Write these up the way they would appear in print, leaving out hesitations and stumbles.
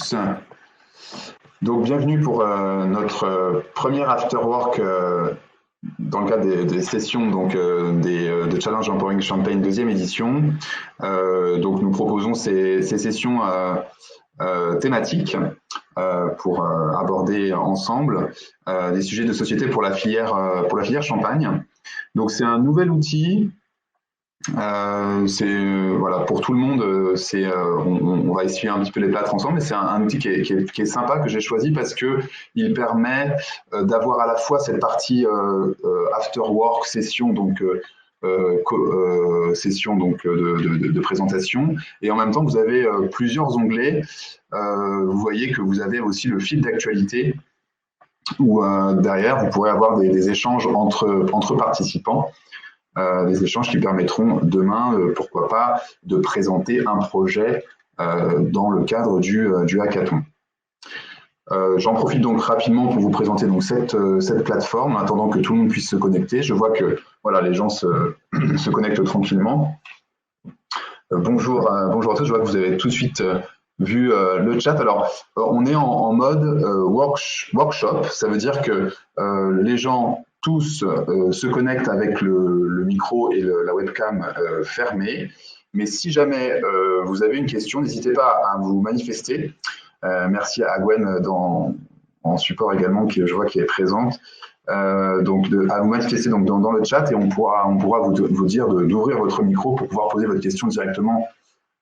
tous. Donc, bienvenue pour notre premier afterwork dans le cadre des sessions de Challenge Empowering Champagne deuxième édition. Donc, nous proposons ces sessions thématiques pour aborder ensemble des sujets de société pour la filière champagne. Donc, c'est un nouvel outil. Voilà, pour tout le monde, on va essuyer un petit peu les plâtres ensemble, mais c'est un outil qui est sympa, que j'ai choisi parce que il permet d'avoir à la fois cette partie after work session, donc session de présentation, et en même temps vous avez plusieurs onglets. Vous voyez que vous avez aussi le fil d'actualité où derrière vous pourrez avoir des échanges entre participants. Des échanges qui permettront demain, pourquoi pas, de présenter un projet dans le cadre du hackathon. J'en profite donc rapidement pour vous présenter donc cette plateforme, en attendant que tout le monde puisse se connecter. Je vois que voilà, les gens se connectent tranquillement. Bonjour à tous, je vois que vous avez tout de suite vu le chat. Alors, on est en mode workshop, ça veut dire que les gens tous se connectent avec le micro et la webcam fermée. Mais si jamais vous avez une question, n'hésitez pas à vous manifester. Merci à Gwen en support également, je vois qui est présente. Donc à vous manifester donc, dans le chat, et on pourra vous dire d'ouvrir votre micro pour pouvoir poser votre question directement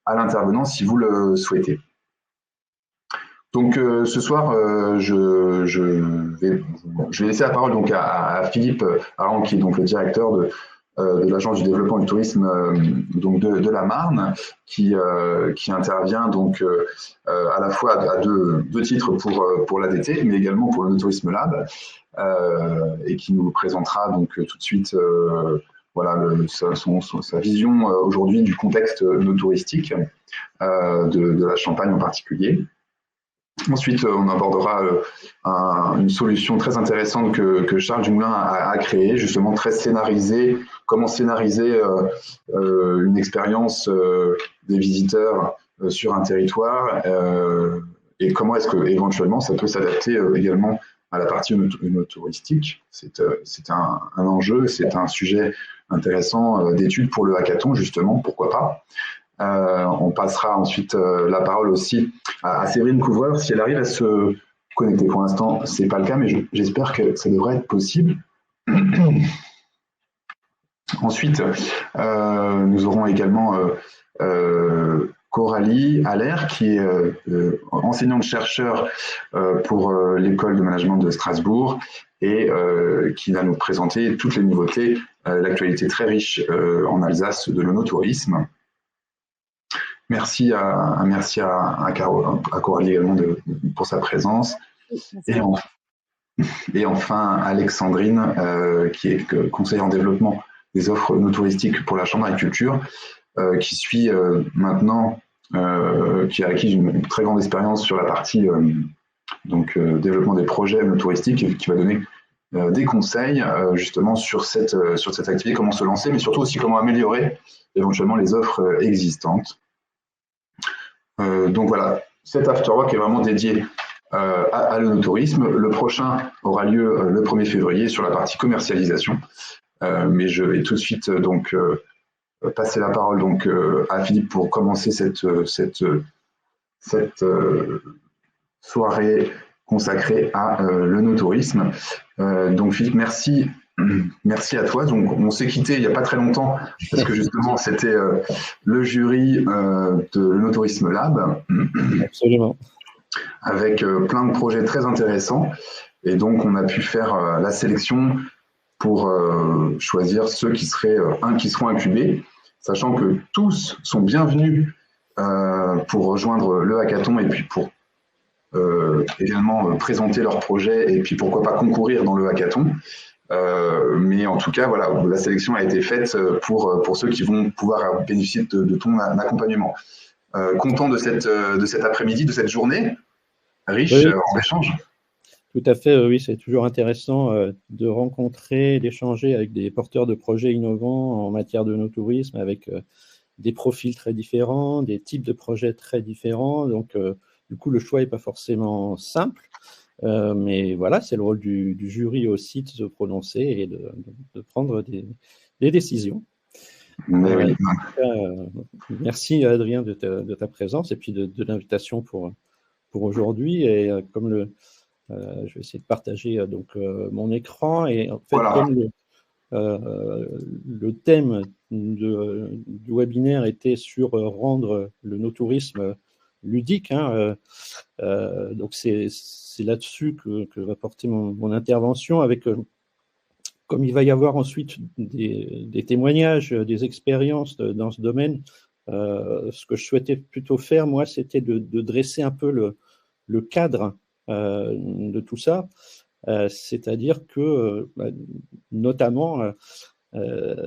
à l'intervenant si vous le souhaitez. Donc ce soir, je vais laisser la parole donc à Philippe Aran, qui est donc le directeur de l'Agence du développement du tourisme donc de la Marne, qui intervient donc à la fois à deux titres pour l'ADT, mais également pour le No Tourisme Lab, et qui nous présentera donc tout de suite voilà sa vision aujourd'hui du contexte no touristique de la Champagne en particulier. Ensuite, on abordera une solution très intéressante que Charles Dumoulin a créée, justement très scénarisée. Comment scénariser une expérience des visiteurs sur un territoire et comment est-ce que éventuellement ça peut s'adapter également à la partie touristique. C'est un enjeu, c'est un sujet intéressant d'étude pour le hackathon, justement, pourquoi pas. On passera ensuite la parole aussi à Séverine Couvreur, si elle arrive à se connecter. Pour l'instant, ce n'est pas le cas, mais j'espère que ça devrait être possible. Ensuite, nous aurons également Coralie Allaire, qui est enseignante-chercheur pour l'école de management de Strasbourg, et qui va nous présenter toutes les nouveautés, l'actualité très riche en Alsace de l'onotourisme. Merci à Coralie également pour sa présence. Et enfin, Alexandrine, qui est conseillère en développement des offres no touristiques pour la Chambre d'agriculture, qui suit maintenant, qui a acquis une très grande expérience sur la partie développement des projets no touristiques, et qui va donner des conseils justement sur cette activité, comment se lancer, mais surtout aussi comment améliorer éventuellement les offres existantes. Donc voilà, cet afterwork est vraiment dédié à l'onotourisme. Le prochain aura lieu le 1er février sur la partie commercialisation. Mais je vais tout de suite donc passer la parole donc à Philippe pour commencer cette soirée consacrée à l'onotourisme. Donc Philippe, merci à toi. Donc on s'est quitté il n'y a pas très longtemps parce que justement c'était le jury de l'onotourisme Lab. Absolument. Avec plein de projets très intéressants, et donc on a pu faire la sélection pour choisir ceux qui seront incubés, sachant que tous sont bienvenus pour rejoindre le hackathon et puis pour également présenter leurs projets et puis pourquoi pas concourir dans le hackathon. Mais en tout cas, voilà, la sélection a été faite pour ceux qui vont pouvoir bénéficier de ton accompagnement. Content de cet après-midi, de cette journée riche en échanges. Tout à fait, oui, c'est toujours intéressant de rencontrer, d'échanger avec des porteurs de projets innovants en matière de no tourisme, avec des profils très différents, des types de projets très différents. Donc, du coup, le choix n'est pas forcément simple. Mais voilà, c'est le rôle du jury aussi de se prononcer et de prendre des décisions. Mais oui. Merci Adrien de ta présence et puis de l'invitation pour aujourd'hui. Et comme je vais essayer de partager donc mon écran, et en fait, Voilà. comme le thème du webinaire était sur rendre le no-tourisme ludique, hein, donc c'est là-dessus que va porter mon intervention, avec comme il va y avoir ensuite des témoignages, des expériences dans ce domaine. Ce que je souhaitais plutôt faire, moi, c'était de dresser un peu le cadre de tout ça, c'est-à-dire que, notamment,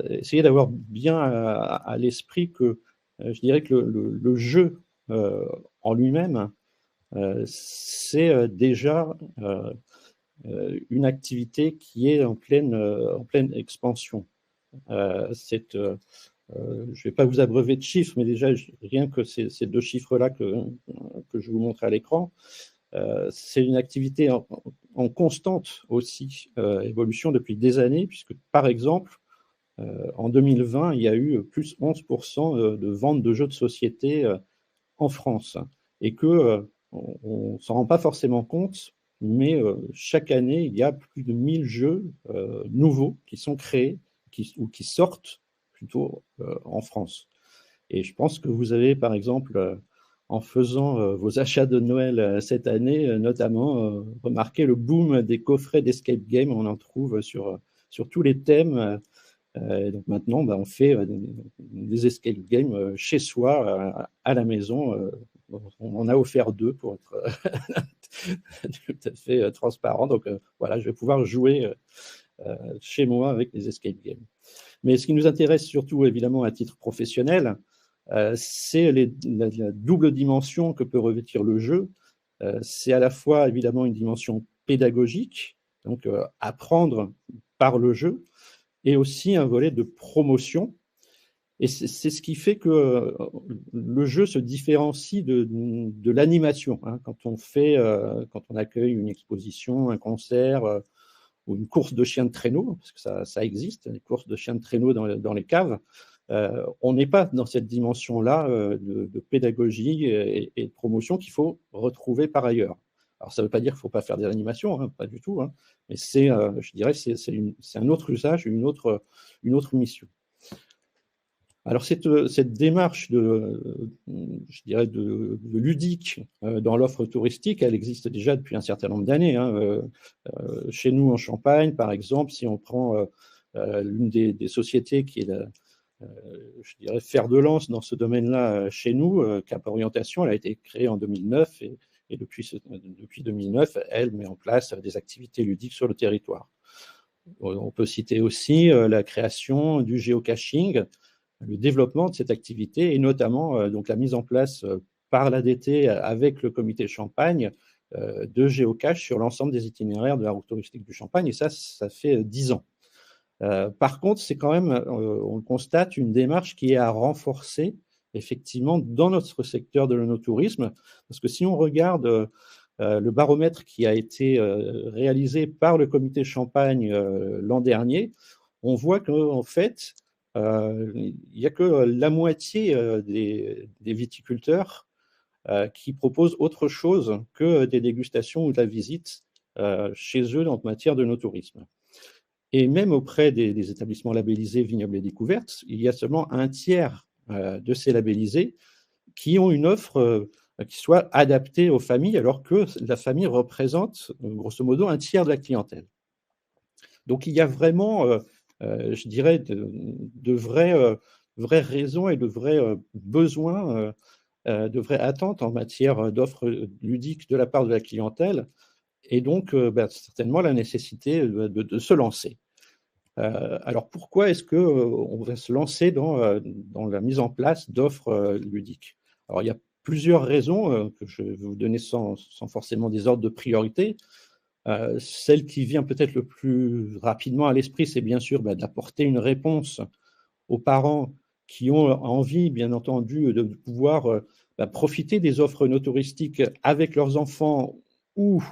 essayer d'avoir bien à l'esprit que je dirais que le jeu en lui-même, c'est déjà une activité qui est en pleine expansion. Je ne vais pas vous abreuver de chiffres, mais déjà, rien que ces deux chiffres-là que je vous montre à l'écran, c'est une activité en constante aussi évolution depuis des années, puisque par exemple, en 2020, il y a eu plus 11% de ventes de jeux de société en France, et qu'on ne s'en rend pas forcément compte, mais chaque année, il y a plus de 1000 jeux nouveaux qui sont créés ou qui sortent plutôt en France. Et je pense que vous avez, par exemple, en faisant vos achats de Noël cette année, notamment remarqué le boom des coffrets d'escape game. On en trouve sur tous les thèmes. Donc maintenant, on fait des escape games chez soi, à la maison. On en a offert 2 pour être tout à fait transparent. Donc voilà, je vais pouvoir jouer chez moi avec les escape games. Mais ce qui nous intéresse surtout, évidemment, à titre professionnel, c'est la double dimension que peut revêtir le jeu. C'est à la fois, évidemment, une dimension pédagogique, donc apprendre par le jeu, et aussi un volet de promotion. Et c'est ce qui fait que le jeu se différencie de l'animation. Hein, quand on accueille une exposition, un concert ou une course de chiens de traîneau, parce que ça existe, les courses de chiens de traîneau dans les caves, on n'est pas dans cette dimension-là de pédagogie et de promotion qu'il faut retrouver par ailleurs. Alors, ça ne veut pas dire qu'il ne faut pas faire des animations, hein, pas du tout, hein, mais je dirais, c'est un autre usage, une autre mission. Alors, cette démarche je dirais de ludique dans l'offre touristique, elle existe déjà depuis un certain nombre d'années. Hein. Chez nous, en Champagne, par exemple, si on prend l'une des sociétés qui est je dirais, fer de lance dans ce domaine-là chez nous, Cap Orientation, elle a été créée en 2009 et depuis 2009, elle met en place des activités ludiques sur le territoire. On peut citer aussi la création du géocaching, le développement de cette activité et notamment donc la mise en place par l'ADT avec le comité Champagne de géocache sur l'ensemble des itinéraires de la route touristique du Champagne, et ça fait 10 ans. Par contre, c'est quand même, on le constate, une démarche qui est à renforcer effectivement dans notre secteur de l'onotourisme, parce que si on regarde le baromètre qui a été réalisé par le comité Champagne l'an dernier, on voit qu'en fait, il n'y a que la moitié des viticulteurs qui proposent autre chose que des dégustations ou de la visite chez eux en matière de no-tourisme. Et même auprès des établissements labellisés Vignobles et Découvertes, il y a seulement un tiers de ces labellisés qui ont une offre qui soit adaptée aux familles, alors que la famille représente grosso modo un tiers de la clientèle. Donc il y a vraiment, je dirais, de vraies raisons et de vrais besoins, de vraies attentes en matière d'offres ludiques de la part de la clientèle, et donc certainement la nécessité de se lancer. Alors pourquoi est-ce qu'on va se lancer dans la mise en place d'offres ludiques? Alors il y a plusieurs raisons que je vais vous donner sans forcément des ordres de priorité. Celle qui vient peut-être le plus rapidement à l'esprit, c'est bien sûr d'apporter une réponse aux parents qui ont envie, bien entendu, de pouvoir profiter des offres no touristiques avec leurs enfants ou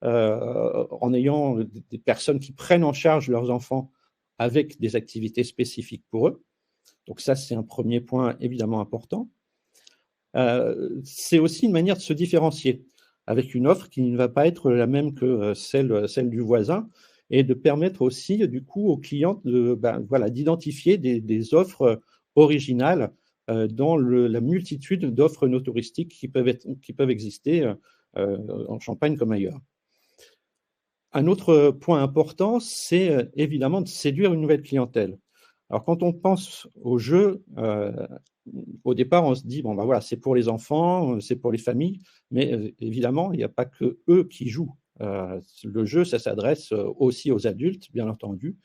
en ayant des personnes qui prennent en charge leurs enfants avec des activités spécifiques pour eux. Donc ça, c'est un premier point évidemment important. C'est aussi une manière de se différencier avec une offre qui ne va pas être la même que celle du voisin et de permettre aussi du coup aux clients d'identifier des offres originales dans la multitude d'offres no touristiques qui peuvent exister en Champagne comme ailleurs. Un autre point important, c'est évidemment de séduire une nouvelle clientèle. Alors, quand on pense au jeu, au départ, on se dit, bon, ben voilà, c'est pour les enfants, c'est pour les familles, mais évidemment, il n'y a pas que eux qui jouent. Le jeu, ça s'adresse aussi aux adultes, bien entendu,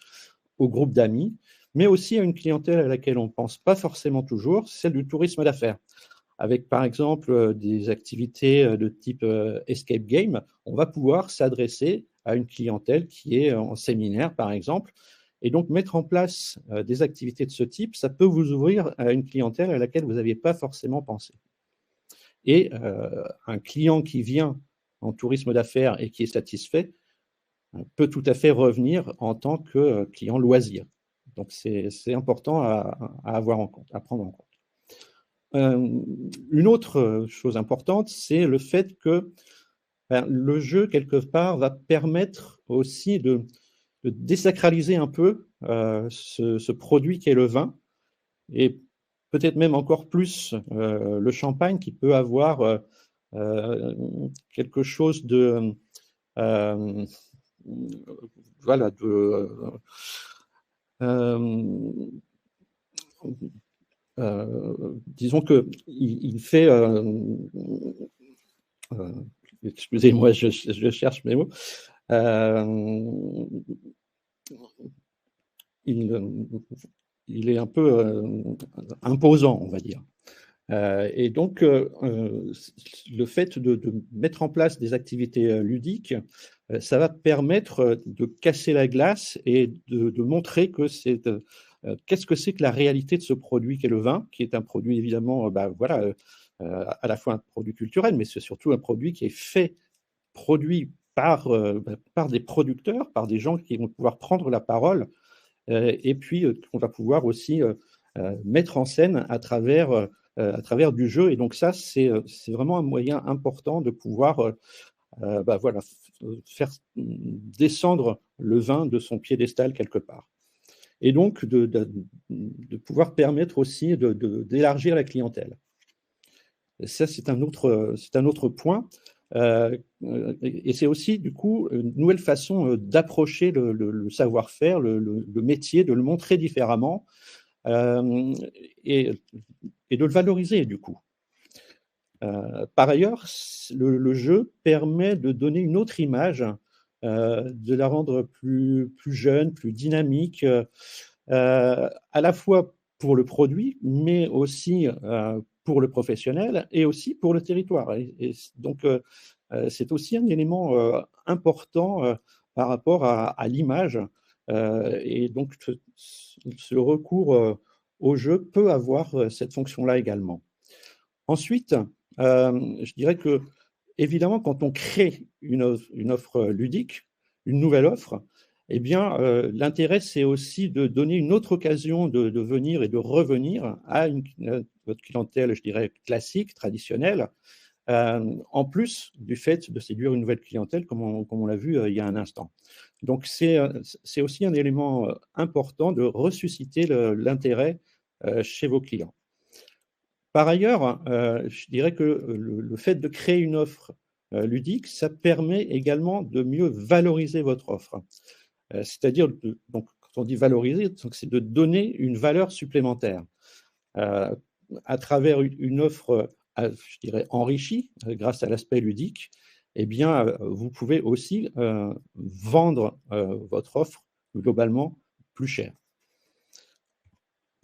aux groupes d'amis, mais aussi à une clientèle à laquelle on ne pense pas forcément toujours, celle du tourisme d'affaires. Avec, par exemple, des activités de type escape game, on va pouvoir s'adresser à une clientèle qui est en séminaire, par exemple. Et donc, mettre en place des activités de ce type, ça peut vous ouvrir à une clientèle à laquelle vous n'aviez pas forcément pensé. Et un client qui vient en tourisme d'affaires et qui est satisfait peut tout à fait revenir en tant que client loisir. Donc, c'est important à avoir en compte, à prendre en compte. Une autre chose importante, c'est le fait que le jeu, quelque part, va permettre aussi de désacraliser un peu ce produit qu'est le vin, et peut-être même encore plus le champagne, qui peut avoir quelque chose de voilà, disons qu'il fait excusez-moi, je cherche mes mots. Il est un peu imposant, on va dire. Et donc, le fait de mettre en place des activités ludiques, ça va permettre de casser la glace et de montrer que c'est qu'est-ce que c'est que la réalité de ce produit qu'est le vin, qui est un produit évidemment, à la fois un produit culturel, mais c'est surtout un produit qui est produit par des producteurs, par des gens qui vont pouvoir prendre la parole, et puis qu'on va pouvoir aussi mettre en scène à travers du jeu. Et donc ça, c'est vraiment un moyen important de pouvoir faire descendre le vin de son piédestal quelque part. Et donc de pouvoir permettre aussi d'élargir la clientèle. Ça, c'est un autre point. Et c'est aussi, du coup, une nouvelle façon d'approcher le savoir-faire, le métier, de le montrer différemment et de le valoriser, du coup. Par ailleurs, le jeu permet de donner une autre image, de la rendre plus jeune, plus dynamique, à la fois pour le produit, mais aussi pour le professionnel et aussi pour le territoire. Et donc, c'est aussi un élément important par rapport à l'image. Et donc, ce recours au jeu peut avoir cette fonction-là également. Ensuite, je dirais que, évidemment, quand on crée une offre ludique, une nouvelle offre, eh bien, l'intérêt, c'est aussi de donner une autre occasion de venir et de revenir à votre clientèle, je dirais, classique, traditionnelle, en plus du fait de séduire une nouvelle clientèle, comme on l'a vu il y a un instant. Donc, c'est aussi un élément important de ressusciter l'intérêt chez vos clients. Par ailleurs, je dirais que le fait de créer une offre ludique, ça permet également de mieux valoriser votre offre. C'est-à-dire, donc, quand on dit valoriser, c'est de donner une valeur supplémentaire. À travers une offre, je dirais, enrichie grâce à l'aspect ludique, eh bien, vous pouvez aussi vendre votre offre globalement plus cher.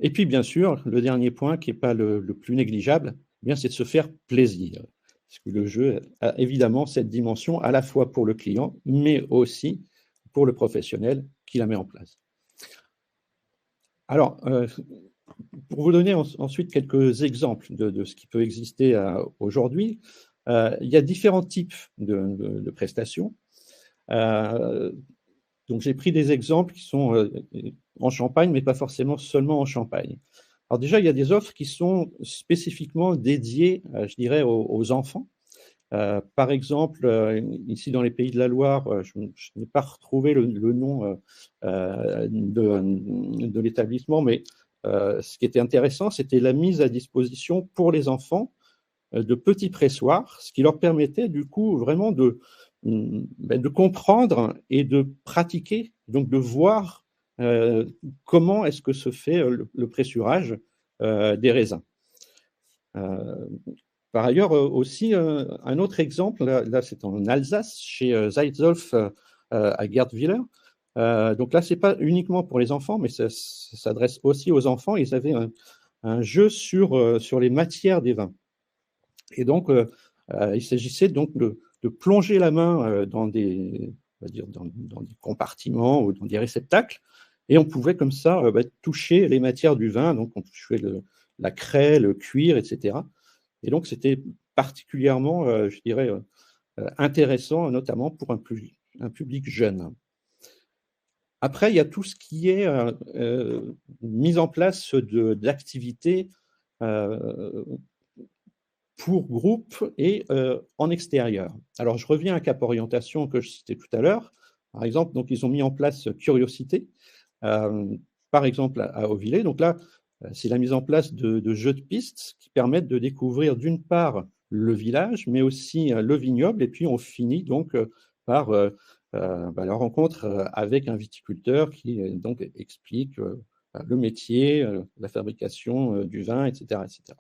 Et puis, bien sûr, le dernier point, qui n'est pas le plus négligeable, eh bien, c'est de se faire plaisir. Parce que le jeu a évidemment cette dimension à la fois pour le client, mais aussi pour le professionnel qui la met en place. Alors, Pour vous donner ensuite quelques exemples de ce qui peut exister aujourd'hui, il y a différents types de prestations. Donc, j'ai pris des exemples qui sont en Champagne, mais pas forcément seulement en Champagne. Alors déjà, il y a des offres qui sont spécifiquement dédiées, je dirais, aux enfants. Par exemple, ici dans les Pays de la Loire, je n'ai pas retrouvé le nom de l'établissement, mais ce qui était intéressant, c'était la mise à disposition pour les enfants de petits pressoirs, ce qui leur permettait du coup vraiment de comprendre et de pratiquer, donc de voir comment est-ce que se fait le pressurage des raisins. Par ailleurs, aussi, un autre exemple, là c'est en Alsace, chez Zeitzolf à Gerdwiller. Donc là, ce n'est pas uniquement pour les enfants, mais ça s'adresse aussi aux enfants. Ils avaient un jeu sur les matières des vins. Et donc, il s'agissait donc de plonger la main dans des compartiments ou dans des réceptacles, et on pouvait comme ça toucher les matières du vin, donc on touchait la craie, le cuir, etc. Et donc, c'était particulièrement, je dirais, intéressant, notamment pour un public jeune. Après, il y a tout ce qui est mise en place d'activités pour groupe et en extérieur. Alors, je reviens à Cap Orientation que je citais tout à l'heure. Par exemple, donc, ils ont mis en place Curiosité, par exemple à Auvillers. Donc là, c'est la mise en place de jeux de pistes qui permettent de découvrir d'une part le village, mais aussi le vignoble. Et puis, on finit donc par la rencontre avec un viticulteur qui donc explique le métier, la fabrication du vin, etc., etc.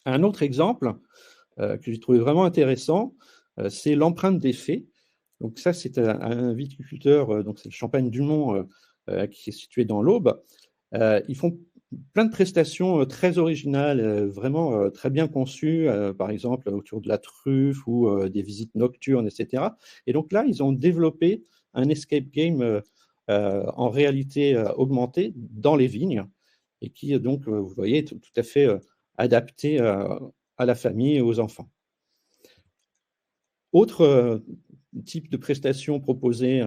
Un autre exemple que j'ai trouvé vraiment intéressant, c'est l'empreinte des fées. Donc ça, c'est un viticulteur, donc c'est le Champagne du Mont, qui est situé dans l'Aube. Ils font plein de prestations très originales, vraiment très bien conçues, par exemple autour de la truffe ou des visites nocturnes, etc. Et donc là, ils ont développé un escape game en réalité augmentée dans les vignes et qui, donc, vous voyez, est tout à fait adapté à la famille et aux enfants. Autre type de prestations proposées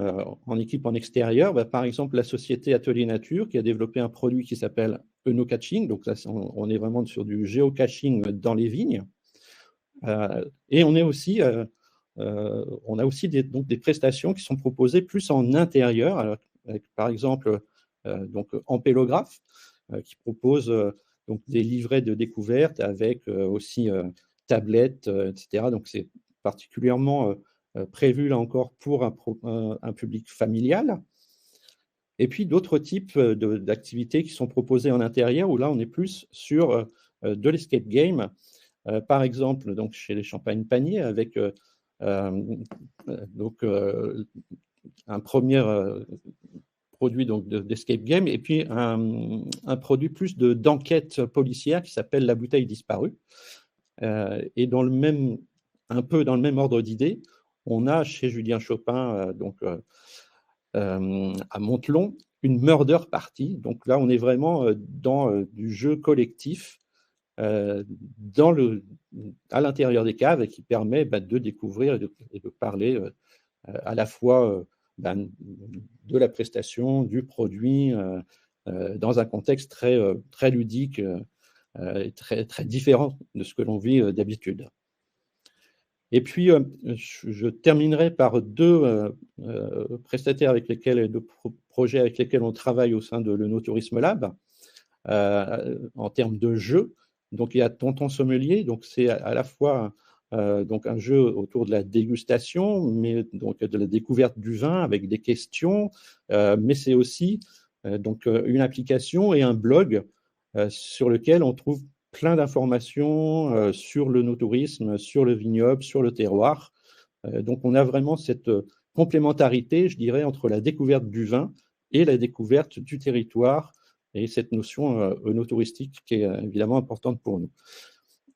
en équipe en extérieur, par exemple la société Atelier Nature qui a développé un produit qui s'appelle Enocaching. Donc là, on est vraiment sur du géocaching dans les vignes. Et on a aussi des prestations qui sont proposées plus en intérieur, avec, par exemple donc Ampélographe qui propose donc des livrets de découverte avec aussi tablettes, etc. Donc c'est particulièrement prévu là encore pour un public familial. Et puis d'autres types d'activités qui sont proposées en intérieur, où là on est plus sur de l'escape game. Par exemple, donc chez les Champagne Panier, avec un premier produit d'escape game, et puis un produit plus d'enquête policière qui s'appelle La Bouteille Disparue. Et un peu dans le même ordre d'idée, on a chez Julien Chopin, à Montelon, une murder party. Donc là, on est vraiment dans du jeu collectif à l'intérieur des caves et qui permet de découvrir et de parler à la fois de la prestation, du produit, dans un contexte très ludique et très, très différent de ce que l'on vit d'habitude. Et puis, je terminerai par deux prestataires avec lesquels, deux projets avec lesquels on travaille au sein de l'Œnotourisme Lab en termes de jeux. Donc, il y a Tonton Sommelier, donc c'est à la fois donc un jeu autour de la dégustation, mais donc de la découverte du vin avec des questions, mais c'est aussi donc une application et un blog sur lequel on trouve plein d'informations sur le no-tourisme, sur le vignoble, sur le terroir. Donc, on a vraiment cette complémentarité, je dirais, entre la découverte du vin et la découverte du territoire et cette notion no-touristique qui est évidemment importante pour nous.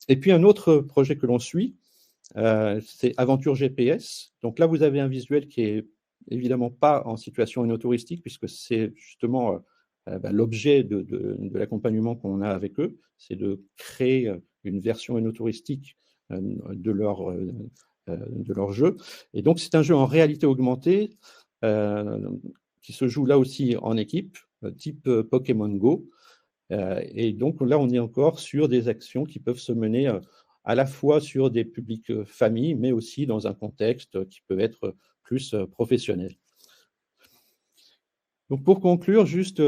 Et puis, un autre projet que l'on suit, c'est Aventure GPS. Donc là, vous avez un visuel qui est évidemment pas en situation no-touristique puisque c'est justement l'objet de l'accompagnement qu'on a avec eux, c'est de créer une version œnotouristique de leur jeu. Et donc, c'est un jeu en réalité augmentée qui se joue là aussi en équipe, type Pokémon Go. Et donc là, on est encore sur des actions qui peuvent se mener à la fois sur des publics familles, mais aussi dans un contexte qui peut être plus professionnel. Donc pour conclure, juste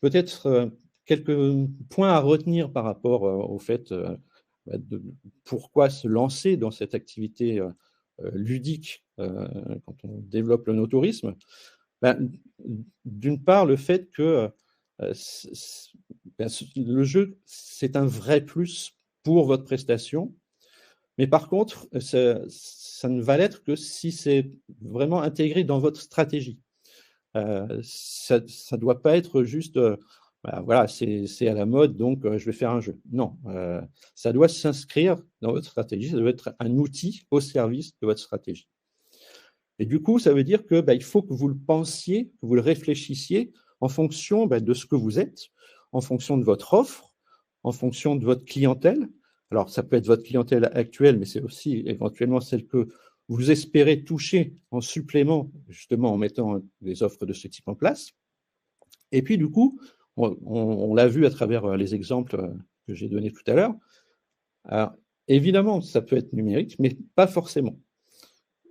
peut-être quelques points à retenir par rapport au fait de pourquoi se lancer dans cette activité ludique quand on développe le no-tourisme. D'une part, le fait que le jeu, c'est un vrai plus pour votre prestation, mais par contre, ça ne va l'être que si c'est vraiment intégré dans votre stratégie. Ça ne doit pas être juste, voilà, c'est à la mode, donc je vais faire un jeu. Non, ça doit s'inscrire dans votre stratégie, ça doit être un outil au service de votre stratégie. Et du coup, ça veut dire que il faut que vous le pensiez, que vous le réfléchissiez en fonction de ce que vous êtes, en fonction de votre offre, en fonction de votre clientèle. Alors, ça peut être votre clientèle actuelle, mais c'est aussi éventuellement celle que vous espérez toucher en supplément, justement en mettant des offres de ce type en place. Et puis, du coup, on l'a vu à travers les exemples que j'ai donnés tout à l'heure. Alors, évidemment, ça peut être numérique, mais pas forcément.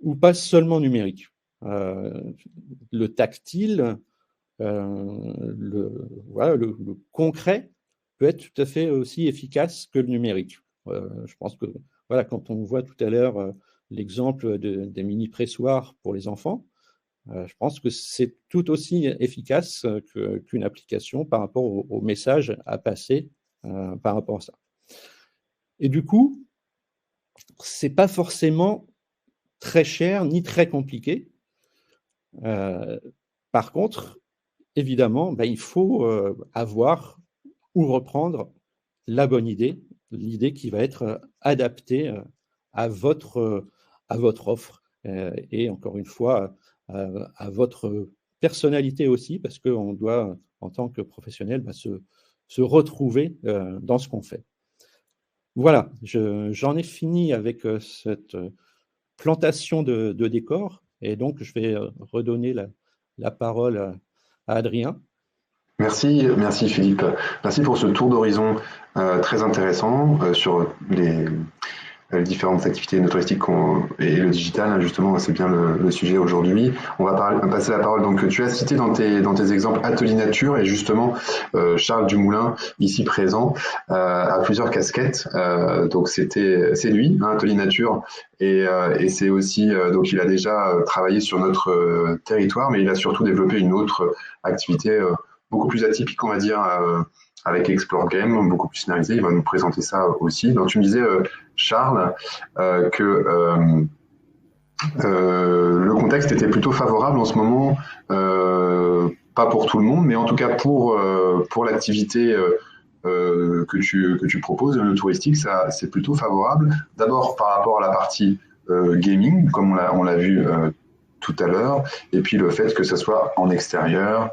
Ou pas seulement numérique. Le tactile, le concret peut être tout à fait aussi efficace que le numérique. Je pense que voilà, quand on voit tout à l'heure l'exemple des mini-pressoirs pour les enfants, je pense que c'est tout aussi efficace qu'une application par rapport au message à passer par rapport à ça. Et du coup, c'est pas forcément très cher ni très compliqué. Par contre, évidemment, il faut avoir ou reprendre la bonne idée, l'idée qui va être adaptée à votre offre et encore une fois à votre personnalité aussi, parce qu'on doit, en tant que professionnel, se retrouver dans ce qu'on fait. Voilà, j'en ai fini avec cette plantation de décor, et donc je vais redonner la parole à Adrien. Merci Philippe. Merci pour ce tour d'horizon très intéressant sur les différentes activités no-touristiques et le digital, justement, c'est bien le sujet aujourd'hui. On va passer la parole. Donc, tu as cité dans tes exemples Atelier Nature, et justement, Charles Dumoulin, ici présent, a plusieurs casquettes. Donc, c'est lui, Atelier Nature, et c'est aussi, donc il a déjà travaillé sur notre territoire, mais il a surtout développé une autre activité beaucoup plus atypique, on va dire, avec Explore Game, beaucoup plus scénarisé. Il va nous présenter ça aussi. Donc, tu me disais, Charles, que le contexte était plutôt favorable en ce moment, pas pour tout le monde, mais en tout cas pour l'activité que tu proposes, le touristique, ça c'est plutôt favorable. D'abord par rapport à la partie gaming, comme on l'a vu tout à l'heure, et puis le fait que ça soit en extérieur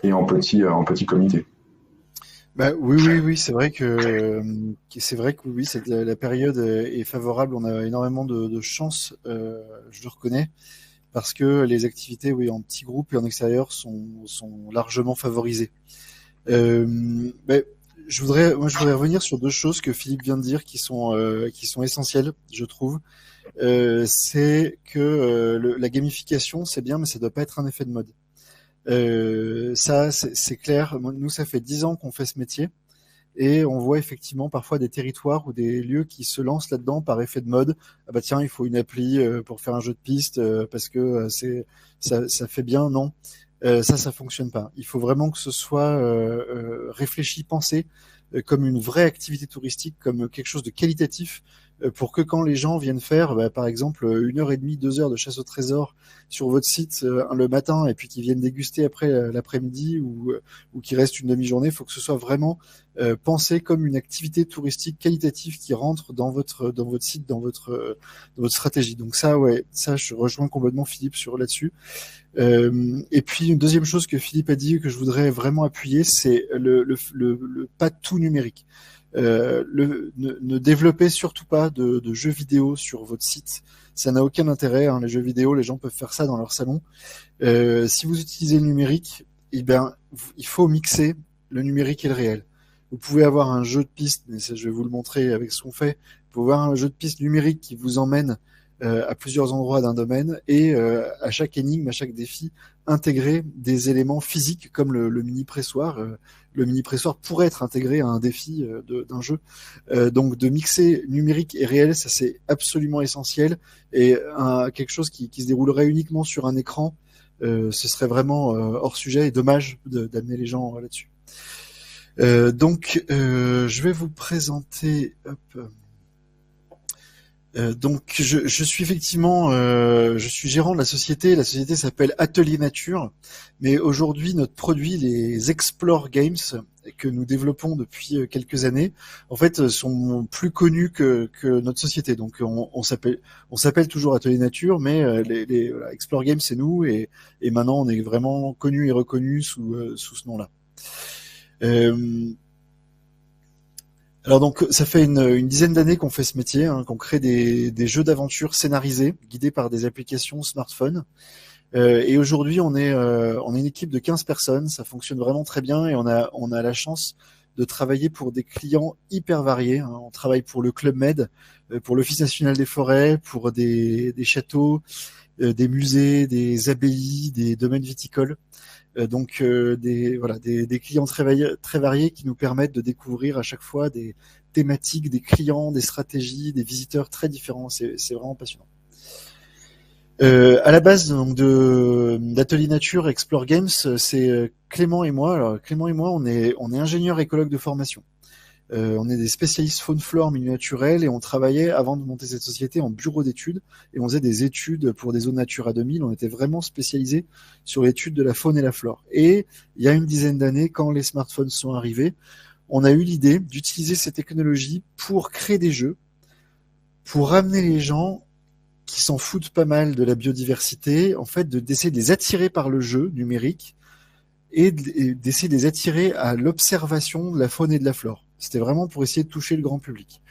et en petit comité. Oui, c'est vrai que oui, la période est favorable. On a énormément de chance, je le reconnais, parce que les activités, oui, en petits groupes et en extérieur sont largement favorisées. Je voudrais revenir sur deux choses que Philippe vient de dire qui sont essentielles, je trouve. C'est que la gamification, c'est bien, mais ça doit pas être un effet de mode. Ça, c'est clair. Nous, ça fait 10 ans qu'on fait ce métier, et on voit effectivement parfois des territoires ou des lieux qui se lancent là-dedans par effet de mode. Ah bah tiens, il faut une appli pour faire un jeu de piste parce que ça fait bien. Non, ça fonctionne pas. Il faut vraiment que ce soit réfléchi, pensé comme une vraie activité touristique, comme quelque chose de qualitatif, pour que quand les gens viennent faire, par exemple, 1h30, 2 heures de chasse au trésor sur votre site le matin, et puis qu'ils viennent déguster après l'après-midi, ou qu'ils restent une demi-journée, il faut que ce soit vraiment pensée comme une activité touristique qualitative qui rentre dans votre site, dans votre stratégie. Donc ça, ouais, ça, je rejoins complètement Philippe là-dessus. Et puis une deuxième chose que Philippe a dit que je voudrais vraiment appuyer, c'est le pas tout numérique. Ne développez surtout pas de jeux vidéo sur votre site. Ça n'a aucun intérêt. Les jeux vidéo, les gens peuvent faire ça dans leur salon. Si vous utilisez le numérique, eh ben, il faut mixer le numérique et le réel. Vous pouvez avoir un jeu de piste, mais ça, je vais vous le montrer avec ce qu'on fait. Vous pouvez avoir un jeu de piste numérique qui vous emmène à plusieurs endroits d'un domaine et à chaque énigme, à chaque défi, intégrer des éléments physiques comme le mini-pressoir. Le mini-pressoir pourrait être intégré à un défi d'un jeu. Donc de mixer numérique et réel, ça c'est absolument essentiel. Et quelque chose qui se déroulerait uniquement sur un écran, ce serait vraiment hors sujet et dommage d'amener les gens là-dessus. Donc je vais vous présenter... donc je suis effectivement je suis gérant de la société. La société s'appelle Atelier Nature, mais aujourd'hui notre produit, les Explore Games que nous développons depuis quelques années, en fait sont plus connus que notre société. Donc on s'appelle toujours Atelier Nature, mais voilà, Explore Games c'est nous et maintenant on est vraiment connus et reconnus sous ce nom-là. Alors donc ça fait une dizaine d'années qu'on fait ce métier, qu'on crée des jeux d'aventure scénarisés, guidés par des applications smartphone. Et aujourd'hui on est une équipe de 15 personnes, ça fonctionne vraiment très bien et on a la chance de travailler pour des clients hyper variés. On travaille pour le Club Med, pour l'Office national des forêts, pour des châteaux, des musées, des abbayes, des domaines viticoles. Donc des clients très variés qui nous permettent de découvrir à chaque fois des thématiques, des clients, des stratégies, des visiteurs très différents. C'est vraiment passionnant. À la base donc d'Atelier Nature Explore Games, c'est Clément et moi. Alors Clément et moi, on est ingénieurs écologues de formation. On est des spécialistes faune flore milieu naturel et on travaillait avant de monter cette société en bureau d'études et on faisait des études pour des zones Natura 2000. On était vraiment spécialisés sur l'étude de la faune et la flore. Et il y a une dizaine d'années, quand les smartphones sont arrivés, on a eu l'idée d'utiliser ces technologies pour créer des jeux, pour ramener les gens qui s'en foutent pas mal de la biodiversité, en fait, d'essayer de les attirer par le jeu numérique et d'essayer de les attirer à l'observation de la faune et de la flore. C'était vraiment pour essayer de toucher le grand public.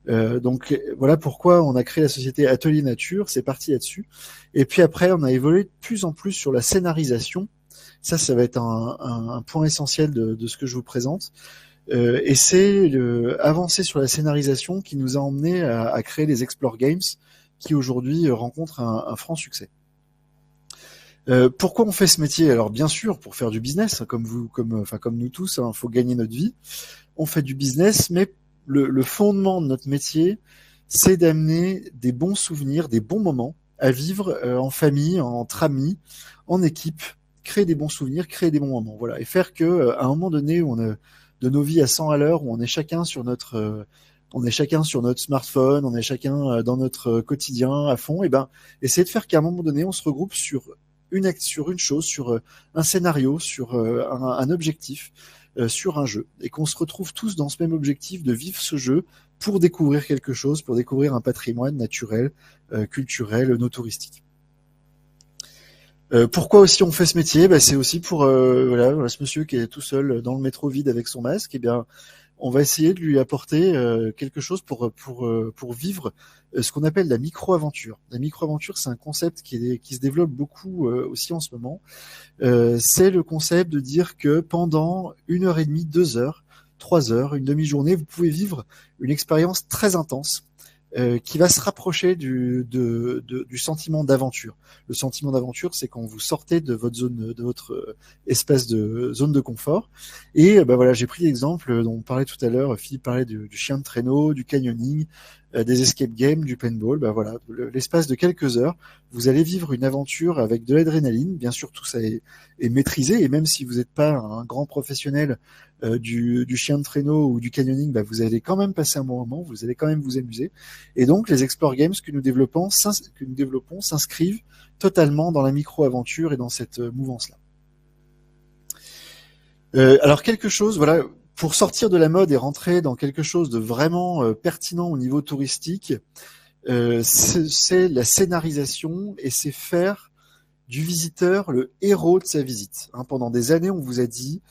Donc voilà pourquoi on a créé la société Atelier Nature, c'est parti là-dessus. Et puis après, on a évolué de plus en plus sur la scénarisation. Ça va être un point essentiel de ce que je vous présente. Et c'est avancer sur la scénarisation qui nous a emmené à créer les Explore Games, qui aujourd'hui rencontrent un franc succès. Pourquoi on fait ce métier? Alors bien sûr pour faire du business, comme nous tous, faut gagner notre vie. On fait du business, mais le fondement de notre métier, c'est d'amener des bons souvenirs, des bons moments à vivre en famille, entre amis, en équipe, créer des bons souvenirs, créer des bons moments, voilà, et faire que à un moment donné où de nos vies à 100 à l'heure, où on est chacun sur notre smartphone, on est chacun dans notre quotidien à fond, et essayer de faire qu'à un moment donné, on se regroupe sur une chose, sur un scénario, sur un objectif, sur un jeu, et qu'on se retrouve tous dans ce même objectif de vivre ce jeu pour découvrir quelque chose, pour découvrir un patrimoine naturel, culturel, no touristique. Pourquoi aussi on fait ce métier? C'est aussi pour voilà, ce monsieur qui est tout seul dans le métro vide avec son masque, on va essayer de lui apporter quelque chose pour vivre ce qu'on appelle la micro-aventure. La micro-aventure, c'est un concept qui se développe beaucoup aussi en ce moment. C'est le concept de dire que pendant 1h30, 2 heures, 3 heures, une demi-journée, vous pouvez vivre une expérience très intense qui va se rapprocher du sentiment d'aventure. Le sentiment d'aventure, c'est quand vous sortez de votre espèce de zone de confort. Et voilà, j'ai pris l'exemple dont on parlait tout à l'heure. Philippe parlait du chien de traîneau, du canyoning, des escape games, du paintball. Voilà, l'espace de quelques heures, vous allez vivre une aventure avec de l'adrénaline. Bien sûr, tout ça est maîtrisé. Et même si vous n'êtes pas un grand professionnel du chien de traîneau ou du canyoning, vous allez quand même passer un bon moment, vous allez quand même vous amuser. Et donc, les Explore Games que nous développons s'inscrivent totalement dans la micro-aventure et dans cette mouvance-là. Alors, quelque chose, voilà, Pour sortir de la mode et rentrer dans quelque chose de vraiment pertinent au niveau touristique, c'est la scénarisation et c'est faire du visiteur le héros de sa visite. Pendant des années, on vous a dit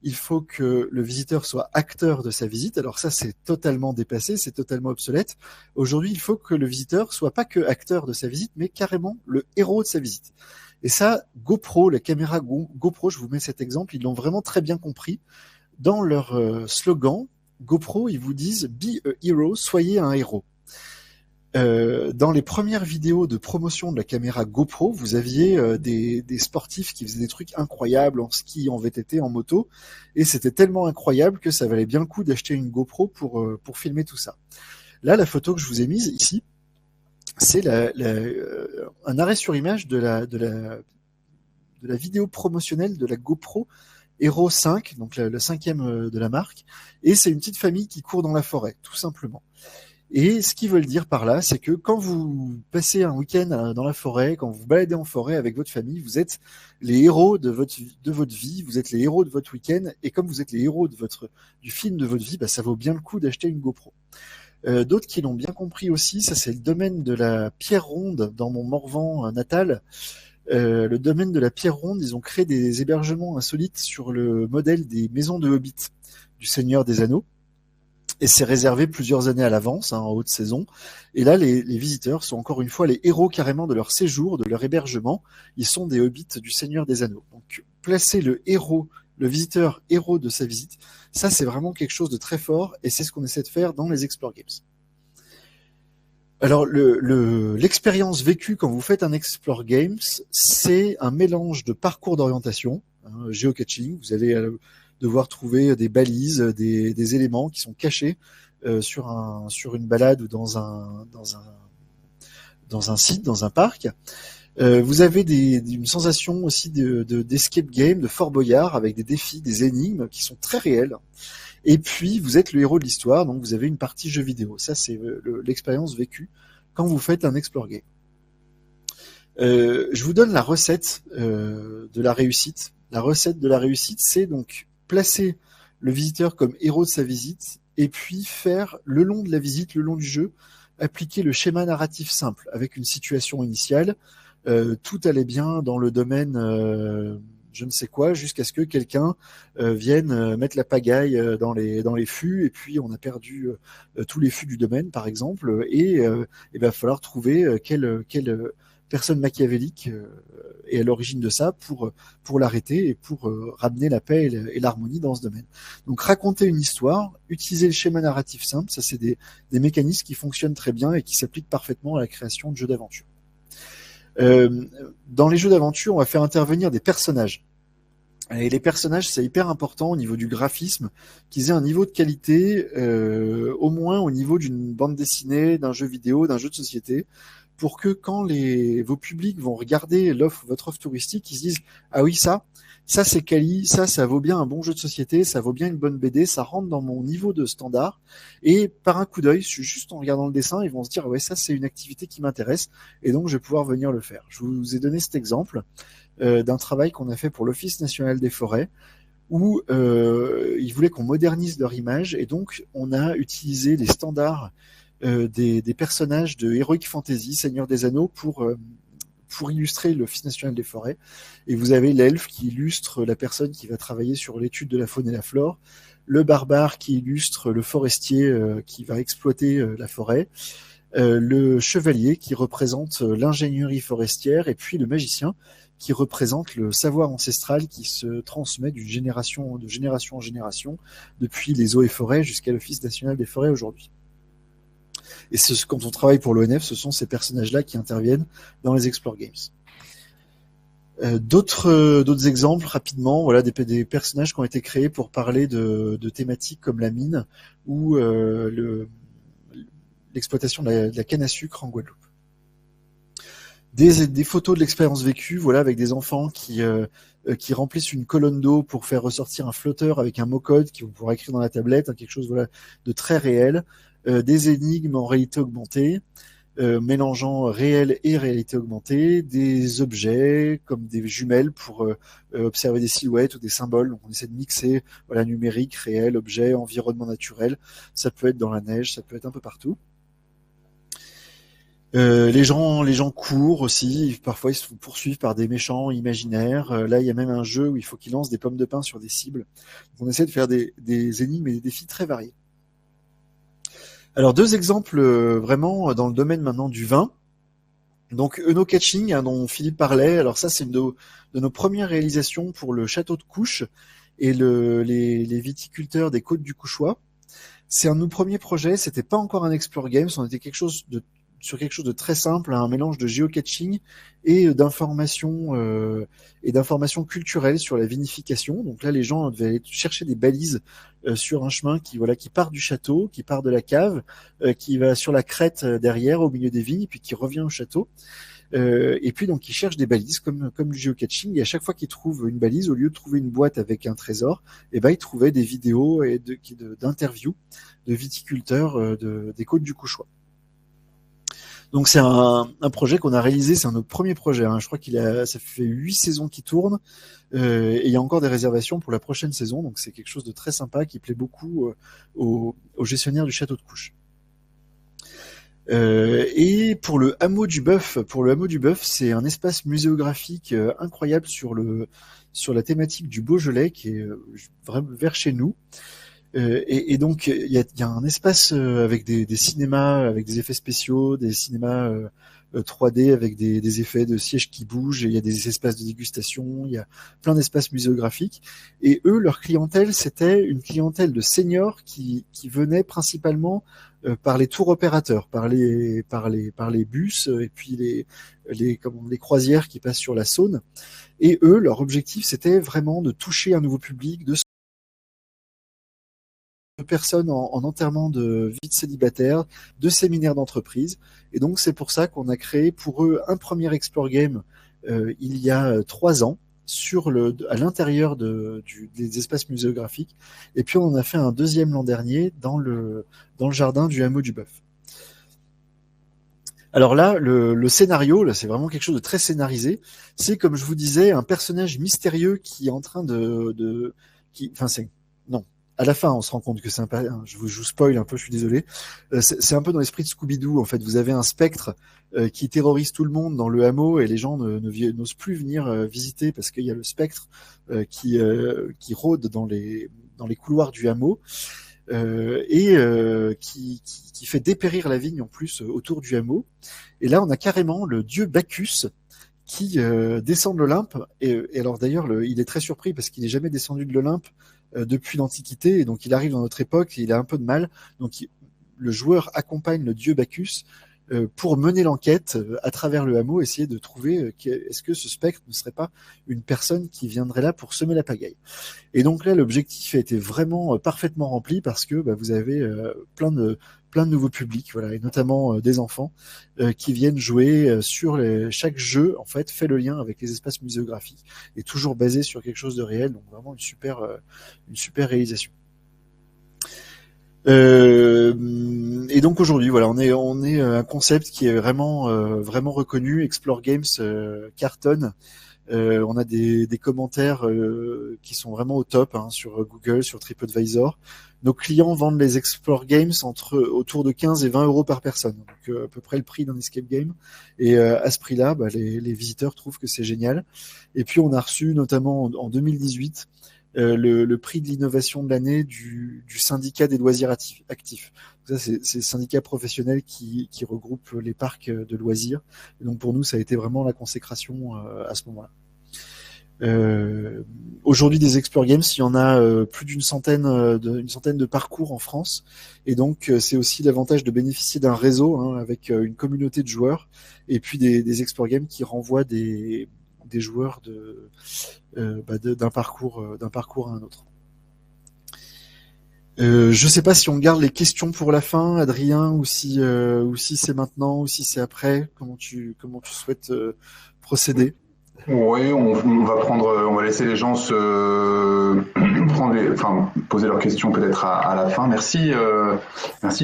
il faut que le visiteur soit acteur de sa visite. Alors ça, c'est totalement dépassé, c'est totalement obsolète. Aujourd'hui, il faut que le visiteur soit pas que acteur de sa visite, mais carrément le héros de sa visite. Et ça, GoPro, la caméra GoPro, je vous mets cet exemple, ils l'ont vraiment très bien compris. Dans leur slogan, GoPro, ils vous disent « Be a hero », soyez un héros. Dans les premières vidéos de promotion de la caméra GoPro, vous aviez des sportifs qui faisaient des trucs incroyables en ski, en VTT, en moto, et c'était tellement incroyable que ça valait bien le coup d'acheter une GoPro pour filmer tout ça. Là, la photo que je vous ai mise ici, c'est un arrêt sur image de la vidéo promotionnelle de la GoPro Hero 5, donc le 5e de la marque, et c'est une petite famille qui court dans la forêt, tout simplement. Et ce qu'ils veulent dire par là, c'est que quand vous passez un week-end dans la forêt, quand vous vous baladez en forêt avec votre famille, vous êtes les héros de votre vie, vous êtes les héros de votre week-end, et comme vous êtes les héros du film de votre vie, ça vaut bien le coup d'acheter une GoPro. D'autres qui l'ont bien compris aussi, ça c'est le domaine de la pierre ronde dans mon Morvan natal. Le domaine de la pierre ronde, ils ont créé des hébergements insolites sur le modèle des maisons de Hobbit du Seigneur des Anneaux. Et c'est réservé plusieurs années à l'avance, en haute saison. Et là, les visiteurs sont encore une fois les héros carrément de leur séjour, de leur hébergement. Ils sont des hobbits du Seigneur des Anneaux. Donc, placer le visiteur héros de sa visite, ça c'est vraiment quelque chose de très fort et c'est ce qu'on essaie de faire dans les Explore Games. Alors, l'expérience vécue quand vous faites un Explore Games, c'est un mélange de parcours d'orientation, géocaching, vous allez devoir trouver des balises, des éléments qui sont cachés sur une balade ou dans un site, dans un parc. Vous avez une sensation aussi d'escape game, de Fort Boyard, avec des défis, des énigmes qui sont très réels. Et puis, vous êtes le héros de l'histoire, donc vous avez une partie jeu vidéo. Ça, c'est l'expérience vécue quand vous faites un Explore Game. Je vous donne la recette de la réussite. La recette de la réussite, c'est donc placer le visiteur comme héros de sa visite et puis faire le long de la visite, le long du jeu, appliquer le schéma narratif simple avec une situation initiale. Tout allait bien dans le domaine je ne sais quoi jusqu'à ce que quelqu'un vienne mettre la pagaille dans les fûts et puis on a perdu tous les fûts du domaine par exemple et il va falloir trouver quelle personne machiavélique est à l'origine de ça pour l'arrêter et pour ramener la paix et l'harmonie dans ce domaine. Donc raconter une histoire, utiliser le schéma narratif simple, ça c'est des mécanismes qui fonctionnent très bien et qui s'appliquent parfaitement à la création de jeux d'aventure. Dans les jeux d'aventure, on va faire intervenir des personnages. Et les personnages, c'est hyper important au niveau du graphisme, qu'ils aient un niveau de qualité, au moins au niveau d'une bande dessinée, d'un jeu vidéo, d'un jeu de société, pour que quand vos publics vont regarder votre offre touristique, ils se disent « Ah oui, ça c'est quali, ça vaut bien un bon jeu de société, ça vaut bien une bonne BD, ça rentre dans mon niveau de standard. » Et par un coup d'œil, juste en regardant le dessin, ils vont se dire « Ouais, ça c'est une activité qui m'intéresse et donc je vais pouvoir venir le faire. » Je vous ai donné cet exemple d'un travail qu'on a fait pour l'Office national des forêts où ils voulaient qu'on modernise leur image et donc on a utilisé les standards des personnages de Heroic Fantasy, Seigneur des Anneaux, pour illustrer l'Office national des forêts. Et vous avez l'elfe qui illustre la personne qui va travailler sur l'étude de la faune et la flore, le barbare qui illustre le forestier qui va exploiter la forêt, le chevalier qui représente l'ingénierie forestière, et puis le magicien qui représente le savoir ancestral qui se transmet de génération en génération depuis les eaux et forêts jusqu'à l'Office national des forêts aujourd'hui. Et quand on travaille pour l'ONF, ce sont ces personnages-là qui interviennent dans les Explore Games. D'autres exemples rapidement, voilà des personnages qui ont été créés pour parler de thématiques comme la mine ou l'exploitation de la canne à sucre en Guadeloupe. Des photos de l'expérience vécue, voilà, avec des enfants qui remplissent une colonne d'eau pour faire ressortir un flotteur avec un mot-code qui vous pourrez écrire dans la tablette, quelque chose de très réel. Des énigmes en réalité augmentée, mélangeant réel et réalité augmentée, des objets comme des jumelles pour observer des silhouettes ou des symboles. Donc on essaie de mixer numérique, réel, objet, environnement naturel. Ça peut être dans la neige, ça peut être un peu partout. Les gens courent aussi, parfois ils se font poursuivre par des méchants imaginaires. Là, il y a même un jeu où il faut qu'ils lancent des pommes de pin sur des cibles. Donc, on essaie de faire des énigmes et des défis très variés. Alors 2 exemples vraiment dans le domaine maintenant du vin. Donc Œnocatching, dont Philippe parlait. Alors ça, c'est une de nos premières réalisations pour le château de Couches et les viticulteurs des Côtes du Couchois. C'est un de nos premiers projets. C'était pas encore un Explore Games. On était sur quelque chose de très simple, un mélange de géocaching et d'informations culturelles sur la vinification. Donc là, les gens devaient aller chercher des balises sur un chemin qui part du château, qui part de la cave, qui va sur la crête derrière, au milieu des vignes, puis qui revient au château. Et puis donc ils cherchent des balises comme du géocaching. Et à chaque fois qu'ils trouvent une balise, au lieu de trouver une boîte avec un trésor, ils trouvaient des vidéos et d'interviews de viticulteurs des Côtes du Couchois. Donc c'est un projet qu'on a réalisé, c'est notre premier projet. Je crois ça fait 8 saisons qui tournent et il y a encore des réservations pour la prochaine saison. Donc c'est quelque chose de très sympa qui plaît beaucoup aux gestionnaires du château de Couches. Et pour le hameau du Bœuf, c'est un espace muséographique incroyable sur la thématique du Beaujolais qui est vraiment vers chez nous. Et donc il y a un espace avec des cinémas avec des effets spéciaux, des cinémas 3D avec des effets de sièges qui bougent, il y a des espaces de dégustation, il y a plein d'espaces muséographiques. Et eux, leur clientèle, c'était une clientèle de seniors qui venaient principalement par les tours opérateurs, par les bus et puis les croisières qui passent sur la Saône. Et eux, leur objectif, c'était vraiment de toucher un nouveau public, de personnes en enterrement de vie de célibataire, de séminaires d'entreprise. Et donc, c'est pour ça qu'on a créé pour eux un premier Explore Game il y a 3 ans à l'intérieur des espaces muséographiques. Et puis, on en a fait un deuxième l'an dernier dans le jardin du hameau du Bœuf. Alors là, le scénario, là, c'est vraiment quelque chose de très scénarisé. C'est, comme je vous disais, un personnage mystérieux qui est en train à la fin, on se rend compte que c'est je vous spoil un peu, je suis désolé. C'est un peu dans l'esprit de Scooby-Doo. En fait, vous avez un spectre qui terrorise tout le monde dans le hameau et les gens n'osent plus venir visiter parce qu'il y a le spectre qui rôde dans les couloirs du hameau et qui fait dépérir la vigne en plus autour du hameau. Et là, on a carrément le dieu Bacchus qui descend de l'Olympe. Et alors d'ailleurs, il est très surpris parce qu'il n'est jamais descendu de l'Olympe depuis l'Antiquité, et donc il arrive dans notre époque et il a un peu de mal. Donc le joueur accompagne le dieu Bacchus pour mener l'enquête à travers le hameau, essayer de trouver est-ce que ce spectre ne serait pas une personne qui viendrait là pour semer la pagaille. Et donc là, l'objectif a été vraiment parfaitement rempli parce que vous avez plein de nouveaux publics, et notamment des enfants qui viennent jouer sur chaque jeu. En fait, fait le lien avec les espaces muséographiques et toujours basé sur quelque chose de réel. Donc vraiment une super réalisation. Et donc aujourd'hui, on est un concept qui est vraiment reconnu. Explore Games cartonne. On a des commentaires qui sont vraiment au top sur Google, sur TripAdvisor. Nos clients vendent les Explore Games autour de 15 et 20 euros par personne, donc à peu près le prix d'un escape game. Et à ce prix-là, les visiteurs trouvent que c'est génial. Et puis on a reçu notamment en 2018 le prix de l'innovation de l'année du syndicat des loisirs actifs. Ça, c'est le syndicat professionnel qui regroupe les parcs de loisirs. Et donc pour nous, ça a été vraiment la consécration à ce moment-là. Aujourd'hui, des Explore Games, il y en a plus d'une centaine de parcours en France, et donc c'est aussi l'avantage de bénéficier d'un réseau avec une communauté de joueurs, et puis des Explore Games qui renvoient des joueurs d'un parcours à un autre. Je sais pas si on garde les questions pour la fin, Adrien, ou si c'est maintenant, ou si c'est après. Comment tu souhaites procéder? Oui, on va laisser les gens poser leurs questions peut-être à la fin. Merci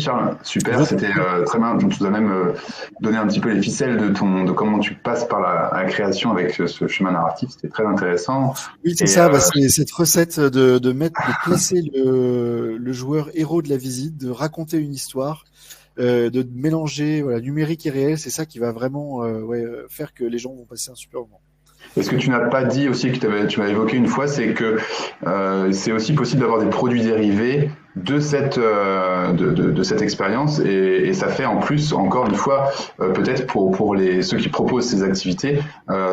Charles. Super, c'était très bien. Tu nous as même donné un petit peu les ficelles de comment tu passes par la création avec ce chemin narratif. C'était très intéressant. Oui, c'est ça. C'est cette recette de placer le joueur héros de la visite, de raconter une histoire, de mélanger numérique et réel. C'est ça qui va vraiment faire que les gens vont passer un super moment. Et ce que tu n'as pas dit aussi, que tu m'as évoqué une fois, c'est que c'est aussi possible d'avoir des produits dérivés de cette expérience, et ça fait en plus, encore une fois, peut-être pour ceux qui proposent ces activités,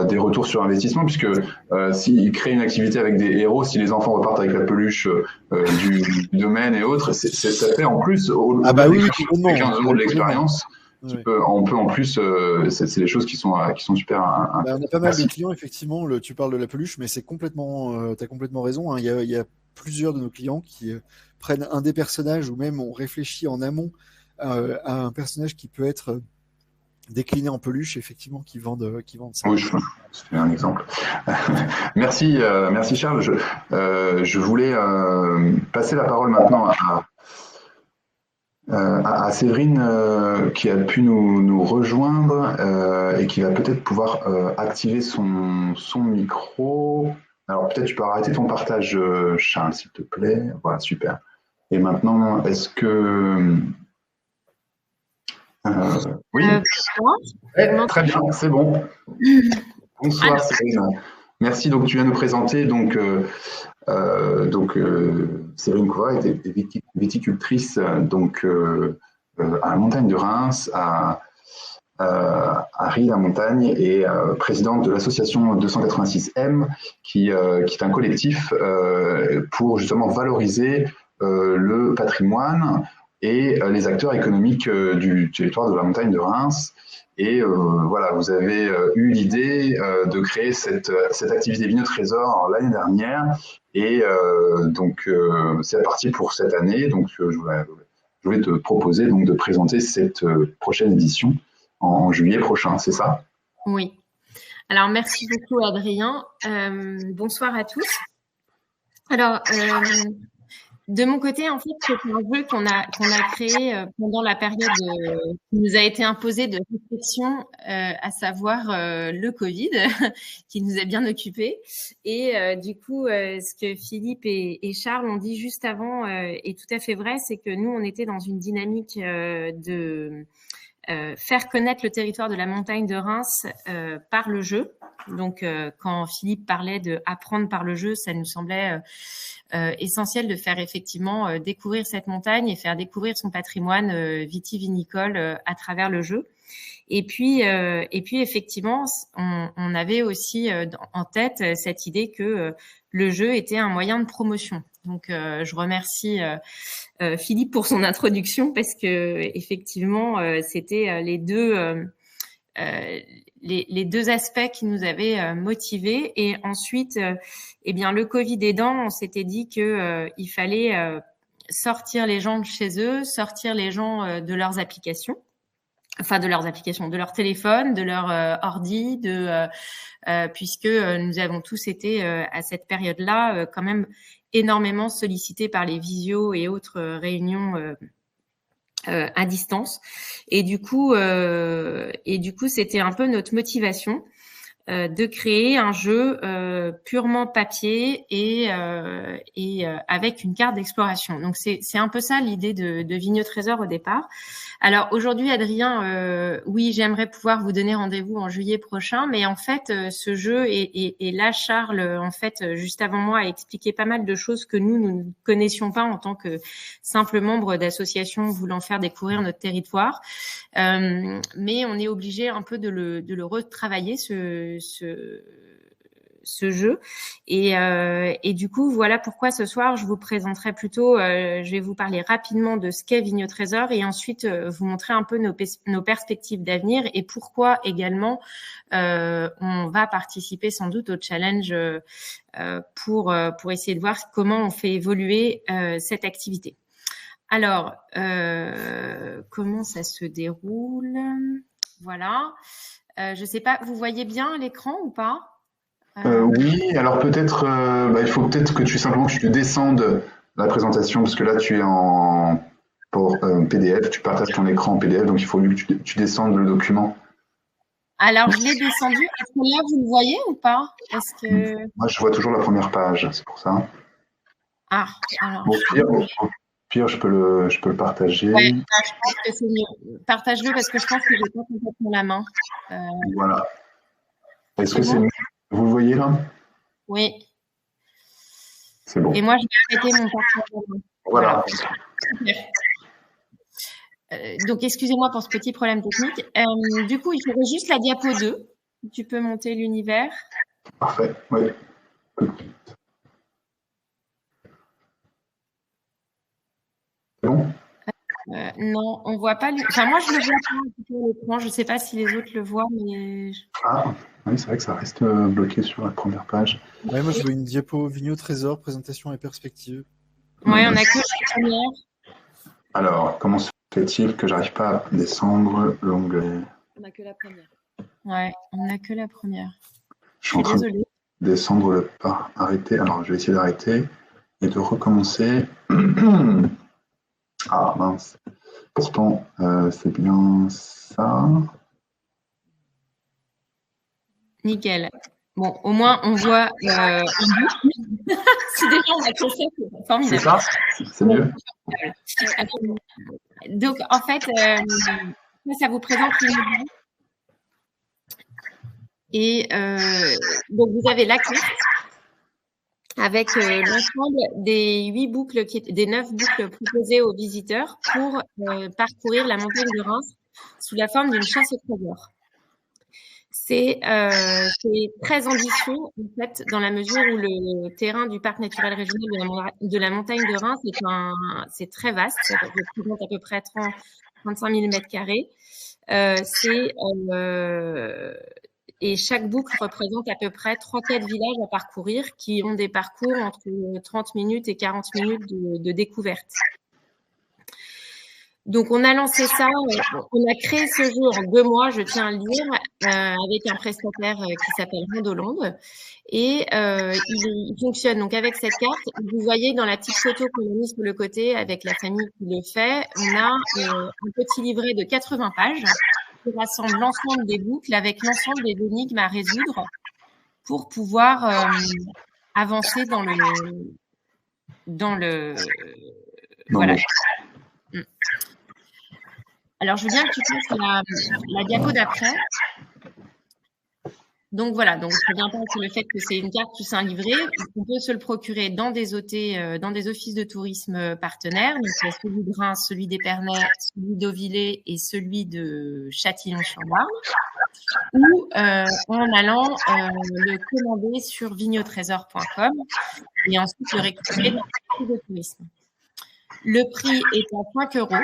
des retours sur investissement, puisque s'ils créent une activité avec des héros, si les enfants repartent avec la peluche du domaine et autres, ça fait en plus, au-delà des 15 euros de l'expérience. On peut en plus, c'est des choses qui sont super. On a pas mal de clients, effectivement. Tu parles de la peluche, mais c'est complètement, t'as complètement raison. Hein. Il y a plusieurs de nos clients qui prennent un des personnages, ou même on réfléchit en amont à un personnage qui peut être décliné en peluche, effectivement, qui vendent ça. Oui, c'est un exemple. Merci Charles. Je voulais passer la parole maintenant à Séverine, qui a pu nous rejoindre et qui va peut-être pouvoir activer son micro. Alors peut-être tu peux arrêter ton partage, Charles, s'il te plaît. Voilà, super. Et maintenant, est-ce que... oui, très bien, c'est bon. Bonsoir Séverine. Merci, donc tu viens nous présenter Séverine Couvard est viticultrice à la montagne de Reims, à Ry-la-Montagne, et présidente de l'association 286M, qui est un collectif pour justement valoriser le patrimoine et les acteurs économiques du territoire de la montagne de Reims. Et vous avez eu l'idée de créer cette activité Vignoles Trésor l'année dernière, et c'est parti pour cette année. Donc je vais te proposer donc de présenter cette prochaine édition en juillet prochain, c'est ça? Oui. Alors merci beaucoup Adrien. Bonsoir à tous. Alors de mon côté, en fait, c'est un jeu qu'on a créé pendant la période qui nous a été imposée de restriction, à savoir le Covid, qui nous a bien occupés. Et du coup, ce que Philippe et Charles ont dit juste avant est tout à fait vrai, c'est que nous, on était dans une dynamique de faire connaître le territoire de la montagne de Reims par le jeu. Donc, quand Philippe parlait de apprendre par le jeu, ça nous semblait essentiel de faire effectivement découvrir cette montagne et faire découvrir son patrimoine vitivinicole à travers le jeu. Et puis effectivement, on avait aussi en tête cette idée que le jeu était un moyen de promotion. Donc, je remercie Philippe pour son introduction, parce que effectivement, c'était les deux aspects qui nous avaient motivés. Et ensuite, le Covid aidant, on s'était dit que il fallait sortir les gens de chez eux, sortir les gens de leurs applications. Enfin, de leur téléphone, de leur ordi, puisque nous avons tous été à cette période-là quand même énormément sollicités par les visios et autres réunions à distance. Et du coup, c'était un peu notre motivation de créer un jeu purement papier et avec une carte d'exploration. Donc c'est un peu ça l'idée de Vignoles Trésor au départ. Alors aujourd'hui, Adrien, oui, j'aimerais pouvoir vous donner rendez-vous en juillet prochain, mais en fait, ce jeu et là, Charles, en fait, juste avant moi, a expliqué pas mal de choses que nous ne connaissions pas en tant que simples membres d'associations voulant faire découvrir notre territoire. Mais on est obligé un peu de le retravailler, ce jeu. Et du coup, voilà pourquoi ce soir, je vous présenterai plutôt, je vais vous parler rapidement de ce qu'est Vignoles Trésor, et ensuite vous montrer un peu nos perspectives d'avenir, et pourquoi également on va participer sans doute au challenge pour essayer de voir comment on fait évoluer cette activité. Alors, comment ça se déroule? Voilà. Je sais pas, vous voyez bien l'écran ou pas? Oui, alors peut-être, il faut peut-être que tu te descendes la présentation, parce que là, tu es en PDF, tu partages ton écran en PDF, donc il faut que tu descendes le document. Alors, je l'ai descendu. Est-ce que là, vous le voyez ou pas? Est-ce que... Moi, je vois toujours la première page, c'est pour ça. Ah, alors... Au pire, je peux le partager. Ouais, je pense que c'est mieux. Partage-le parce que je pense que j'ai pas complètement la main. Voilà. Est-ce que c'est mieux? Vous le voyez là? Oui. C'est bon. Et moi, je vais arrêter mon partage. Voilà. Super. Donc, excusez-moi pour ce petit problème technique. Du coup, il faudrait juste la diapo 2. Tu peux monter l'univers. Parfait, oui. C'est bon? Non, on ne voit pas. Enfin, moi, je le vois pas à l'écran. Je ne sais pas si les autres le voient, mais... Ah, oui, c'est vrai que ça reste bloqué sur la première page. Ouais, moi, je veux une diapo Vigno Trésor, présentation et perspective. Oui, on n'a que la première. Alors, comment se fait-il que j'arrive pas à descendre l'onglet? On n'a que la première. Ouais, on n'a que la première. Je suis en train de descendre le pas. Arrêter. Alors, je vais essayer d'arrêter et de recommencer. Ah, mince. Pourtant, c'est bien ça. Nickel. Bon, au moins, on voit si déjà on a que ça, c'est formidable. C'est ça? C'est mieux. Donc, en fait, ça vous présente l'univers. Et donc, vous avez la carte avec l'ensemble des 9 boucles proposées aux visiteurs pour parcourir la montagne de Reims sous la forme d'une chasse au trésor. C'est très ambitieux, en fait, dans la mesure où le terrain du parc naturel régional de la montagne de Reims c'est très vaste, ça représente à peu près 35 000 m². Et chaque boucle représente à peu près 3-4 villages à parcourir qui ont des parcours entre 30 minutes et 40 minutes de découverte. Donc, on a lancé ça, on a créé ce jeu en 2 mois, je tiens à le dire, avec un prestataire qui s'appelle Randolande. Et il fonctionne donc avec cette carte. Vous voyez dans la petite photo qu'on a mise sur le côté avec la famille qui le fait, on a un petit livret de 80 pages qui rassemble l'ensemble des boucles avec l'ensemble des énigmes à résoudre pour pouvoir avancer dans le voilà. Alors, je veux bien que tu passes la diapo d'après. Donc, voilà. Donc, je reviens pas sur le fait que c'est une carte plus un livret. On peut se le procurer dans des OT, dans des offices de tourisme partenaires. Donc, il y a celui de Reims, celui d'Épernay, celui d'Auvillers et celui de Châtillon-sur-Marne. Ou en allant le commander sur vignotrésor.com et ensuite le récupérer dans les offices de tourisme. Le prix est à 5 €.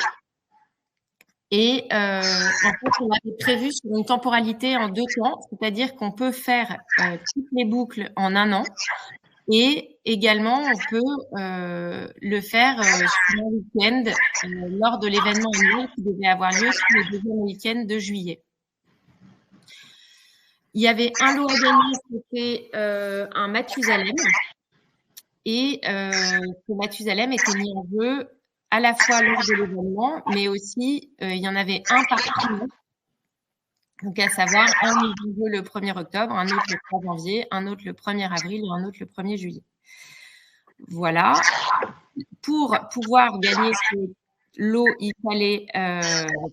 Et en fait, on avait prévu sur une temporalité en 2 temps, c'est-à-dire qu'on peut faire toutes les boucles en 1 an et également on peut le faire sur un week-end lors de l'événement annuel qui devait avoir lieu sur le deuxième week-end de juillet. Il y avait un lot à gagner, c'était un Mathusalem et ce Mathusalem était mis en jeu à la fois lors de l'événement, mais aussi, il y en avait un par trimestre. Donc, à savoir, un mis en jeu le 1er octobre, un autre le 3 janvier, un autre le 1er avril et un autre le 1er juillet. Voilà. Pour pouvoir gagner ce lot, il fallait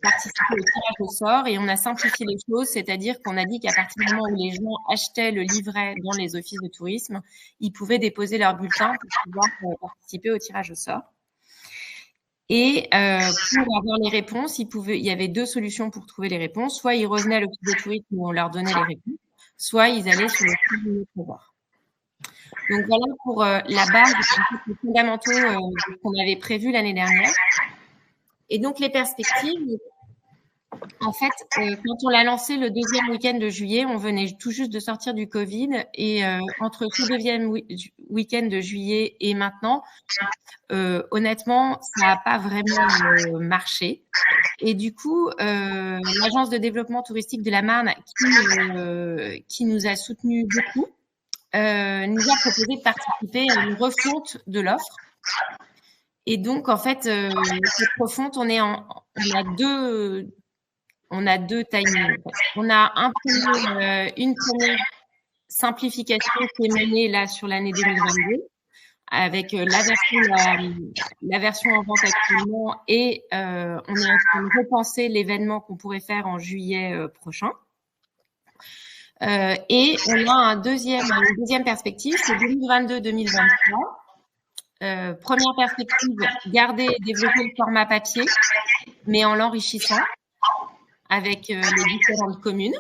participer au tirage au sort et on a simplifié les choses, c'est-à-dire qu'on a dit qu'à partir du moment où les gens achetaient le livret dans les offices de tourisme, ils pouvaient déposer leur bulletin pour pouvoir participer au tirage au sort. Et pour avoir les réponses, il y avait 2 solutions pour trouver les réponses. Soit ils revenaient à l'office de tourisme où on leur donnait les réponses, soit ils allaient sur le site du Vignotrésor. Donc voilà pour la base, les fondamentaux qu'on avait prévus l'année dernière. Et donc les perspectives, en fait, quand on l'a lancé le deuxième week-end de juillet, on venait tout juste de sortir du Covid et entre ce deuxième week-end de juillet et maintenant, honnêtement, ça n'a pas vraiment marché. Et du coup, l'agence de développement touristique de la Marne qui nous a soutenus beaucoup nous a proposé de participer à une refonte de l'offre. Et donc, en fait, cette refonte, on a deux timings. On a une première simplification qui est menée là sur l'année 2022 avec la version en vente actuellement et on est en train de repenser l'événement qu'on pourrait faire en juillet prochain. Et on a une deuxième perspective, c'est 2022-2023. Première perspective, garder et développer le format papier, mais en l'enrichissant avec les différentes communes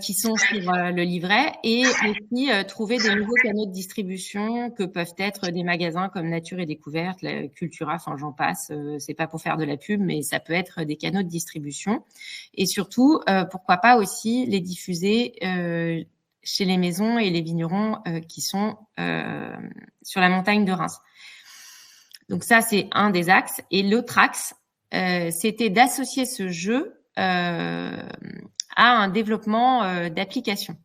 qui sont sur le livret et aussi trouver des nouveaux canaux de distribution que peuvent être des magasins comme Nature et Découverte, la Cultura, enfin j'en passe. C'est pas pour faire de la pub, mais ça peut être des canaux de distribution et surtout pourquoi pas aussi les diffuser chez les maisons et les vignerons qui sont sur la montagne de Reims. Donc ça c'est un des axes et l'autre axe c'était d'associer ce jeu à un développement d'applications.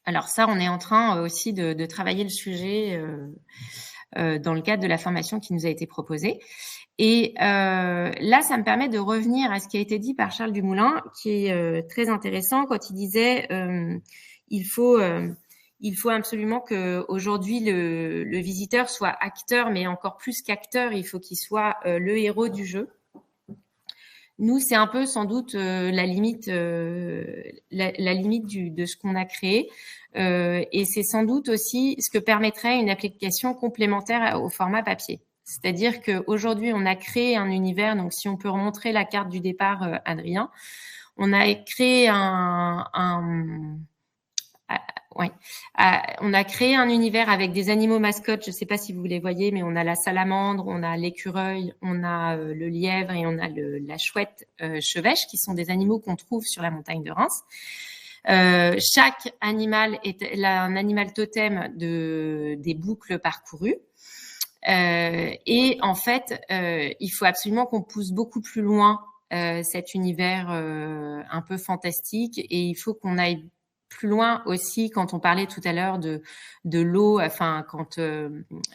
Alors ça, on est en train aussi de travailler le sujet dans le cadre de la formation qui nous a été proposée. Et là, ça me permet de revenir à ce qui a été dit par Charles Dumoulin, qui est très intéressant quand il disait il faut absolument que aujourd'hui le visiteur soit acteur, mais encore plus qu'acteur, il faut qu'il soit le héros du jeu. Nous, c'est un peu sans doute la limite de ce qu'on a créé, et c'est sans doute aussi ce que permettrait une application complémentaire au format papier. C'est-à-dire qu'aujourd'hui, on a créé un univers. Donc, si on peut remontrer la carte du départ, Adrien, on a créé on a créé un univers avec des animaux mascottes. Je ne sais pas si vous les voyez, mais on a la salamandre, on a l'écureuil, on a le lièvre et on a la chouette chevêche, qui sont des animaux qu'on trouve sur la montagne de Reims. Chaque animal est un animal totem des boucles parcourues. Et en fait, il faut absolument qu'on pousse beaucoup plus loin cet univers un peu fantastique, et il faut qu'on aille plus loin aussi quand on parlait tout à l'heure de l'eau, enfin quand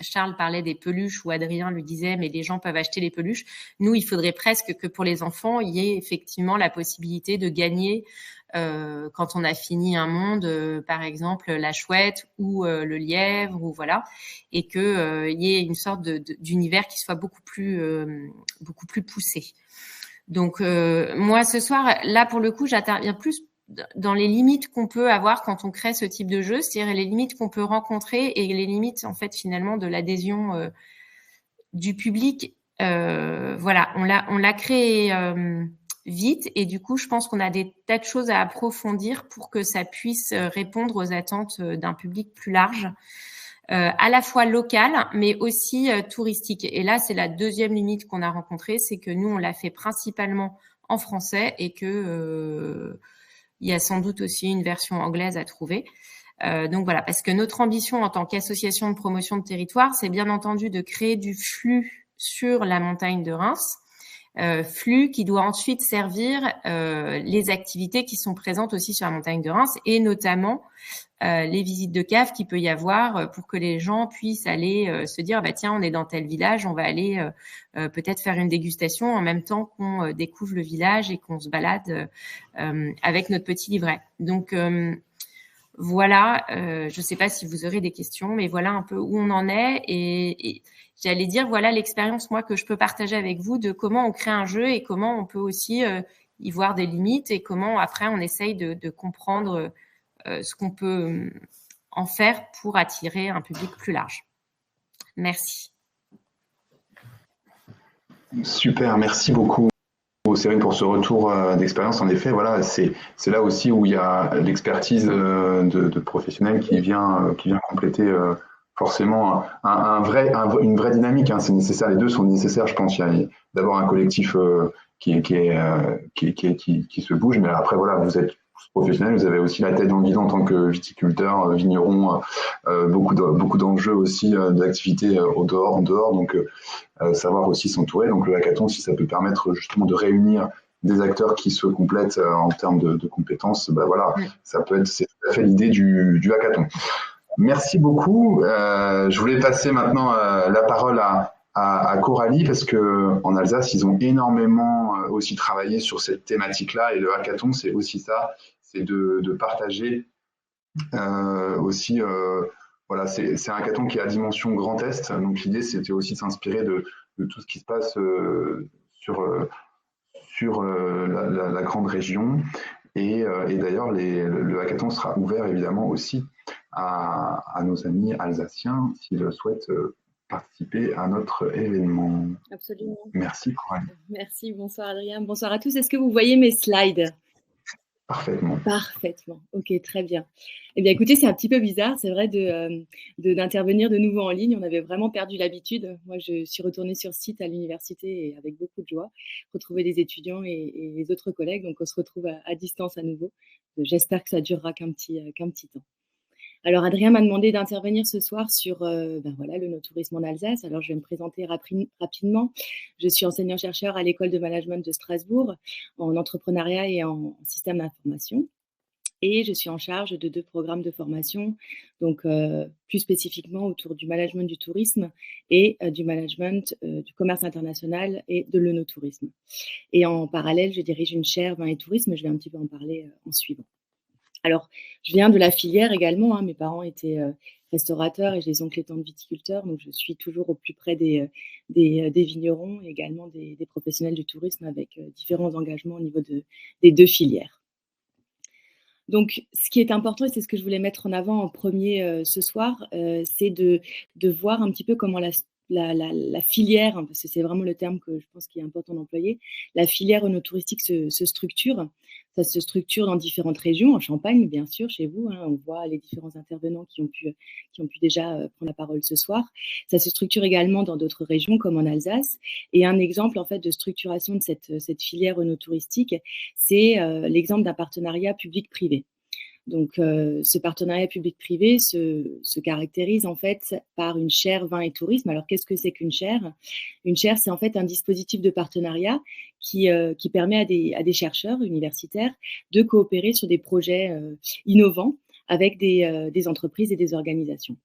Charles parlait des peluches ou Adrien lui disait mais les gens peuvent acheter les peluches. Nous, il faudrait presque que pour les enfants, il y ait effectivement la possibilité de gagner quand on a fini un monde, par exemple la chouette ou le lièvre ou voilà, et que il y ait une sorte d'univers qui soit beaucoup plus poussé. Donc moi ce soir, là pour le coup, j'interviens plus dans les limites qu'on peut avoir quand on crée ce type de jeu, c'est-à-dire les limites qu'on peut rencontrer et les limites en fait finalement de l'adhésion du public. Voilà, on l'a créé vite et du coup je pense qu'on a des tas de choses à approfondir pour que ça puisse répondre aux attentes d'un public plus large, à la fois local mais aussi touristique. Et là c'est la deuxième limite qu'on a rencontrée, c'est que nous on l'a fait principalement en français et que il y a sans doute aussi une version anglaise à trouver. Donc voilà, parce que notre ambition en tant qu'association de promotion de territoire, c'est bien entendu de créer du flux sur la montagne de Reims, flux qui doit ensuite servir les activités qui sont présentes aussi sur la montagne de Reims, et notamment les visites de cave qu'il peut y avoir pour que les gens puissent aller se dire bah tiens, on est dans tel village, on va aller peut-être faire une dégustation en même temps qu'on découvre le village et qu'on se balade avec notre petit livret. Donc voilà, je ne sais pas si vous aurez des questions, mais voilà un peu où on en est, et j'allais dire voilà l'expérience moi que je peux partager avec vous de comment on crée un jeu et comment on peut aussi y voir des limites et comment après on essaye de comprendre ce qu'on peut en faire pour attirer un public plus large. Merci. Super, merci beaucoup Céline pour ce retour d'expérience. En effet, voilà, c'est là aussi où il y a l'expertise de professionnels qui vient compléter forcément une vraie dynamique. Hein. C'est nécessaire, les deux sont nécessaires, je pense. Il y a d'abord un collectif qui se bouge, mais après voilà, vous êtes professionnel, vous avez aussi la tête dans le guidon en tant que viticulteur, vigneron, beaucoup d'enjeux aussi d'activités en dehors, donc savoir aussi s'entourer. Donc le hackathon, si ça peut permettre justement de réunir des acteurs qui se complètent en termes de compétences, voilà, c'est tout à fait l'idée du hackathon. Merci beaucoup. Je voulais passer maintenant la parole à Coralie, parce qu'en Alsace, ils ont énormément aussi travaillé sur cette thématique-là, et le hackathon, c'est aussi ça, c'est de partager aussi, voilà, c'est un hackathon qui est à dimension Grand Est, donc l'idée c'était aussi de s'inspirer de tout ce qui se passe sur la grande région, et d'ailleurs le hackathon sera ouvert évidemment aussi à nos amis alsaciens s'ils souhaitent participer à notre événement. Absolument. Merci Coralie. Merci, bonsoir Adrien, bonsoir à tous. Est-ce que vous voyez mes slides ? Parfaitement. Parfaitement, ok, très bien. Eh bien écoutez, c'est un petit peu bizarre, c'est vrai d'intervenir de nouveau en ligne, on avait vraiment perdu l'habitude. Moi je suis retournée sur site à l'université et avec beaucoup de joie, retrouver des étudiants et les autres collègues, donc on se retrouve à distance à nouveau. J'espère que ça durera qu'un petit temps. Alors, Adrien m'a demandé d'intervenir ce soir sur voilà, le no-tourisme en Alsace. Alors, je vais me présenter rapidement. Je suis enseignant-chercheur à l'école de management de Strasbourg en entrepreneuriat et en système d'information. Et je suis en charge de 2 programmes de formation, donc plus spécifiquement autour du management du tourisme et du management du commerce international et de l'œnotourisme. Et en parallèle, je dirige une chaire vin et tourisme. Je vais un petit peu en parler en suivant. Alors, je viens de la filière également. Mes parents étaient restaurateurs et j'ai des oncles étant viticulteurs. Donc, je suis toujours au plus près des vignerons et également des professionnels du tourisme avec différents engagements au niveau des 2 filières. Donc, ce qui est important, et c'est ce que je voulais mettre en avant en premier ce soir, c'est de voir un petit peu comment la filière, parce que c'est vraiment le terme que je pense qu'il est important d'employer, la filière œnotouristique se structure. Ça se structure dans différentes régions, en Champagne, bien sûr, chez vous. On voit les différents intervenants qui ont pu déjà prendre la parole ce soir. Ça se structure également dans d'autres régions, comme en Alsace. Et un exemple, en fait, de structuration de cette filière œnotouristique, c'est l'exemple d'un partenariat public-privé. Donc, ce partenariat public-privé se caractérise en fait par une chaire vin et tourisme. Alors, qu'est-ce que c'est qu'une chaire ? Une chaire, c'est en fait un dispositif de partenariat qui permet à des chercheurs universitaires de coopérer sur des projets innovants avec des entreprises et des organisations.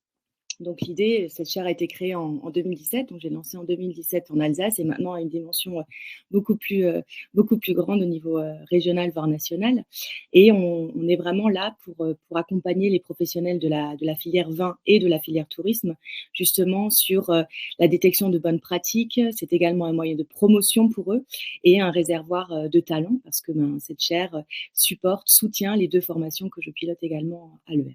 Donc l'idée, cette chaire a été créée en 2017, donc j'ai lancé en 2017 en Alsace et maintenant à une dimension beaucoup plus grande au niveau régional voire national. Et on est vraiment là pour accompagner les professionnels de la filière vin et de la filière tourisme, justement sur la détection de bonnes pratiques. C'est également un moyen de promotion pour eux et un réservoir de talents parce que cette chaire soutient les 2 formations que je pilote également à l'EM.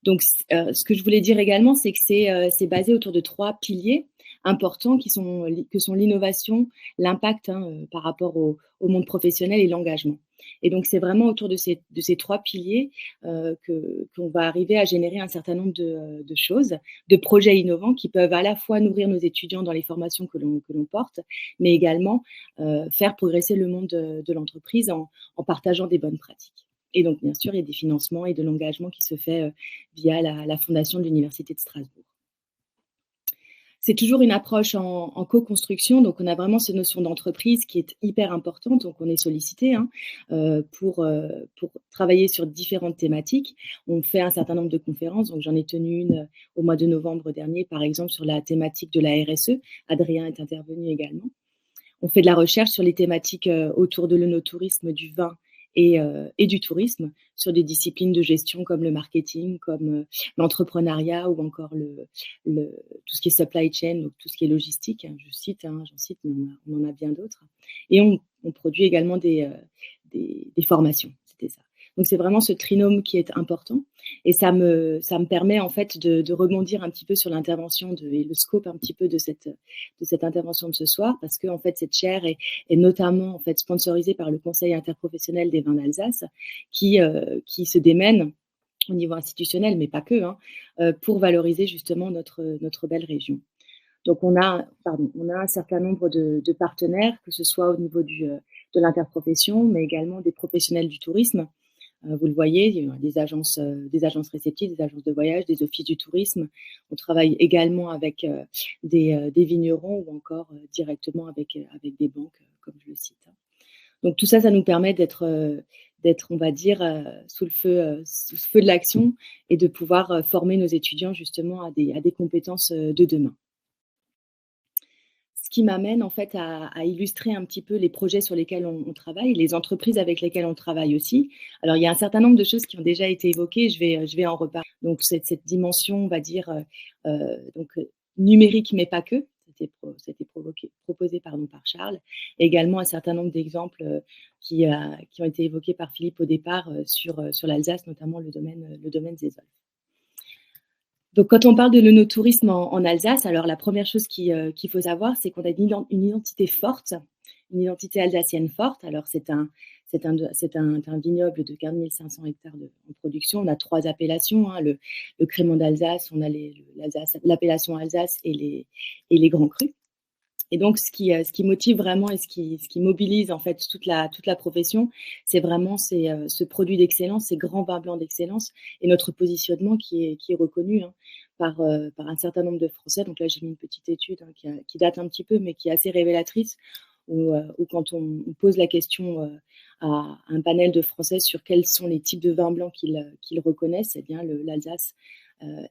Donc, ce que je voulais dire également, c'est que c'est basé autour de 3 piliers importants que sont l'innovation, l'impact par rapport au monde professionnel et l'engagement. Et donc, c'est vraiment autour de ces 3 piliers qu'on va arriver à générer un certain nombre de choses, de projets innovants qui peuvent à la fois nourrir nos étudiants dans les formations que l'on porte, mais également faire progresser le monde de l'entreprise en partageant des bonnes pratiques. Et donc, bien sûr, il y a des financements et de l'engagement qui se fait via la fondation de l'Université de Strasbourg. C'est toujours une approche en co-construction, donc on a vraiment cette notion d'entreprise qui est hyper importante, donc on est sollicité pour travailler sur différentes thématiques. On fait un certain nombre de conférences, donc j'en ai tenu une au mois de novembre dernier, par exemple, sur la thématique de la RSE. Adrien est intervenu également. On fait de la recherche sur les thématiques autour de l'œnotourisme, du vin, et du tourisme sur des disciplines de gestion comme le marketing, comme l'entrepreneuriat ou encore tout ce qui est supply chain, donc tout ce qui est logistique. J'en cite, mais on en a bien d'autres. Et on produit également des formations, c'était ça. Donc, c'est vraiment ce trinôme qui est important. Et ça me permet, en fait, de rebondir un petit peu sur l'intervention et le scope un petit peu de cette intervention de ce soir, parce que, en fait, cette chaire est notamment, en fait, sponsorisée par le Conseil interprofessionnel des vins d'Alsace, qui se démène au niveau institutionnel, mais pas que, pour valoriser justement notre belle région. Donc, on a un certain nombre de partenaires, que ce soit au niveau de l'interprofession, mais également des professionnels du tourisme. Vous le voyez, il y a des agences réceptives, des agences de voyage, des offices du tourisme. On travaille également avec des vignerons ou encore directement avec des banques, comme je le cite. Donc tout ça, ça nous permet d'être, on va dire, sous le feu de l'action et de pouvoir former nos étudiants justement à des compétences de demain. Ce qui m'amène en fait à illustrer un petit peu les projets sur lesquels on travaille, les entreprises avec lesquelles on travaille aussi. Alors, il y a un certain nombre de choses qui ont déjà été évoquées, je vais en reparler. Donc, cette dimension, on va dire, numérique, mais pas que, c'était proposé par Charles. Et également un certain nombre d'exemples qui ont été évoqués par Philippe au départ sur l'Alsace, notamment le domaine des Olves. Donc, quand on parle de l'œnotourisme en Alsace, alors la première chose qu'il faut savoir, c'est qu'on a une identité forte, une identité alsacienne forte. Alors, c'est un vignoble de 15 500 hectares en production. On a 3 appellations, hein, le crémant d'Alsace, on a l'appellation Alsace et les grands crus. Et donc, ce qui motive vraiment et ce qui mobilise en fait toute la profession, c'est vraiment ce produit d'excellence, ces grands vins blancs d'excellence et notre positionnement qui est reconnu par un certain nombre de Français. Donc là, j'ai mis une petite étude qui date un petit peu, mais qui est assez révélatrice, où quand on pose la question à un panel de Français sur quels sont les types de vins blancs qu'ils reconnaissent, eh bien l'Alsace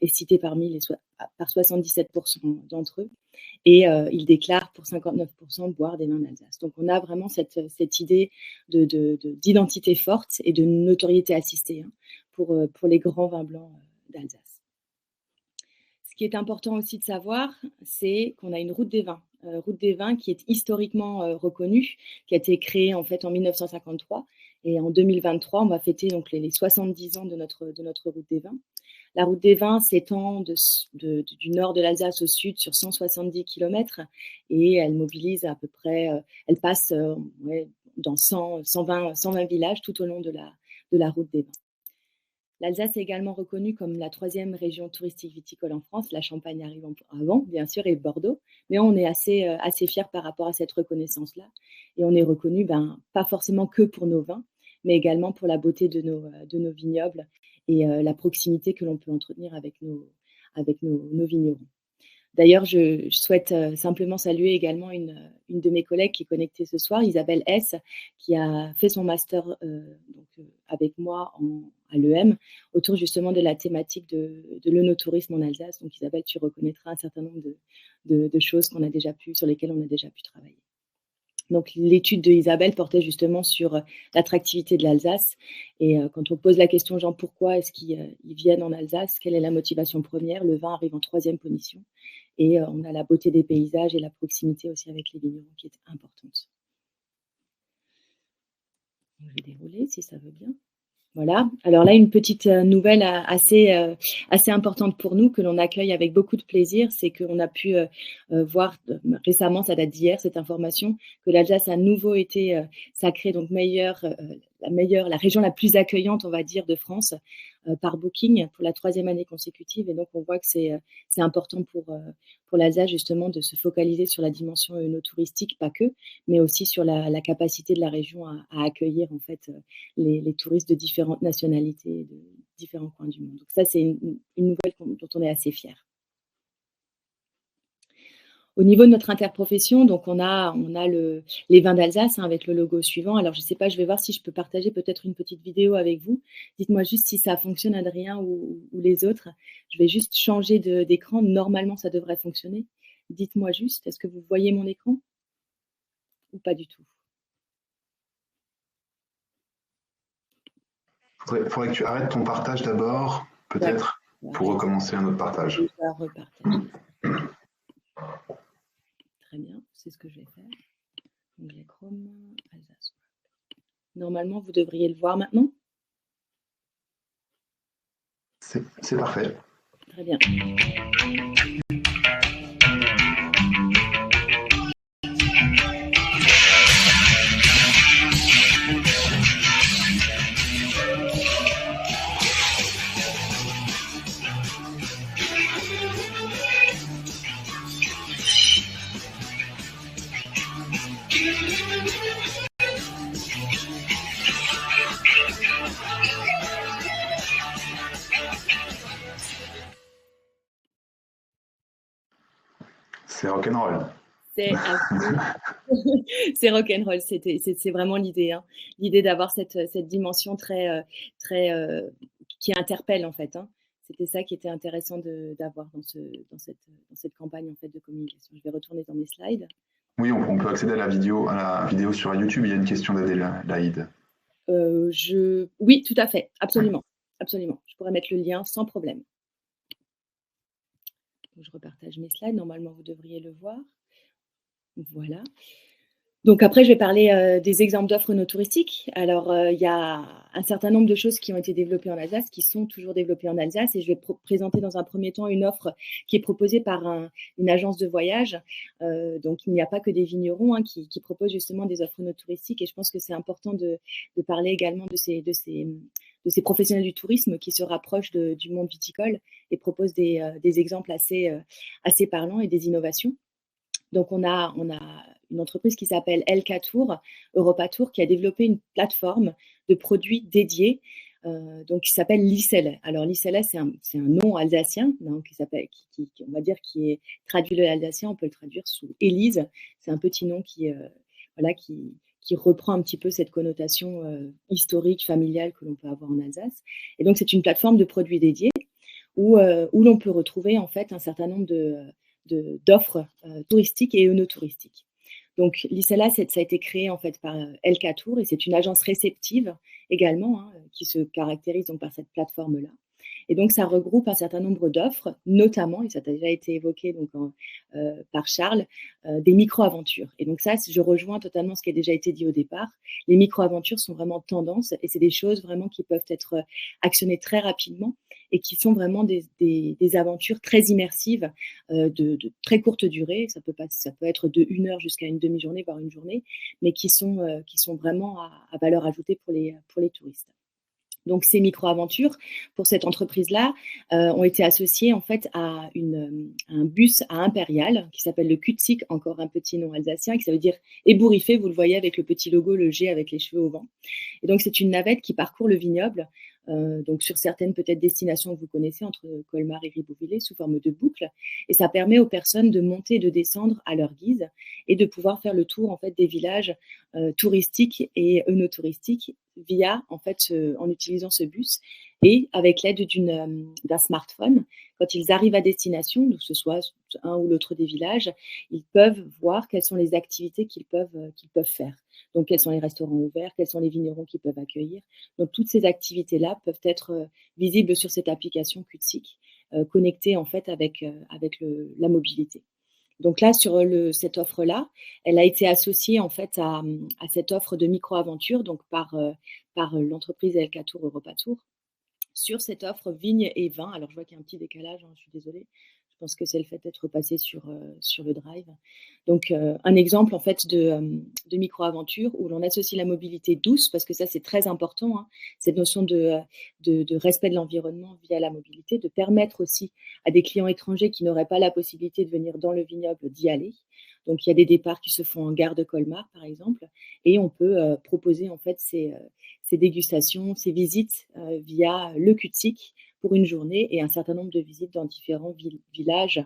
est cité par 77% d'entre eux. Et ils déclarent pour 59% boire des vins d'Alsace. Donc, on a vraiment cette idée d'identité forte et de notoriété assistée pour les grands vins blancs d'Alsace. Ce qui est important aussi de savoir, c'est qu'on a une route des vins qui est historiquement reconnue, qui a été créée en fait en 1953. Et en 2023, on va fêter donc les 70 ans de notre route des vins. La route des vins s'étend du nord de l'Alsace au sud sur 170 km et elle mobilise à peu près, elle passe dans 120 villages tout au long de la route des vins. L'Alsace est également reconnue comme la 3e région touristique viticole en France. La Champagne arrive avant, bien sûr, et Bordeaux. Mais on est assez fiers par rapport à cette reconnaissance-là. Et on est reconnu, pas forcément que pour nos vins, mais également pour la beauté de nos vignobles et la proximité que l'on peut entretenir avec nos vignerons. D'ailleurs, je souhaite simplement saluer également une de mes collègues qui est connectée ce soir, Isabelle S, qui a fait son master avec moi à l'EM autour justement de la thématique de l'œnotourisme en Alsace. Donc Isabelle, tu reconnaîtras un certain nombre de choses sur lesquelles on a déjà pu travailler. Donc, l'étude de Isabelle portait justement sur l'attractivité de l'Alsace. Et quand on pose la question, genre, pourquoi est-ce qu'ils viennent en Alsace? Quelle est la motivation première? Le vin arrive en 3e position. Et on a la beauté des paysages et la proximité aussi avec les vignerons qui est importante. Je vais dérouler si ça veut bien. Voilà. Alors là, une petite nouvelle assez importante pour nous, que l'on accueille avec beaucoup de plaisir, c'est qu'on a pu voir récemment, ça date d'hier, cette information, que l'Alsace a à nouveau été sacrée donc la région la plus accueillante, on va dire, de France par Booking pour la 3e année consécutive. Et donc, on voit que c'est important pour l'Alsace justement de se focaliser sur la dimension œnotouristique, pas que, mais aussi sur la capacité de la région à accueillir en fait les touristes de différentes nationalités, de différents coins du monde. Donc ça, c'est une nouvelle dont on est assez fiers. Au niveau de notre interprofession, donc on a les vins d'Alsace avec le logo suivant. Alors, je ne sais pas, je vais voir si je peux partager peut-être une petite vidéo avec vous. Dites-moi juste si ça fonctionne, Adrien, ou les autres. Je vais juste changer d'écran. Normalement, ça devrait fonctionner. Dites-moi juste, est-ce que vous voyez mon écran ou pas du tout? Il faudrait que tu arrêtes ton partage d'abord, peut-être, pour recommencer un autre partage. Je vais repartager. Très bien, c'est ce que je vais faire. Onglet Chrome, Alsace. Normalement, vous devriez le voir maintenant. C'est parfait. Très bien. C'est rock'n'roll. C'est c'est rock'n'roll, c'est vraiment l'idée, hein. L'idée d'avoir cette dimension très, qui interpelle en fait, hein. C'était ça qui était intéressant d'avoir dans cette campagne en fait de communication. Je vais retourner dans mes slides. Oui, on peut accéder à la vidéo sur YouTube. Il y a une question d'Adèle Laïd. Oui, tout à fait, absolument, absolument. Je pourrais mettre le lien sans problème. Donc, je repartage mes slides. Normalement, vous devriez le voir. Voilà. Donc après, je vais parler des exemples d'offres no touristiques. Alors, il y a un certain nombre de choses qui ont été développées en Alsace, qui sont toujours développées en Alsace. Et je vais présenter dans un premier temps une offre qui est proposée par une agence de voyage. Donc, il n'y a pas que des vignerons qui proposent justement des offres no touristiques. Et je pense que c'est important de parler également de ces professionnels du tourisme qui se rapprochent du monde viticole et proposent des exemples assez parlants et des innovations. Donc, on a une entreprise qui s'appelle LK-Tour, Europa Tour, qui a développé une plateforme de produits dédiés, donc qui s'appelle Lisele. Alors, Lisele, c'est un nom alsacien, donc, on va dire, qui est traduit de l'alsacien, on peut le traduire sous Élise. C'est un petit nom qui reprend un petit peu cette connotation historique, familiale que l'on peut avoir en Alsace. Et donc, c'est une plateforme de produits dédiés où l'on peut retrouver en fait un certain nombre d'offres touristiques et œnotouristiques. Donc, l'ICELA, ça a été créé en fait par LK Tour et c'est une agence réceptive également qui se caractérise donc par cette plateforme-là. Et donc, ça regroupe un certain nombre d'offres, notamment, et ça a déjà été évoqué donc, par Charles, des micro-aventures. Et donc ça, je rejoins totalement ce qui a déjà été dit au départ. Les micro-aventures sont vraiment tendance et c'est des choses vraiment qui peuvent être actionnées très rapidement et qui sont vraiment des aventures très immersives de très courte durée. Ça peut être de 1 heure jusqu'à une demi-journée, voire une journée, mais qui sont vraiment à valeur ajoutée pour les touristes. Donc, ces micro-aventures, pour cette entreprise-là, ont été associées en fait à un bus à Impérial qui s'appelle le Kutzig, encore un petit nom alsacien, qui ça veut dire ébouriffé, vous le voyez avec le petit logo, le G avec les cheveux au vent. Et donc, c'est une navette qui parcourt le vignoble, donc sur certaines peut-être destinations que vous connaissez, entre Colmar et Ribeauvillé, sous forme de boucle. Et ça permet aux personnes de monter et de descendre à leur guise et de pouvoir faire le tour en fait des villages touristiques et œnotouristiques via en utilisant ce bus et avec l'aide d'un smartphone. Quand ils arrivent à destination, que ce soit un ou l'autre des villages, ils peuvent voir quelles sont les activités qu'ils peuvent faire. Donc, quels sont les restaurants ouverts, quels sont les vignerons qu'ils peuvent accueillir. Donc, toutes ces activités-là peuvent être visibles sur cette application Kutzig, connectée en fait avec la mobilité. Donc là, sur cette offre-là, elle a été associée en fait à cette offre de micro-aventure, donc par l'entreprise LK Tour, Europa Tour, sur cette offre vignes et vins. Alors je vois qu'il y a un petit décalage, je suis désolée. Je pense que c'est le fait d'être passé sur le drive. Donc un exemple en fait de micro-aventure où l'on associe la mobilité douce, parce que ça c'est très important, cette notion de respect de l'environnement via la mobilité, de permettre aussi à des clients étrangers qui n'auraient pas la possibilité de venir dans le vignoble d'y aller. Donc il y a des départs qui se font en gare de Colmar par exemple, et on peut proposer en fait ces dégustations, ces visites via le Kutzig pour une journée et un certain nombre de visites dans différents villages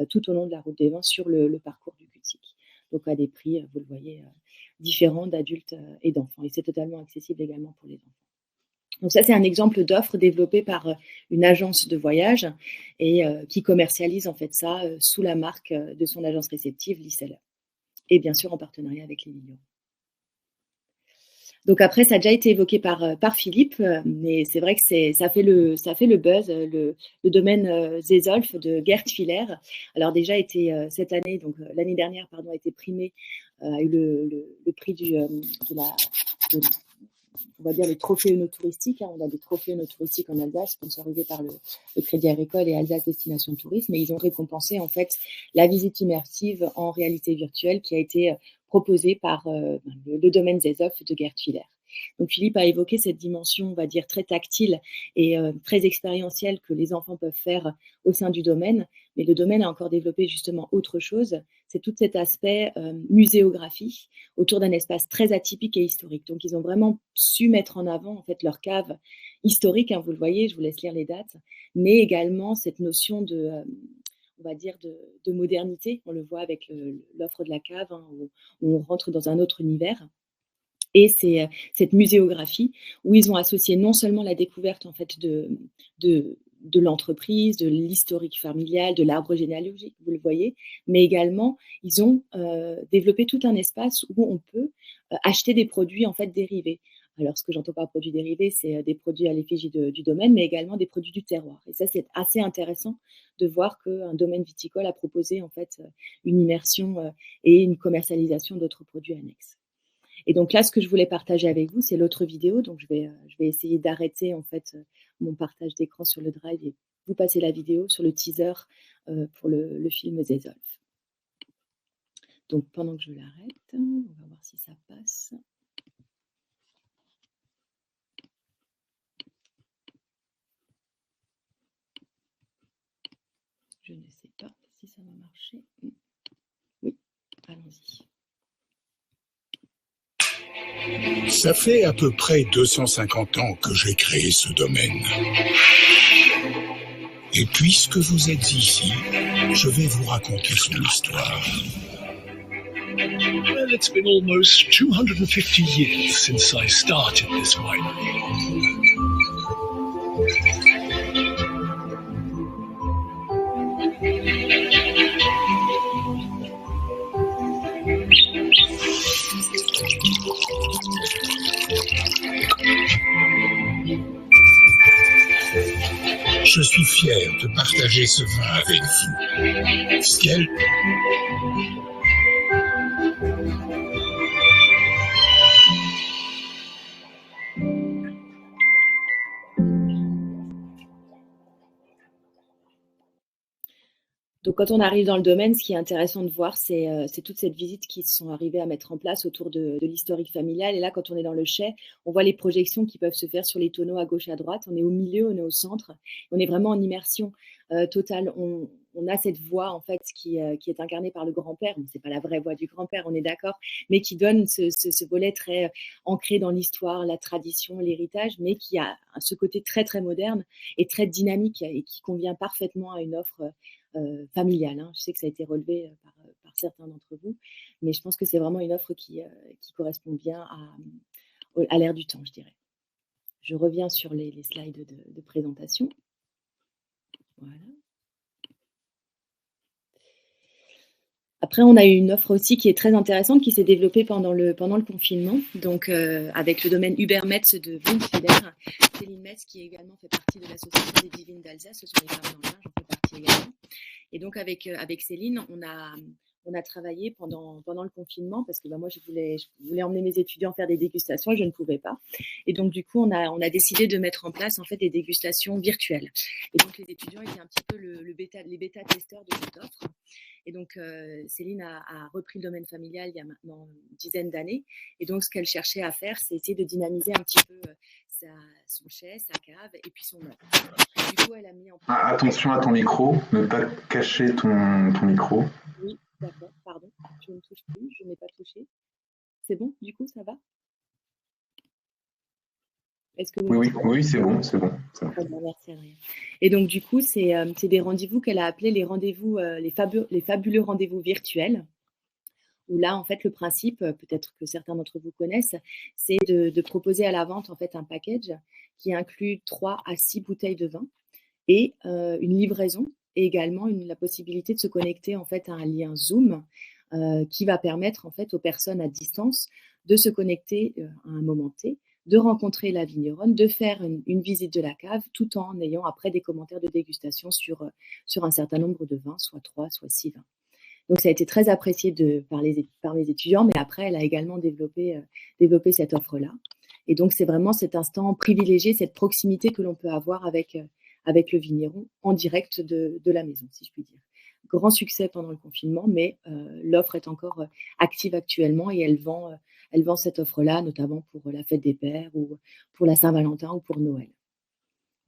tout au long de la route des vins sur le parcours du Kutzig. Donc à des prix, vous le voyez, différents d'adultes et d'enfants. Et c'est totalement accessible également pour les enfants. Donc ça, c'est un exemple d'offre développée par une agence de voyage et qui commercialise en fait ça sous la marque de son agence réceptive, Lisele. Et bien sûr en partenariat avec les vignerons. Donc après, ça a déjà été évoqué par Philippe, mais c'est vrai que ça fait le buzz, le domaine Zesolf de Gert Filler. Alors déjà cette année, donc l'année dernière, pardon, a été primé, a eu le prix on va dire les trophées œnotouristiques. On a des trophées œnotouristiques en Alsace, sponsorisés par le Crédit Agricole et Alsace Destination Tourisme, et ils ont récompensé en fait la visite immersive en réalité virtuelle qui a été proposée par le domaine Zesolf de Gert Filler. Donc Philippe a évoqué cette dimension, on va dire, très tactile et très expérientielle que les enfants peuvent faire au sein du domaine, mais le domaine a encore développé justement autre chose, c'est tout cet aspect muséographie autour d'un espace très atypique et historique. Donc ils ont vraiment su mettre en avant en fait leur cave historique, vous le voyez, je vous laisse lire les dates, mais également cette notion va dire, de modernité. On le voit avec l'offre de la cave, hein, où on rentre dans un autre univers. Et c'est cette muséographie où ils ont associé non seulement la découverte en fait de l'entreprise, de l'historique familial, de l'arbre généalogique, vous le voyez, mais également ils ont développé tout un espace où on peut acheter des produits en fait dérivés. Alors, ce que j'entends par produits dérivés, c'est des produits à l'effigie du domaine, mais également des produits du terroir. Et ça, c'est assez intéressant de voir qu'un domaine viticole a proposé en fait une immersion et une commercialisation d'autres produits annexes. Et donc là, ce que je voulais partager avec vous, c'est l'autre vidéo. Donc je vais essayer d'arrêter en fait mon partage d'écran sur le drive et vous passer la vidéo sur le teaser pour le film Zezolf. Donc pendant que je l'arrête, on va voir si ça passe. Je ne sais pas si ça va marcher. Oui, allons-y. Ça fait à peu près 250 ans que j'ai créé ce domaine. Et puisque vous êtes ici, je vais vous raconter son histoire. Well, it's been almost 250 years since I started this winery. Je suis fier de partager ce vin avec vous. Ciel. Donc, quand on arrive dans le domaine, ce qui est intéressant de voir, c'est toute cette visite qu'ils sont arrivés à mettre en place autour de l'historique familial. Et là, quand on est dans le chai, on voit les projections qui peuvent se faire sur les tonneaux à gauche, à droite. On est au milieu, on est au centre. On est vraiment en immersion totale. On a cette voix, en fait, qui est incarnée par le grand-père. Bon, c'est pas la vraie voix du grand-père, on est d'accord, mais qui donne ce volet très ancré dans l'histoire, la tradition, l'héritage, mais qui a ce côté très, très moderne et très dynamique et qui convient parfaitement à une offre familiale. Hein. Je sais que ça a été relevé par certains d'entre vous, mais je pense que c'est vraiment une offre qui correspond bien à l'ère du temps, je dirais. Je reviens sur les slides de présentation. Voilà. Après, on a eu une offre aussi qui est très intéressante, qui s'est développée pendant le confinement, donc avec le domaine Übermetz de Windfelder. Céline Metz, qui également fait partie de l'association des Divines d'Alsace, ce sont les femmes dans le vin, j'en fais partie également. Et donc avec Céline, on a travaillé pendant le confinement parce que moi je voulais emmener mes étudiants faire des dégustations et je ne pouvais pas. Et donc du coup on a décidé de mettre en place en fait des dégustations virtuelles. Et donc les étudiants étaient un petit peu les bêta testeurs de cette offre. Et donc Céline a repris le domaine familial il y a maintenant une dizaine d'années. Et donc ce qu'elle cherchait à faire, c'est essayer de dynamiser un petit peu son chai, sa cave et puis son œuvre. Du coup, elle a mis en place... Attention à ton micro, ne pas cacher ton micro. Oui, d'accord, pardon, je ne touche plus, je n'ai pas touché. C'est bon, du coup, ça va? Est-ce que oui, c'est bon. Très bien, merci Adrien. Et donc, du coup, c'est des rendez-vous qu'elle a appelés les rendez-vous, les fabuleux rendez-vous virtuels. Où là, en fait, le principe, peut-être que certains d'entre vous connaissent, c'est de proposer à la vente en fait un package qui inclut 3 à 6 bouteilles de vin et une livraison et également la possibilité de se connecter en fait à un lien Zoom qui va permettre en fait aux personnes à distance de se connecter à un moment T, de rencontrer la vigneronne, de faire une visite de la cave tout en ayant après des commentaires de dégustation sur un certain nombre de vins, soit 3, soit 6 vins. Donc, ça a été très apprécié par les étudiants, mais après, elle a également développé cette offre-là. Et donc, c'est vraiment cet instant privilégié, cette proximité que l'on peut avoir avec le vigneron en direct de la maison, si je puis dire. Grand succès pendant le confinement, mais l'offre est encore active actuellement et elle vend cette offre-là, notamment pour la fête des pères ou pour la Saint-Valentin ou pour Noël.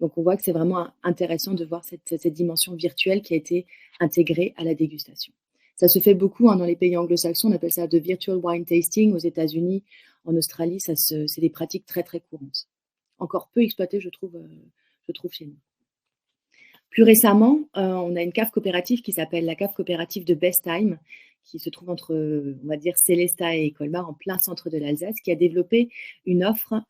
Donc, on voit que c'est vraiment intéressant de voir cette dimension virtuelle qui a été intégrée à la dégustation. Ça se fait beaucoup dans les pays anglo-saxons, on appelle ça de virtual wine tasting. Aux États-Unis, en Australie, c'est des pratiques très très courantes. Encore peu exploitées, je trouve chez nous. Plus récemment, on a une cave coopérative qui s'appelle la cave coopérative de Bestheim, qui se trouve entre, on va dire, Sélestat et Colmar, en plein centre de l'Alsace, qui a développé une offre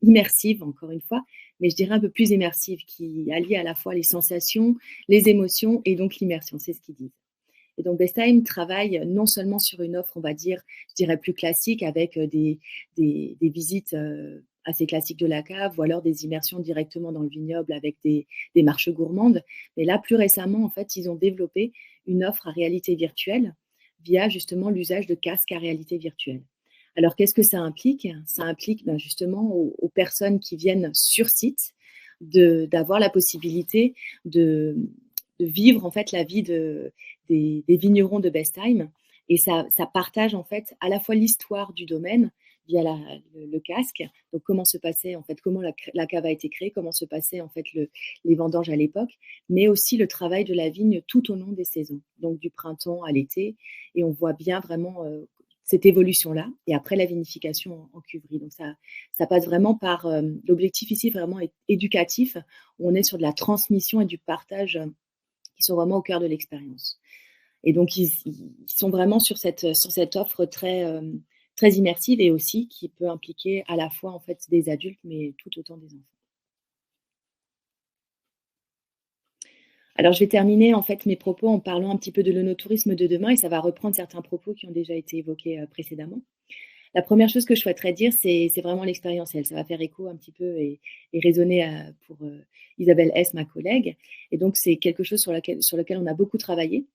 immersive, encore une fois, mais je dirais un peu plus immersive, qui allie à la fois les sensations, les émotions et donc l'immersion, c'est ce qu'ils disent. Et donc Bestheim travaille non seulement sur une offre, on va dire, je dirais plus classique, avec des visites assez classiques de la cave, ou alors des immersions directement dans le vignoble avec des marches gourmandes. Mais là, plus récemment, en fait, ils ont développé une offre à réalité virtuelle via justement l'usage de casques à réalité virtuelle. Alors, qu'est-ce que ça implique? Ça implique justement aux personnes qui viennent sur site d'avoir la possibilité de vivre en fait la vie des vignerons de Bestheim. Et ça partage en fait à la fois l'histoire du domaine via le casque, donc comment se passait en fait, comment la cave a été créée, comment se passaient en fait les vendanges à l'époque, mais aussi le travail de la vigne tout au long des saisons, donc du printemps à l'été, et on voit bien vraiment cette évolution-là, et après la vinification en cuverie. Donc ça passe vraiment par l'objectif ici vraiment éducatif, où on est sur de la transmission et du partage qui sont vraiment au cœur de l'expérience. Et donc ils sont vraiment sur cette offre très immersive, et aussi qui peut impliquer à la fois en fait des adultes, mais tout autant des enfants. Alors je vais terminer en fait mes propos en parlant un petit peu de l'œnotourisme de demain, et ça va reprendre certains propos qui ont déjà été évoqués précédemment. La première chose que je souhaiterais dire, c'est vraiment l'expérientiel. Ça va faire écho un petit peu et résonner pour Isabelle S, ma collègue. Et donc c'est quelque chose sur lequel on a beaucoup travaillé.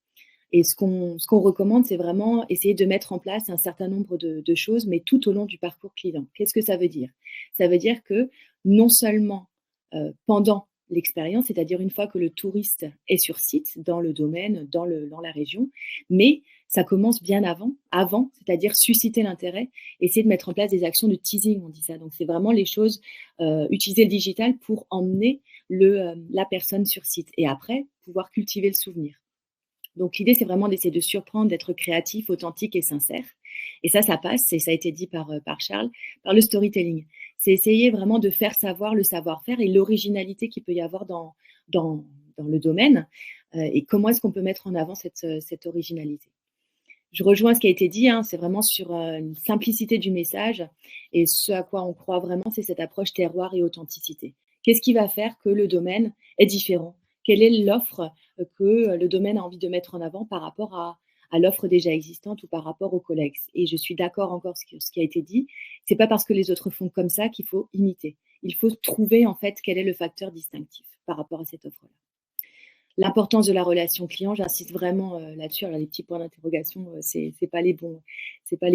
Et ce qu'on recommande, c'est vraiment essayer de mettre en place un certain nombre de choses, mais tout au long du parcours client. Qu'est-ce que ça veut dire? Ça veut dire que non seulement pendant l'expérience, c'est-à-dire une fois que le touriste est sur site, dans le domaine, dans la région, mais ça commence bien avant, c'est-à-dire susciter l'intérêt, essayer de mettre en place des actions de teasing, on dit ça. Donc c'est vraiment les choses, utiliser le digital pour emmener la personne sur site, et après pouvoir cultiver le souvenir. Donc l'idée, c'est vraiment d'essayer de surprendre, d'être créatif, authentique et sincère. Et ça passe, et ça a été dit par Charles, par le storytelling. C'est essayer vraiment de faire savoir le savoir-faire et l'originalité qu'il peut y avoir dans le domaine, et comment est-ce qu'on peut mettre en avant cette originalité. Je rejoins ce qui a été dit, c'est vraiment sur une simplicité du message, et ce à quoi on croit vraiment, c'est cette approche terroir et authenticité. Qu'est-ce qui va faire que le domaine est différent? Quelle est l'offre que le domaine a envie de mettre en avant par rapport à l'offre déjà existante ou par rapport aux collègues? Et je suis d'accord encore ce qui a été dit. C'est pas parce que les autres font comme ça qu'il faut imiter. Il faut trouver en fait quel est le facteur distinctif par rapport à cette offre-là. L'importance de la relation client, j'insiste vraiment là-dessus. Alors les petits points d'interrogation, c'est pas les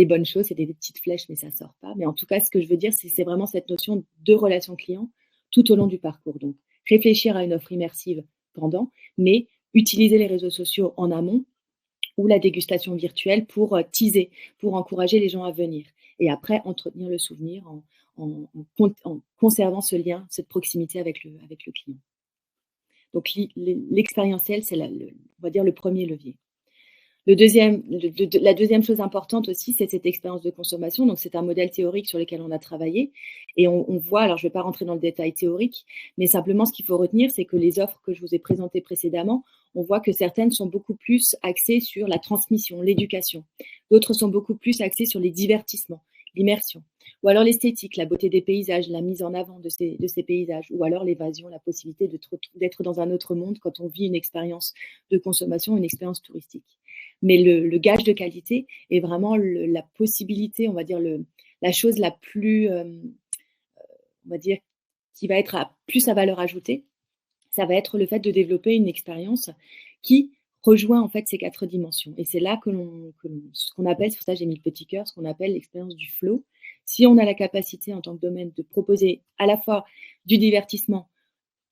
bonnes choses, c'est des petites flèches, mais ça sort pas. Mais en tout cas, ce que je veux dire, c'est vraiment cette notion de relation client tout au long du parcours. Donc réfléchir à une offre immersive pendant, mais utiliser les réseaux sociaux en amont ou la dégustation virtuelle pour teaser, pour encourager les gens à venir. Et après, entretenir le souvenir en conservant ce lien, cette proximité avec le client. Donc l'expérientiel, c'est on va dire le premier levier. La deuxième chose importante aussi, c'est cette expérience de consommation. Donc, c'est un modèle théorique sur lequel on a travaillé. Et on voit, alors je ne vais pas rentrer dans le détail théorique, mais simplement ce qu'il faut retenir, c'est que les offres que je vous ai présentées précédemment, on voit que certaines sont beaucoup plus axées sur la transmission, l'éducation. D'autres sont beaucoup plus axées sur les divertissements, l'immersion. Ou alors l'esthétique, la beauté des paysages, la mise en avant de ces paysages. Ou alors l'évasion, la possibilité d'être dans un autre monde quand on vit une expérience de consommation, une expérience touristique. Mais le gage de qualité est vraiment la possibilité, on va dire, la chose la plus, on va dire, qui va être plus à valeur ajoutée, ça va être le fait de développer une expérience qui rejoint en fait ces 4 dimensions. Et c'est là ce qu'on appelle, c'est pour ça que j'ai mis le petit cœur, ce qu'on appelle l'expérience du flow. Si on a la capacité en tant que domaine de proposer à la fois du divertissement,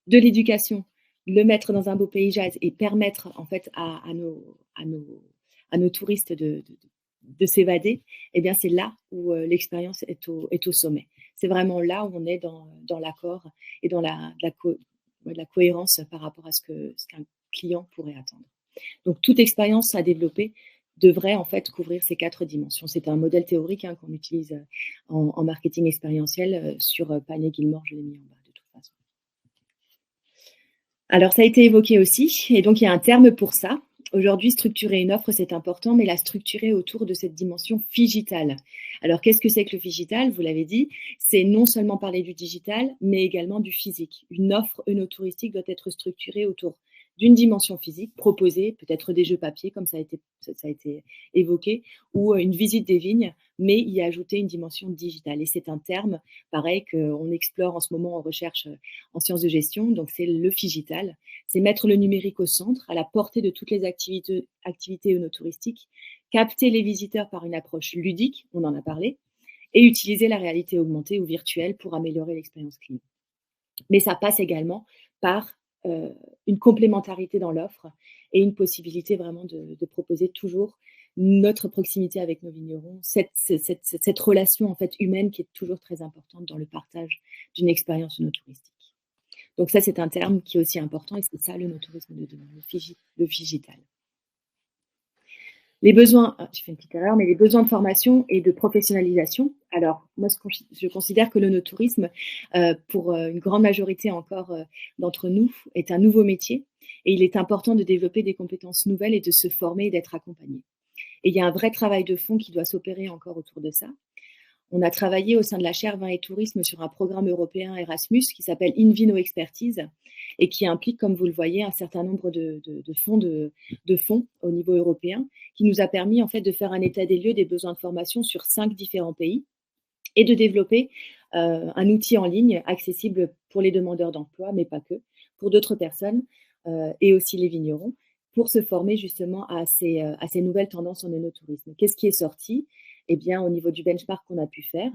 de l'éducation, le mettre dans un beau paysage et permettre en fait à nos touristes de s'évader, eh bien c'est là où l'expérience est au sommet. C'est vraiment là où on est dans l'accord et dans la cohérence par rapport à ce qu'un client pourrait attendre. Donc toute expérience à développer devrait en fait couvrir ces 4 dimensions. C'est un modèle théorique qu'on utilise en marketing expérientiel sur Payne et Gilmore, je l'ai mis en bas de toute façon. Alors, ça a été évoqué aussi, et donc il y a un terme pour ça. Aujourd'hui, structurer une offre, c'est important, mais la structurer autour de cette dimension phygitale. Alors, qu'est-ce que c'est que le phygital? Vous l'avez dit, c'est non seulement parler du digital, mais également du physique. Une offre œnotouristique doit être structurée autour d'une dimension physique, proposée, peut-être des jeux papier, comme ça a été évoqué, ou une visite des vignes, mais y ajouter une dimension digitale. Et c'est un terme, pareil, qu'on explore en ce moment en recherche en sciences de gestion, donc c'est le phygital. C'est mettre le numérique au centre, à la portée de toutes les activités œnotouristiques, capter les visiteurs par une approche ludique, on en a parlé, et utiliser la réalité augmentée ou virtuelle pour améliorer l'expérience client. Mais ça passe également par une complémentarité dans l'offre et une possibilité vraiment de proposer toujours notre proximité avec nos vignerons, cette relation en fait humaine qui est toujours très importante dans le partage d'une expérience œnotouristique. Donc ça, c'est un terme qui est aussi important et c'est ça l'œnotourisme de demain, le phygital. Les besoins, je fais une petite erreur, mais les besoins de formation et de professionnalisation. Alors, moi, je considère que l'œnotourisme, pour une grande majorité encore d'entre nous, est un nouveau métier et il est important de développer des compétences nouvelles et de se former et d'être accompagné. Et il y a un vrai travail de fond qui doit s'opérer encore autour de ça. On a travaillé au sein de la chaire Vin et Tourisme sur un programme européen Erasmus qui s'appelle Invino Expertise et qui implique, comme vous le voyez, un certain nombre de fonds au niveau européen qui nous a permis en fait de faire un état des lieux des besoins de formation sur 5 différents pays et de développer un outil en ligne accessible pour les demandeurs d'emploi, mais pas que, pour d'autres personnes et aussi les vignerons, pour se former justement à ces nouvelles tendances en œnotourisme. Qu'est-ce qui est sorti? Eh bien, au niveau du benchmark qu'on a pu faire,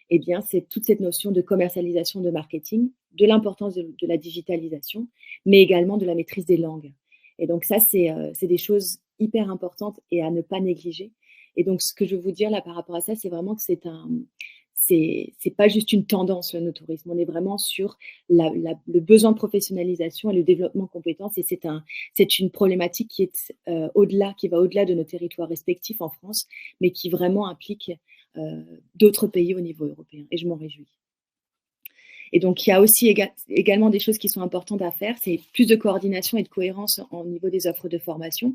eh bien, c'est toute cette notion de commercialisation, de marketing, de l'importance de la digitalisation, mais également de la maîtrise des langues. Et donc ça, c'est des choses hyper importantes et à ne pas négliger. Et donc, ce que je veux vous dire là par rapport à ça, c'est vraiment que c'est pas juste une tendance, l'œnotourisme. On est vraiment sur le besoin de professionnalisation et le développement de compétences. Et c'est une problématique qui est qui va au-delà de nos territoires respectifs en France, mais qui vraiment implique d'autres pays au niveau européen. Et je m'en réjouis. Et donc, il y a aussi également des choses qui sont importantes à faire. C'est plus de coordination et de cohérence au niveau des offres de formation.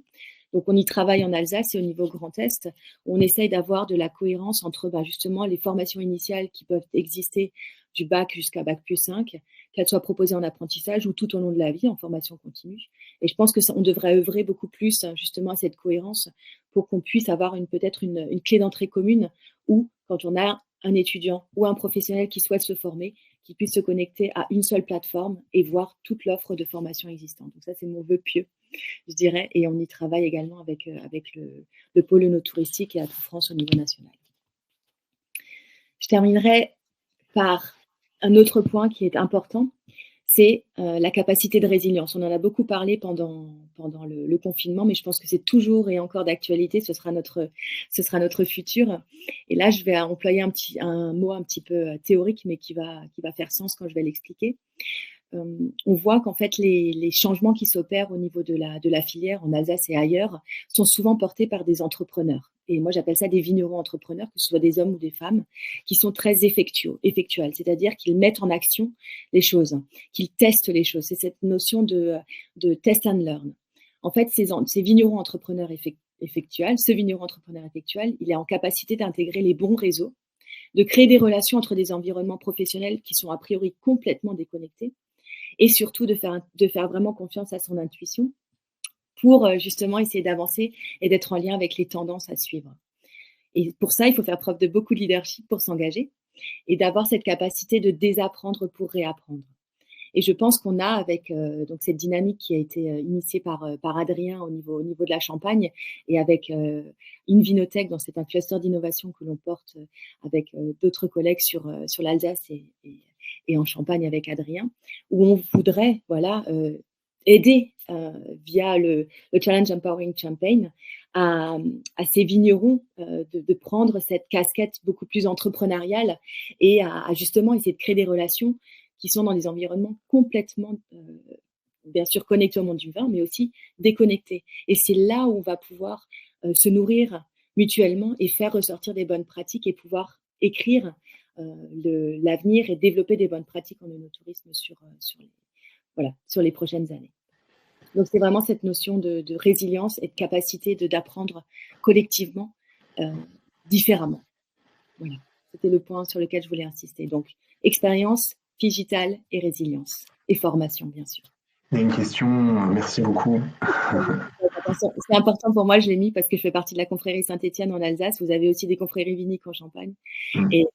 Donc, on y travaille en Alsace et au niveau Grand Est. On essaye d'avoir de la cohérence entre justement les formations initiales qui peuvent exister du bac jusqu'à bac plus 5, qu'elles soient proposées en apprentissage ou tout au long de la vie en formation continue. Et je pense que on devrait œuvrer beaucoup plus justement à cette cohérence pour qu'on puisse avoir peut-être une clé d'entrée commune où, quand on a un étudiant ou un professionnel qui souhaite se former, qui puisse se connecter à une seule plateforme et voir toute l'offre de formation existante. Donc ça, c'est mon vœu pieux, je dirais, et on y travaille également avec le pôle œnotouristique et Atout France au niveau national. Je terminerai par un autre point qui est important, c'est la capacité de résilience. On en a beaucoup parlé pendant le confinement, mais je pense que c'est toujours et encore d'actualité. Ce sera notre futur. Et là, je vais employer un mot un petit peu théorique, mais qui va faire sens quand je vais l'expliquer. On voit qu'en fait, les changements qui s'opèrent au niveau de la filière en Alsace et ailleurs sont souvent portés par des entrepreneurs. Et moi, j'appelle ça des vignerons entrepreneurs, que ce soit des hommes ou des femmes, qui sont très effectuels, c'est-à-dire qu'ils mettent en action les choses, qu'ils testent les choses. C'est cette notion de test and learn. En fait, ces vignerons entrepreneurs effectuels, ce vigneron entrepreneur effectuel, il est en capacité d'intégrer les bons réseaux, de créer des relations entre des environnements professionnels qui sont a priori complètement déconnectés, et surtout de faire vraiment confiance à son intuition pour justement essayer d'avancer et d'être en lien avec les tendances à suivre. Et pour ça, il faut faire preuve de beaucoup de leadership pour s'engager et d'avoir cette capacité de désapprendre pour réapprendre. Et je pense qu'on a avec donc cette dynamique qui a été initiée par Adrien au niveau de la Champagne et avec Invinotech, donc c'est un cluster d'innovation que l'on porte avec d'autres collègues sur l'Alsace et en Champagne avec Adrien, où on voudrait aider via le Challenge Empowering Champagne à ces vignerons de prendre cette casquette beaucoup plus entrepreneuriale et à justement essayer de créer des relations qui sont dans des environnements complètement, bien sûr, connectés au monde du vin, mais aussi déconnectés. Et c'est là où on va pouvoir se nourrir mutuellement et faire ressortir des bonnes pratiques et pouvoir écrire l'avenir et développer des bonnes pratiques en œnotourisme sur les prochaines années. Donc, c'est vraiment cette notion de résilience et de capacité d'apprendre collectivement différemment. Voilà, c'était le point sur lequel je voulais insister. Donc, expérience, digitale et résilience. Et formation, bien sûr. Il y a une question, merci beaucoup. C'est important pour moi, je l'ai mis parce que je fais partie de la confrérie Saint-Étienne en Alsace. Vous avez aussi des confréries viniques en Champagne. Et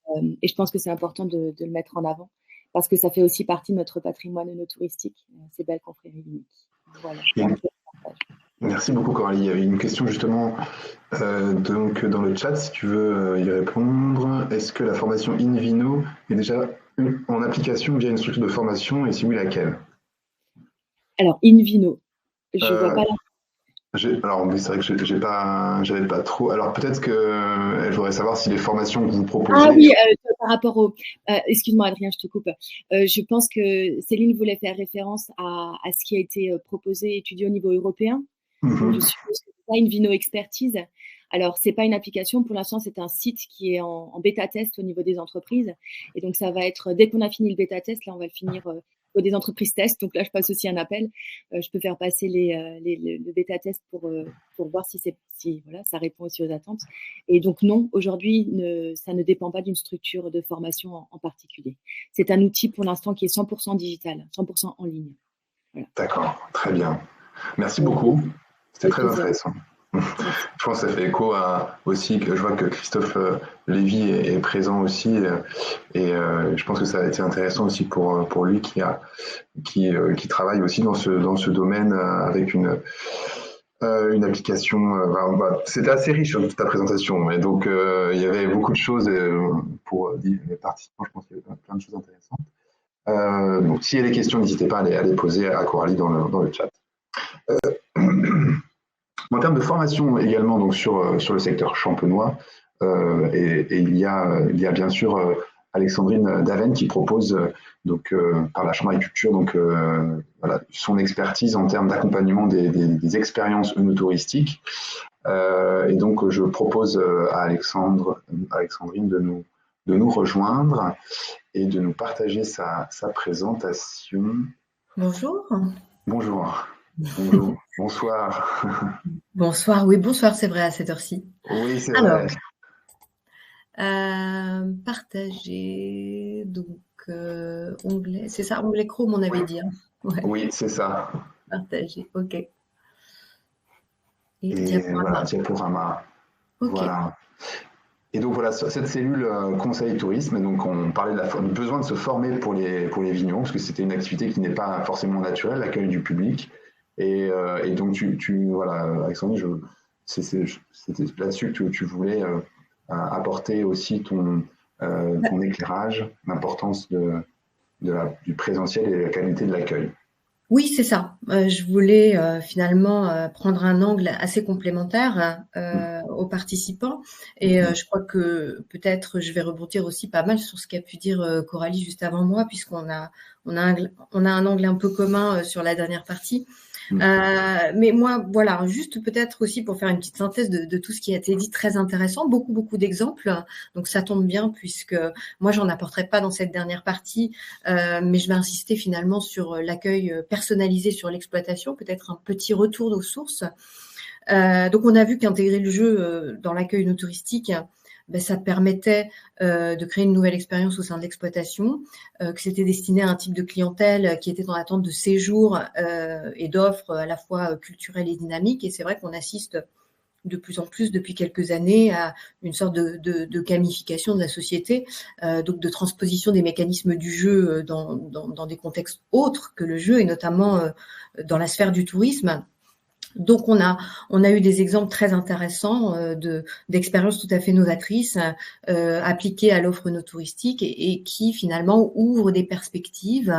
je pense que c'est important de le mettre en avant parce que ça fait aussi partie de notre patrimoine touristique, ces belles confréries viniques. Voilà. Merci beaucoup, Coralie. Il y avait une question justement donc dans le chat, si tu veux y répondre. Est-ce que la formation InVino est déjà en application via une structure de formation et si oui, laquelle? Alors, InVino, je ne vois pas la... Alors, oui, c'est vrai que j'avais pas trop. Alors, peut-être que je voudrais savoir si les formations que vous proposez. Ah oui, par rapport au. Excuse-moi, Adrien, je te coupe. Je pense que Céline voulait faire référence à ce qui a été proposé, étudié au niveau européen. Donc, je suppose que c'est ça, InVino Expertise. Alors, c'est pas une application. Pour l'instant, c'est un site qui est en bêta-test au niveau des entreprises. Et donc, ça va être, dès qu'on a fini le bêta-test, là, on va le finir des entreprises test. Donc là, je passe aussi un appel. Je peux faire passer le bêta-test pour voir si ça répond aussi aux attentes. Et donc, non, aujourd'hui, ça ne dépend pas d'une structure de formation en particulier. C'est un outil pour l'instant qui est 100% digital, 100% en ligne. Voilà. D'accord, très bien. Merci beaucoup. C'était très intéressant. Je pense que ça fait écho aussi que je vois que Christophe Lévy est présent aussi et je pense que ça a été intéressant aussi pour lui qui travaille aussi dans ce domaine avec une application. C'était assez riche toute ta présentation et donc il y avait beaucoup de choses pour les participants. Je pense qu'il y avait plein de choses intéressantes. Donc s'il y a des questions, n'hésitez pas à les poser à Coralie dans le chat. En termes de formation également donc sur le secteur champenois, et il y a bien sûr Alexandrine Daven qui propose donc par la Chambre d'agriculture donc son expertise en termes d'accompagnement des expériences œnotouristiques. Et donc je propose à Alexandrine de nous rejoindre et de nous partager sa présentation. Bonjour. Bonjour. Bonjour. Bonsoir. Bonsoir, oui, bonsoir, c'est vrai à cette heure-ci. Oui, c'est vrai. Alors, partager, donc onglet, c'est ça, onglet Chrome, on avait dit. Hein. Ouais. Oui, c'est ça. Partager, ok. Et voilà, diaporama. Okay. Voilà. Et donc voilà, cette cellule Conseil Tourisme, donc on parlait du besoin de se former pour les vignerons, parce que c'était une activité qui n'est pas forcément naturelle, l'accueil du public. Et donc, voilà, Alexandre, c'était là-dessus que tu voulais apporter aussi ton éclairage, l'importance du présentiel et la qualité de l'accueil. Oui, c'est ça. Je voulais finalement prendre un angle assez complémentaire aux participants. Et je crois que peut-être je vais rebondir aussi pas mal sur ce qu'a pu dire Coralie juste avant moi, puisqu'on a un angle un peu commun sur la dernière partie. Mais moi, voilà, juste peut-être aussi pour faire une petite synthèse de tout ce qui a été dit, très intéressant, beaucoup d'exemples. Donc ça tombe bien puisque moi j'en apporterai pas dans cette dernière partie, mais je vais insister finalement sur l'accueil personnalisé sur l'exploitation, peut-être un petit retour aux sources. Donc on a vu qu'intégrer le jeu dans l'accueil no touristique, ça permettait de créer une nouvelle expérience au sein de l'exploitation, que c'était destiné à un type de clientèle qui était dans l'attente de séjours et d'offres à la fois culturelles et dynamiques. Et c'est vrai qu'on assiste de plus en plus depuis quelques années à une sorte de gamification de la société, donc de transposition des mécanismes du jeu dans des contextes autres que le jeu, et notamment dans la sphère du tourisme. Donc on a eu des exemples très intéressants d'expériences tout à fait novatrices appliquées à l'offre no touristique et qui finalement ouvrent des perspectives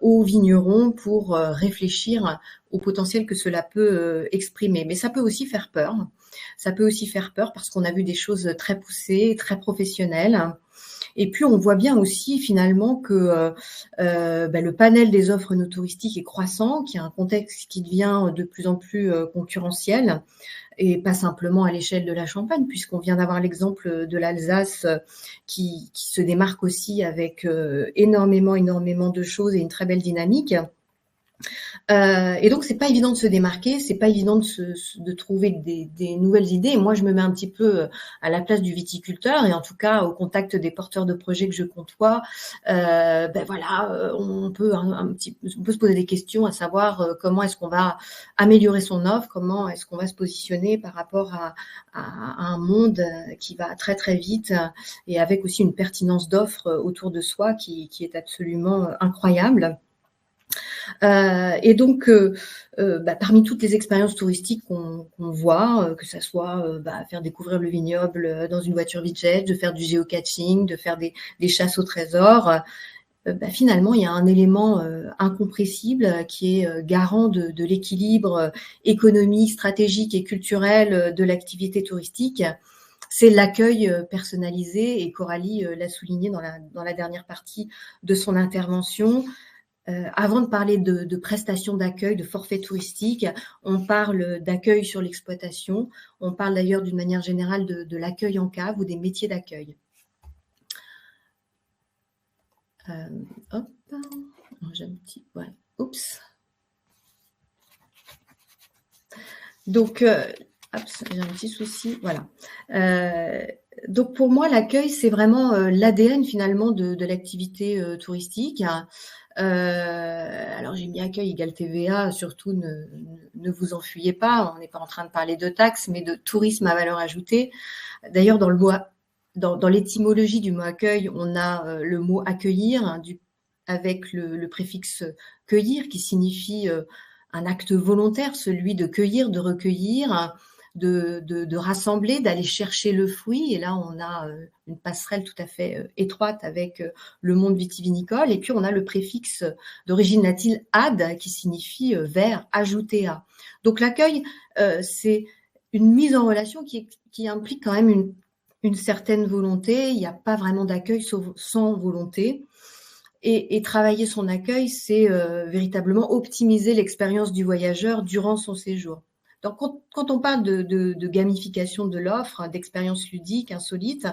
aux vignerons pour réfléchir au potentiel que cela peut exprimer. Mais ça peut aussi faire peur. Ça peut aussi faire peur parce qu'on a vu des choses très poussées, très professionnelles. Et puis, on voit bien aussi finalement que le panel des offres no touristiques est croissant, qu'il y a un contexte qui devient de plus en plus concurrentiel, et pas simplement à l'échelle de la Champagne, puisqu'on vient d'avoir l'exemple de l'Alsace qui se démarque aussi avec énormément de choses et une très belle dynamique. Et donc, c'est pas évident de se démarquer, c'est pas évident de trouver des nouvelles idées. Et moi, je me mets un petit peu à la place du viticulteur et en tout cas au contact des porteurs de projets que je côtoie. On peut se poser des questions à savoir comment est-ce qu'on va améliorer son offre, comment est-ce qu'on va se positionner par rapport à un monde qui va très très vite et avec aussi une pertinence d'offre autour de soi qui est absolument incroyable. Et donc, parmi toutes les expériences touristiques qu'on voit, que ça soit faire découvrir le vignoble dans une voiture vite-jet, de faire du géocaching, de faire des chasses au trésor, finalement, il y a un élément incompressible qui est garant de l'équilibre économique, stratégique et culturel de l'activité touristique. C'est l'accueil personnalisé, et Coralie l'a souligné dans la dernière partie de son intervention. Avant de parler de prestations d'accueil, de forfait touristique, on parle d'accueil sur l'exploitation. On parle d'ailleurs d'une manière générale de l'accueil en cave ou des métiers d'accueil. J'ai un petit... Voilà. Oups. Donc, j'ai un petit souci. Voilà. Donc, pour moi, l'accueil, c'est vraiment l'ADN finalement de l'activité touristique. Alors j'ai mis accueil égale TVA, surtout ne vous enfuyez pas, on n'est pas en train de parler de taxes, mais de tourisme à valeur ajoutée. D'ailleurs, dans l'étymologie du mot accueil, on a le mot accueillir avec le préfixe cueillir qui signifie un acte volontaire, celui de cueillir, de recueillir, de rassembler, d'aller chercher le fruit. Et là, on a une passerelle tout à fait étroite avec le monde vitivinicole. Et puis, on a le préfixe d'origine latine ad qui signifie vers, ajouté à. Donc, l'accueil, c'est une mise en relation qui implique quand même une certaine volonté. Il n'y a pas vraiment d'accueil sans volonté. Et travailler son accueil, c'est véritablement optimiser l'expérience du voyageur durant son séjour. Donc, quand on parle de gamification de l'offre, d'expérience ludique, insolite,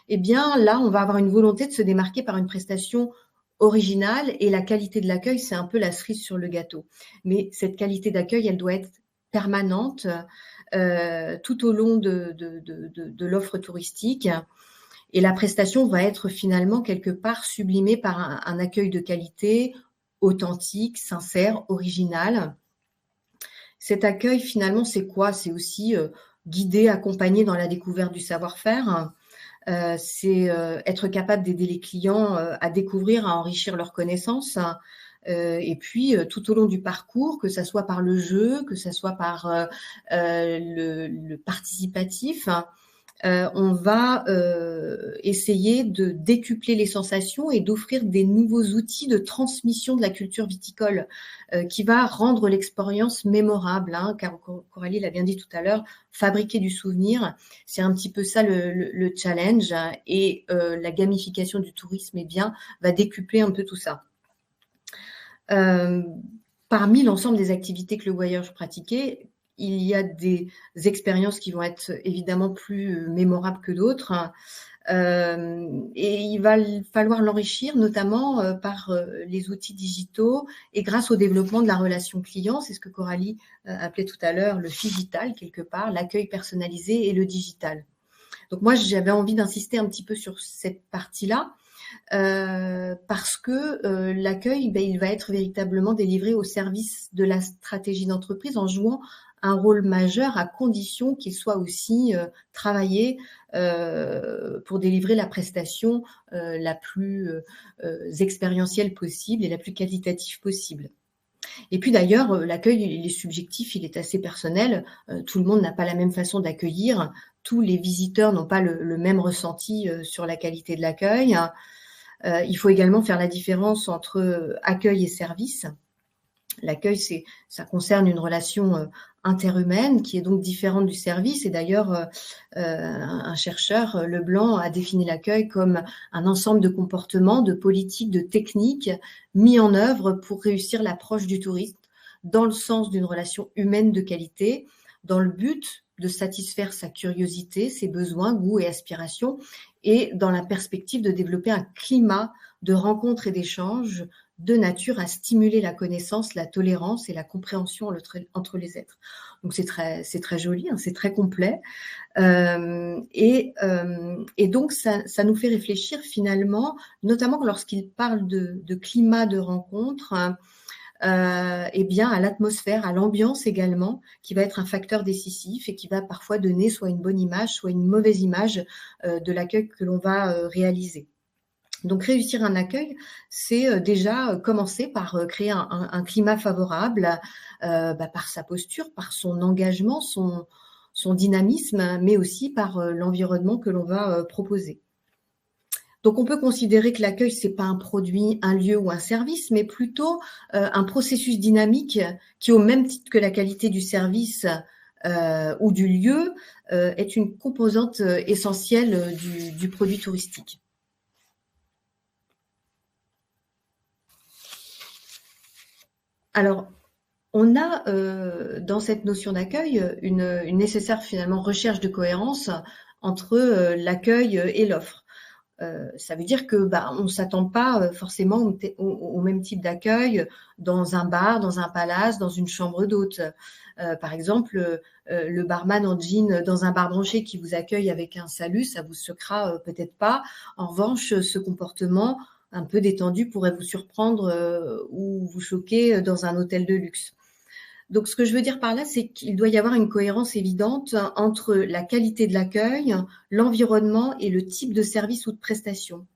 eh bien, là, on va avoir une volonté de se démarquer par une prestation originale et la qualité de l'accueil, c'est un peu la cerise sur le gâteau. Mais cette qualité d'accueil, elle doit être permanente tout au long de l'offre touristique. Et la prestation va être finalement quelque part sublimée par un accueil de qualité, authentique, sincère, original. Cet accueil, finalement, c'est quoi? C'est aussi guider, accompagner dans la découverte du savoir-faire. C'est être capable d'aider les clients à découvrir, à enrichir leurs connaissances. Et puis, tout au long du parcours, que ce soit par le jeu, que ce soit par le participatif, on va essayer de décupler les sensations et d'offrir des nouveaux outils de transmission de la culture viticole qui va rendre l'expérience mémorable, car Coralie l'a bien dit tout à l'heure, fabriquer du souvenir, c'est un petit peu ça le challenge, et la gamification du tourisme va décupler un peu tout ça. Parmi l'ensemble des activités que le voyageur pratiquait, il y a des expériences qui vont être évidemment plus mémorables que d'autres. Et il va falloir l'enrichir notamment par les outils digitaux et grâce au développement de la relation client. C'est ce que Coralie appelait tout à l'heure le phygital, quelque part, l'accueil personnalisé et le digital. Donc moi, j'avais envie d'insister un petit peu sur cette partie-là. Parce que l'accueil, il va être véritablement délivré au service de la stratégie d'entreprise en jouant un rôle majeur à condition qu'il soit aussi travaillé pour délivrer la prestation la plus expérientielle possible et la plus qualitative possible. Et puis d'ailleurs, l'accueil, il est subjectif, il est assez personnel. Tout le monde n'a pas la même façon d'accueillir. Tous les visiteurs n'ont pas le même ressenti sur la qualité de l'accueil. Il faut également faire la différence entre accueil et service. L'accueil, ça concerne une relation interhumaine qui est donc différente du service. Et d'ailleurs, un chercheur, Leblanc, a défini l'accueil comme un ensemble de comportements, de politiques, de techniques mis en œuvre pour réussir l'approche du touriste dans le sens d'une relation humaine de qualité, dans le but de satisfaire sa curiosité, ses besoins, goûts et aspirations, et dans la perspective de développer un climat de rencontres et d'échanges de nature à stimuler la connaissance, la tolérance et la compréhension entre les êtres. Donc c'est très joli, hein, c'est très complet. Et donc ça nous fait réfléchir finalement, notamment lorsqu'il parle de climat de rencontre, eh bien à l'atmosphère, à l'ambiance également, qui va être un facteur décisif et qui va parfois donner soit une bonne image, soit une mauvaise image de l'accueil que l'on va réaliser. Donc réussir un accueil, c'est déjà commencer par créer un climat favorable par sa posture, par son engagement, son dynamisme, mais aussi par l'environnement que l'on va proposer. Donc on peut considérer que l'accueil, c'est pas un produit, un lieu ou un service, mais plutôt un processus dynamique qui, au même titre que la qualité du service ou du lieu, est une composante essentielle du produit touristique. Alors, on a dans cette notion d'accueil une nécessaire finalement recherche de cohérence entre l'accueil et l'offre. Ça veut dire que on s'attend pas forcément au même type d'accueil dans un bar, dans un palace, dans une chambre d'hôte. Par exemple, le barman en jean dans un bar branché qui vous accueille avec un salut, ça vous choquera peut-être pas. En revanche, ce comportement un peu détendu pourrait vous surprendre ou vous choquer dans un hôtel de luxe. Donc, ce que je veux dire par là, c'est qu'il doit y avoir une cohérence évidente entre la qualité de l'accueil, l'environnement et le type de service ou de prestation.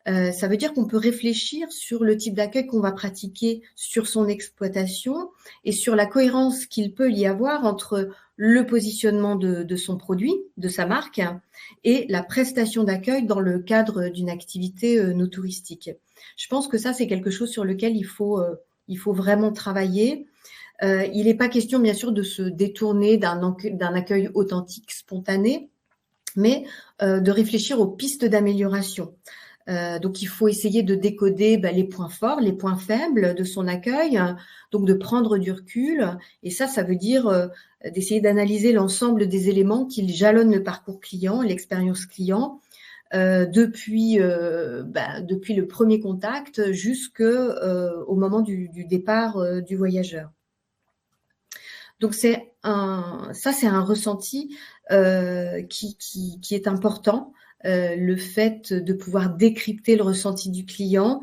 Ça veut dire qu'on peut réfléchir sur le type d'accueil qu'on va pratiquer sur son exploitation et sur la cohérence qu'il peut y avoir entre le positionnement de son produit, de sa marque, et la prestation d'accueil dans le cadre d'une activité non touristique. Je pense que ça, c'est quelque chose sur lequel il faut vraiment travailler. Il n'est pas question, bien sûr, de se détourner d'un accueil authentique, spontané, mais de réfléchir aux pistes d'amélioration. Donc, il faut essayer de décoder les points forts, les points faibles de son accueil, donc de prendre du recul. Et ça veut dire d'essayer d'analyser l'ensemble des éléments qui jalonnent le parcours client, l'expérience client, depuis le premier contact jusqu'au moment du départ du voyageur. Donc, c'est un ressenti qui est important. Le fait de pouvoir décrypter le ressenti du client.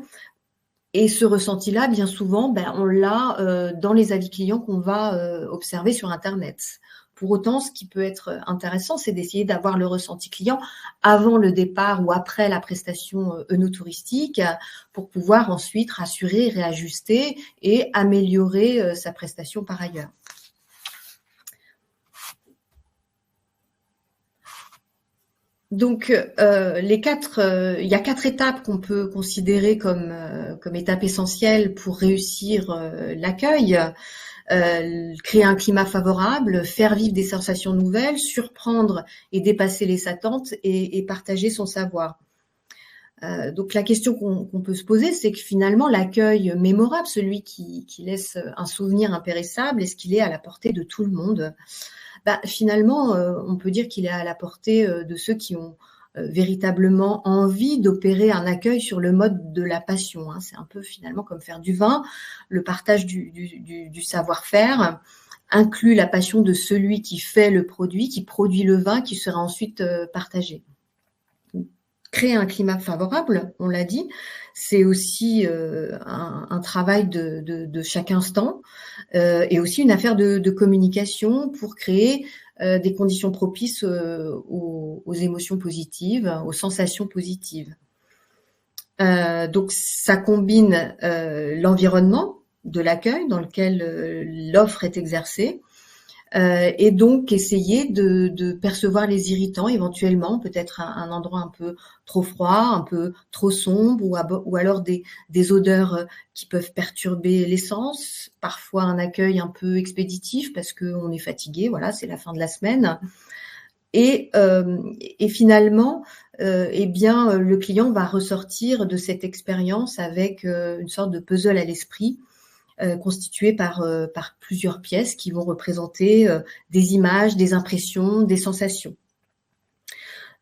Et ce ressenti-là, bien souvent, on l'a dans les avis clients qu'on va observer sur Internet. Pour autant, ce qui peut être intéressant, c'est d'essayer d'avoir le ressenti client avant le départ ou après la prestation œnotouristique pour pouvoir ensuite rassurer, réajuster et améliorer sa prestation par ailleurs. Donc, il y a 4 étapes qu'on peut considérer comme étapes essentielles pour réussir l'accueil. Créer un climat favorable, faire vivre des sensations nouvelles, surprendre et dépasser les attentes et partager son savoir. Donc, la question qu'on peut se poser, c'est que finalement, l'accueil mémorable, celui qui laisse un souvenir impérissable, est-ce qu'il est à la portée de tout le monde ? Finalement, on peut dire qu'il est à la portée de ceux qui ont véritablement envie d'opérer un accueil sur le mode de la passion. C'est un peu finalement comme faire du vin. Le partage du savoir-faire inclut la passion de celui qui fait le produit, qui produit le vin, qui sera ensuite partagé. Créer un climat favorable, on l'a dit, c'est aussi un travail de chaque instant et aussi une affaire de communication pour créer des conditions propices aux émotions positives, aux sensations positives. Donc, ça combine l'environnement de l'accueil dans lequel l'offre est exercée, et donc essayer de percevoir les irritants éventuellement, peut-être un endroit un peu trop froid, un peu trop sombre, ou alors des odeurs qui peuvent perturber les sens, parfois un accueil un peu expéditif parce qu'on est fatigué, voilà, c'est la fin de la semaine. Et finalement, eh bien, le client va ressortir de cette expérience avec une sorte de puzzle à l'esprit, constitué par plusieurs pièces qui vont représenter des images, des impressions, des sensations.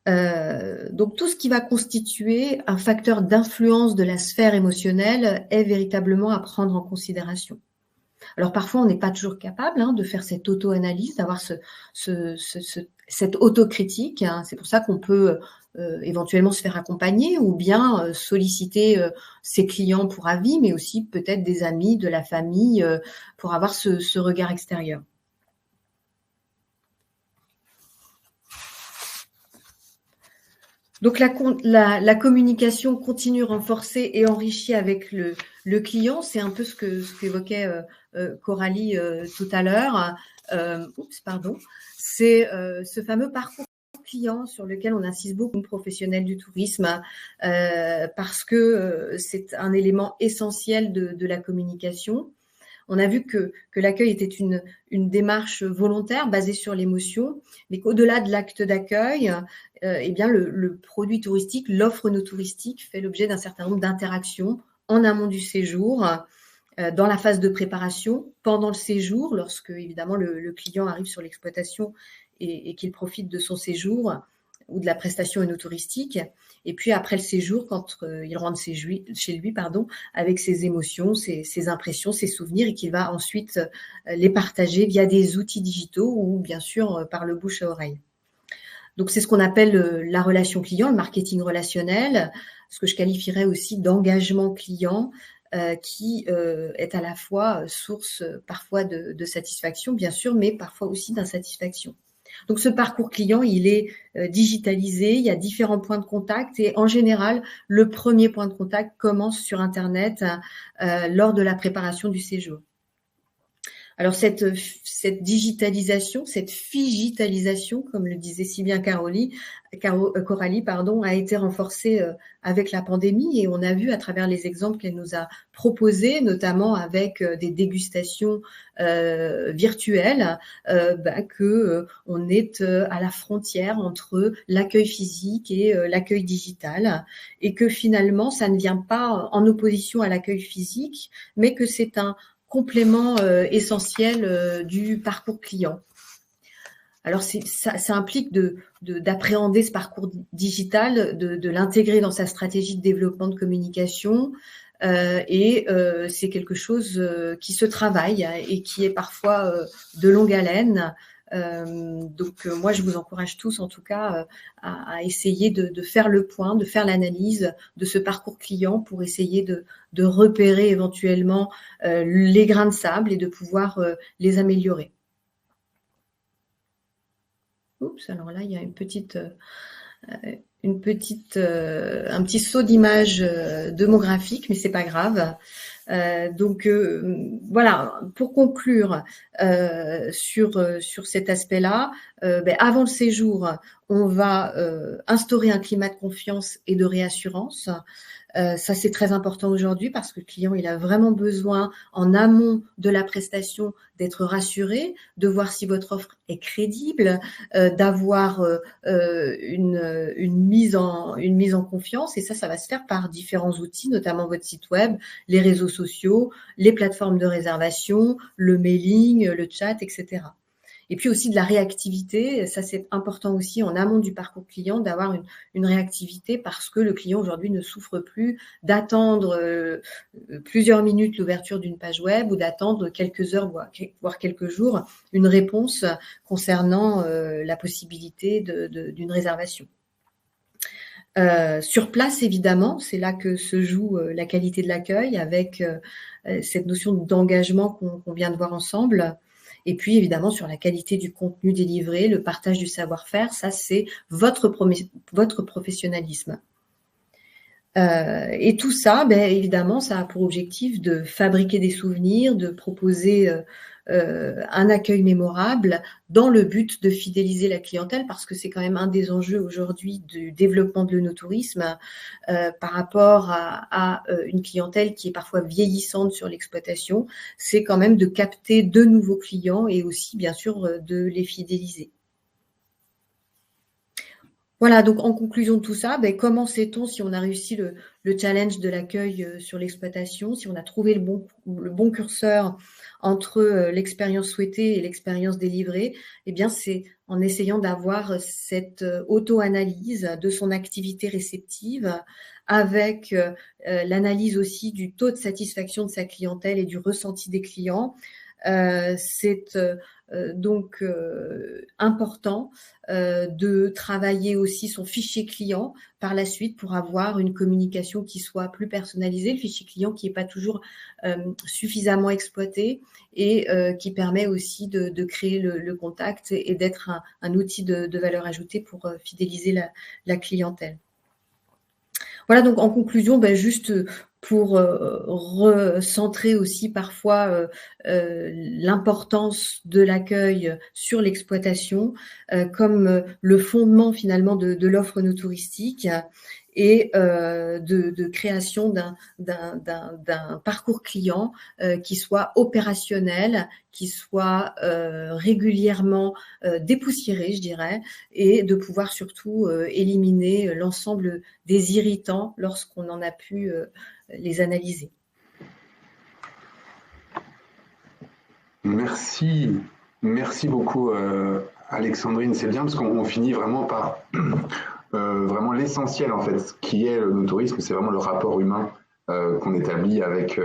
Donc tout ce qui va constituer un facteur d'influence de la sphère émotionnelle est véritablement à prendre en considération. Alors parfois, on n'est pas toujours capable de faire cette auto-analyse, d'avoir cette autocritique. C'est pour ça qu'on peut éventuellement se faire accompagner ou bien solliciter ses clients pour avis, mais aussi peut-être des amis, de la famille, pour avoir ce regard extérieur. Donc la communication continue, renforcée et enrichie avec le client, c'est un peu ce qu'évoquait Coralie tout à l'heure. C'est ce fameux parcours client sur lequel on insiste beaucoup, professionnels du tourisme, parce que c'est un élément essentiel de la communication. On a vu que l'accueil était une démarche volontaire basée sur l'émotion, mais qu'au-delà de l'acte d'accueil, eh bien le produit touristique, l'offre no touristique, fait l'objet d'un certain nombre d'interactions en amont du séjour, dans la phase de préparation, pendant le séjour, lorsque évidemment le client arrive sur l'exploitation et qu'il profite de son séjour ou de la prestation œnotouristique, et puis après le séjour, quand il rentre chez lui, avec ses émotions, ses impressions, ses souvenirs, et qu'il va ensuite les partager via des outils digitaux ou bien sûr par le bouche à oreille. Donc c'est ce qu'on appelle la relation client, le marketing relationnel, ce que je qualifierais aussi d'engagement client, qui est à la fois source parfois de satisfaction, bien sûr, mais parfois aussi d'insatisfaction. Donc, ce parcours client, il est digitalisé, il y a différents points de contact et en général, le premier point de contact commence sur Internet lors de la préparation du séjour. Alors, cette digitalisation, cette figitalisation, comme le disait si bien Coralie, a été renforcée avec la pandémie et on a vu à travers les exemples qu'elle nous a proposés, notamment avec des dégustations virtuelles, que on est à la frontière entre l'accueil physique et l'accueil digital et que finalement, ça ne vient pas en opposition à l'accueil physique, mais que c'est un complément essentiel du parcours client. Alors, ça implique d'appréhender ce parcours digital, de l'intégrer dans sa stratégie de développement de communication et c'est quelque chose qui se travaille et qui est parfois de longue haleine. Donc, moi, je vous encourage tous, en tout cas, à essayer de faire le point, de faire l'analyse de ce parcours client pour essayer de repérer éventuellement les grains de sable et de pouvoir les améliorer. Oups, alors là, il y a un petit saut d'image de mon graphique, mais c'est pas grave. Donc voilà, pour conclure sur cet aspect-là, avant le séjour, on va instaurer un climat de confiance et de réassurance. Ça, c'est très important aujourd'hui parce que le client, il a vraiment besoin, en amont de la prestation, d'être rassuré, de voir si votre offre est crédible, d'avoir une mise en confiance. Et ça va se faire par différents outils, notamment votre site web, les réseaux sociaux, les plateformes de réservation, le mailing, le chat, etc. Et puis aussi de la réactivité, ça c'est important aussi en amont du parcours client d'avoir une réactivité parce que le client aujourd'hui ne souffre plus d'attendre plusieurs minutes l'ouverture d'une page web ou d'attendre quelques heures, voire quelques jours, une réponse concernant la possibilité d'une réservation. Sur place, évidemment, c'est là que se joue la qualité de l'accueil avec cette notion d'engagement qu'on vient de voir ensemble. Et puis, évidemment, sur la qualité du contenu délivré, le partage du savoir-faire, ça, c'est votre professionnalisme. Et tout ça, évidemment, ça a pour objectif de fabriquer des souvenirs, de proposer un accueil mémorable dans le but de fidéliser la clientèle, parce que c'est quand même un des enjeux aujourd'hui du développement de l'œnotourisme par rapport à une clientèle qui est parfois vieillissante sur l'exploitation. C'est quand même de capter de nouveaux clients et aussi, bien sûr, de les fidéliser. Voilà, donc en conclusion de tout ça, comment sait-on si on a réussi le challenge de l'accueil sur l'exploitation, si on a trouvé le bon curseur entre l'expérience souhaitée et l'expérience délivrée? Eh bien, c'est en essayant d'avoir cette auto-analyse de son activité réceptive avec l'analyse aussi du taux de satisfaction de sa clientèle et du ressenti des clients. C'est donc important de travailler aussi son fichier client par la suite pour avoir une communication qui soit plus personnalisée, le fichier client qui n'est pas toujours suffisamment exploité et qui permet aussi de créer le contact et d'être un outil de valeur ajoutée pour fidéliser la clientèle. Voilà, donc en conclusion, juste pour recentrer aussi parfois l'importance de l'accueil sur l'exploitation comme le fondement finalement de l'offre œnotouristique et de création d'un parcours client qui soit opérationnel, qui soit régulièrement dépoussiéré, je dirais, et de pouvoir surtout éliminer l'ensemble des irritants lorsqu'on en a pu les analyser. Merci beaucoup Alexandrine. C'est bien parce qu'on finit vraiment par vraiment l'essentiel en fait, ce qui est l'œnotourisme, c'est vraiment le rapport humain qu'on établit avec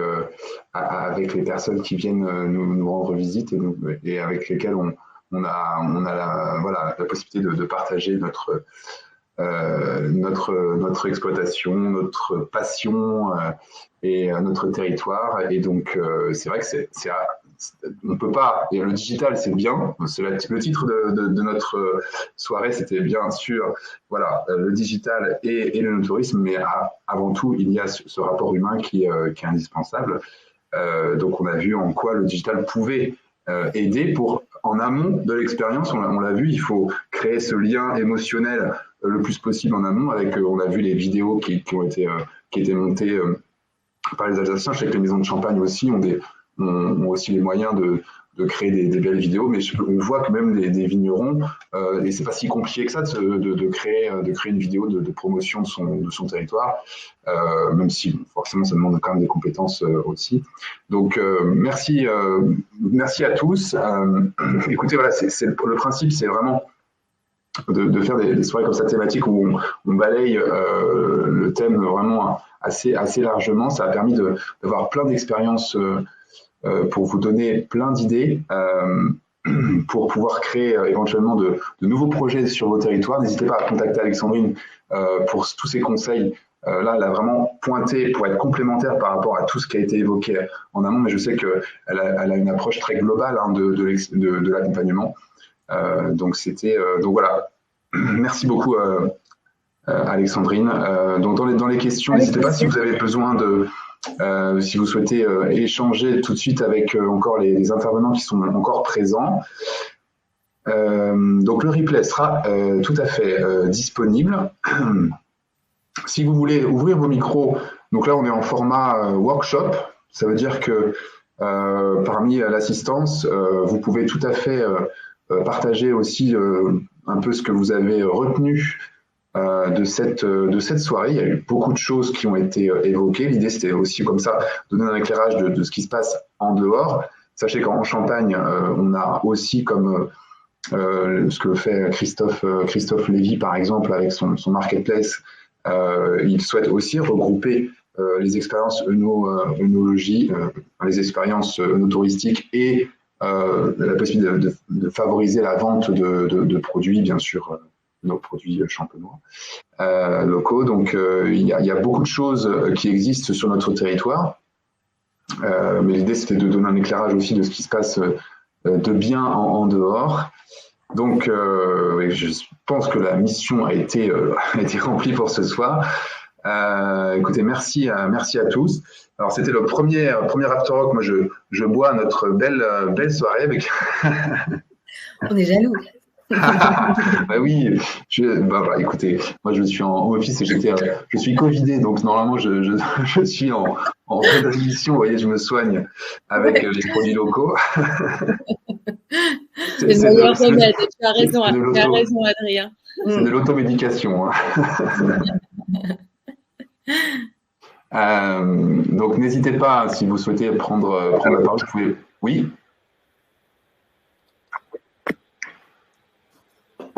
les personnes qui viennent nous rendre visite et avec lesquelles on a la possibilité de partager notre exploitation, notre passion et notre territoire. Et donc, c'est vrai que on peut pas. Et le digital, c'est bien. Le titre de notre soirée, c'était bien sûr, le digital et l'œnotourisme, mais avant tout, il y a ce rapport humain qui est indispensable. Donc, on a vu en quoi le digital pouvait aider en amont de l'expérience. On l'a vu, il faut créer ce lien émotionnel le plus possible en amont. On a vu les vidéos qui étaient montées par les Alsaciens. Je sais que les maisons de champagne aussi ont aussi les moyens de créer des belles vidéos, mais on voit que même des vignerons, et c'est pas si compliqué que ça de créer une vidéo de promotion de son territoire, même si forcément ça demande quand même des compétences aussi. Donc merci à tous. Écoutez, voilà, le principe, c'est vraiment de faire des soirées comme ça thématiques où on balaye le thème vraiment assez largement. Ça a permis d'avoir plein d'expériences pour vous donner plein d'idées pour pouvoir créer éventuellement de nouveaux projets sur vos territoires. N'hésitez pas à contacter Alexandrine pour tous ces conseils. Là, elle a vraiment pointé pour être complémentaire par rapport à tout ce qui a été évoqué en amont, mais je sais qu'elle a une approche très globale de l'accompagnement. Donc voilà. Merci beaucoup Alexandrine. Donc dans les questions, n'hésitez pas si vous avez besoin si vous souhaitez échanger tout de suite avec encore les intervenants qui sont encore présents. Donc le replay sera tout à fait disponible. Si vous voulez ouvrir vos micros, donc là on est en format workshop, ça veut dire que parmi l'assistance, vous pouvez tout à fait partager aussi un peu ce que vous avez retenu de cette soirée. Il y a eu beaucoup de choses qui ont été évoquées. L'idée, c'était aussi comme ça, donner un éclairage de ce qui se passe en dehors. Sachez qu'en Champagne, on a aussi comme ce que fait Christophe Lévy, par exemple, avec son marketplace, il souhaite aussi regrouper les expériences œnologie, les expériences œnotouristiques et la possibilité de favoriser la vente de produits, bien sûr, nos produits champenois locaux. Donc, il y a beaucoup de choses qui existent sur notre territoire. Mais l'idée, c'était de donner un éclairage aussi de ce qui se passe de bien en dehors. Donc, je pense que la mission a été remplie pour ce soir. Écoutez, merci à tous. Alors, c'était le premier After Rock. Moi, je bois notre belle soirée avec. On est jaloux. Bah oui, écoutez, moi je suis en office et je suis covidé, donc normalement je suis en rémission, vous voyez, je me soigne avec les produits locaux. C'est le meilleur remède, tu as raison, Adrien. C'est de l'automédication. Donc n'hésitez pas, si vous souhaitez prendre la parole, vous pouvez. Oui.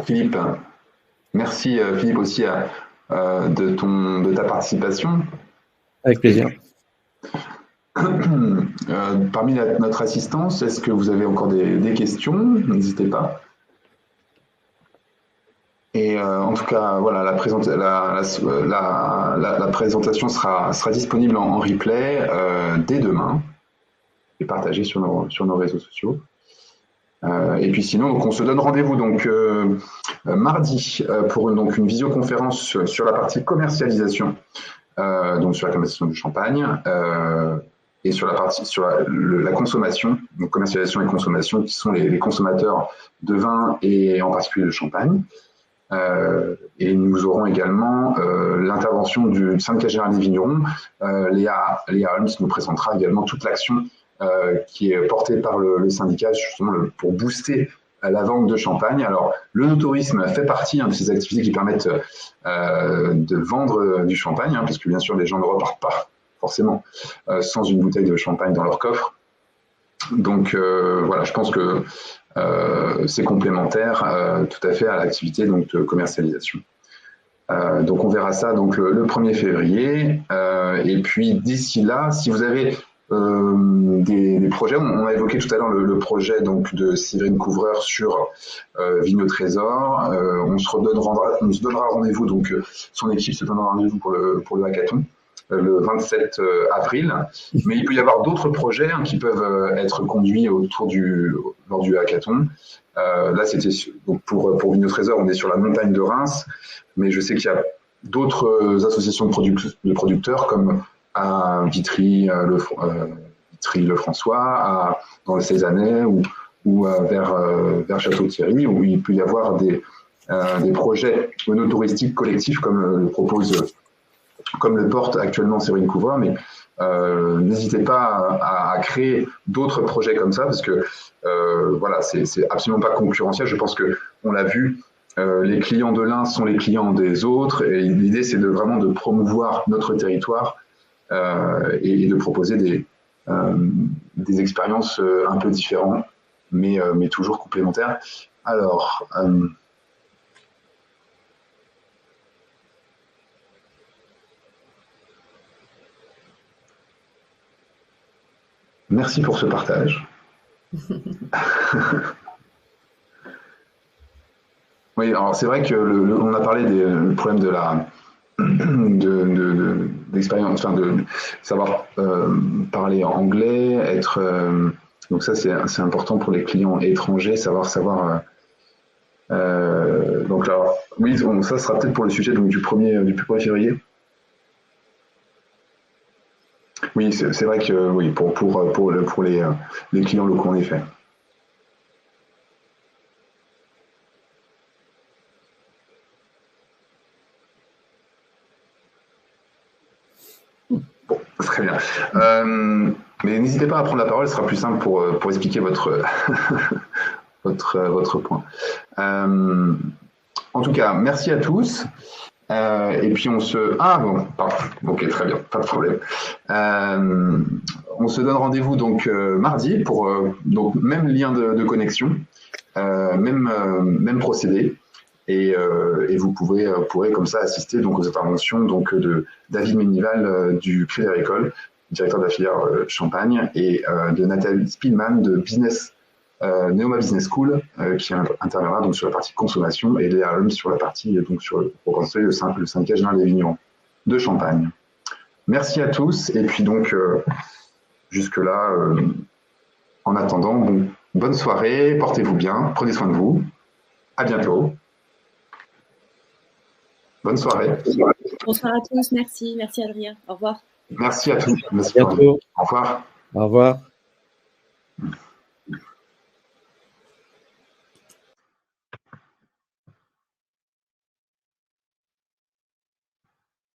Philippe, merci Philippe aussi de ta participation. Avec plaisir. Parmi notre assistance, est-ce que vous avez encore des questions? N'hésitez pas. Et en tout cas, voilà, la présentation sera disponible en replay dès demain et partagée sur nos réseaux sociaux. Et puis sinon, donc on se donne rendez-vous donc mardi pour une visioconférence sur la partie commercialisation, donc sur la commercialisation du champagne, et sur la partie la consommation, donc commercialisation et consommation, qui sont les consommateurs de vin et en particulier de champagne. Et nous aurons également l'intervention du syndicat général des vignerons. Léa Holmes nous présentera également toute l'action qui est porté par le syndicat justement pour booster la vente de champagne. Alors, le no-tourisme fait partie de ces activités qui permettent de vendre du champagne, parce que bien sûr, les gens ne repartent pas forcément sans une bouteille de champagne dans leur coffre. Donc, voilà, je pense que c'est complémentaire tout à fait à l'activité de commercialisation. Donc, on verra ça donc, le 1er février. Et puis, d'ici là, si vous avez des projets. On a évoqué tout à l'heure le projet donc de Séverine Couvreur sur Vigno Trésor. On se donnera rendez-vous, donc son équipe se donnera rendez-vous pour le hackathon le 27 avril. Mais il peut y avoir d'autres projets qui peuvent être conduits lors du hackathon. Là, c'était donc pour Vigno Trésor, on est sur la montagne de Reims, mais je sais qu'il y a d'autres associations de producteurs comme à Vitry, le François, dans le Cézanais ou vers Château-Thierry, où il peut y avoir des projets monotouristiques collectifs comme le porte actuellement Séverine Couvreur, mais n'hésitez pas à créer d'autres projets comme ça, parce que voilà, c'est absolument pas concurrentiel. Je pense qu'on l'a vu, les clients de l'un sont les clients des autres, et l'idée c'est vraiment de promouvoir notre territoire et de proposer des expériences un peu différentes, mais toujours complémentaires. Alors, merci pour ce partage. Oui, alors c'est vrai que on a parlé du problème d'expérience, enfin de savoir parler anglais, donc ça c'est important pour les clients étrangers, savoir donc alors oui, ça sera peut-être pour le sujet donc du 1er février. Oui, c'est vrai que oui, pour les clients locaux en effet. Bon, très bien. Mais n'hésitez pas à prendre la parole, ce sera plus simple pour expliquer votre point. En tout cas, merci à tous. Et puis on se... Ah bon, pardon. Ok, très bien, pas de problème. On se donne rendez-vous donc mardi pour donc même lien de connexion, même procédé. Et vous pourrez comme ça assister donc aux interventions donc de David Ménival du Crédit Agricole, directeur de la filière Champagne, et de Nathalie Spielmann de Neoma Business School, qui interviendra donc sur la partie consommation, et Léa Holmes sur la partie donc pour construire le syndicat général des vignerons de Champagne. Merci à tous, et puis donc jusque là, en attendant, bonne soirée, portez-vous bien, prenez soin de vous, à bientôt. Bonne soirée. Bonsoir à tous, merci. Merci Adrien. Au revoir. Merci à tous. Merci. À bientôt. Au revoir. Au revoir.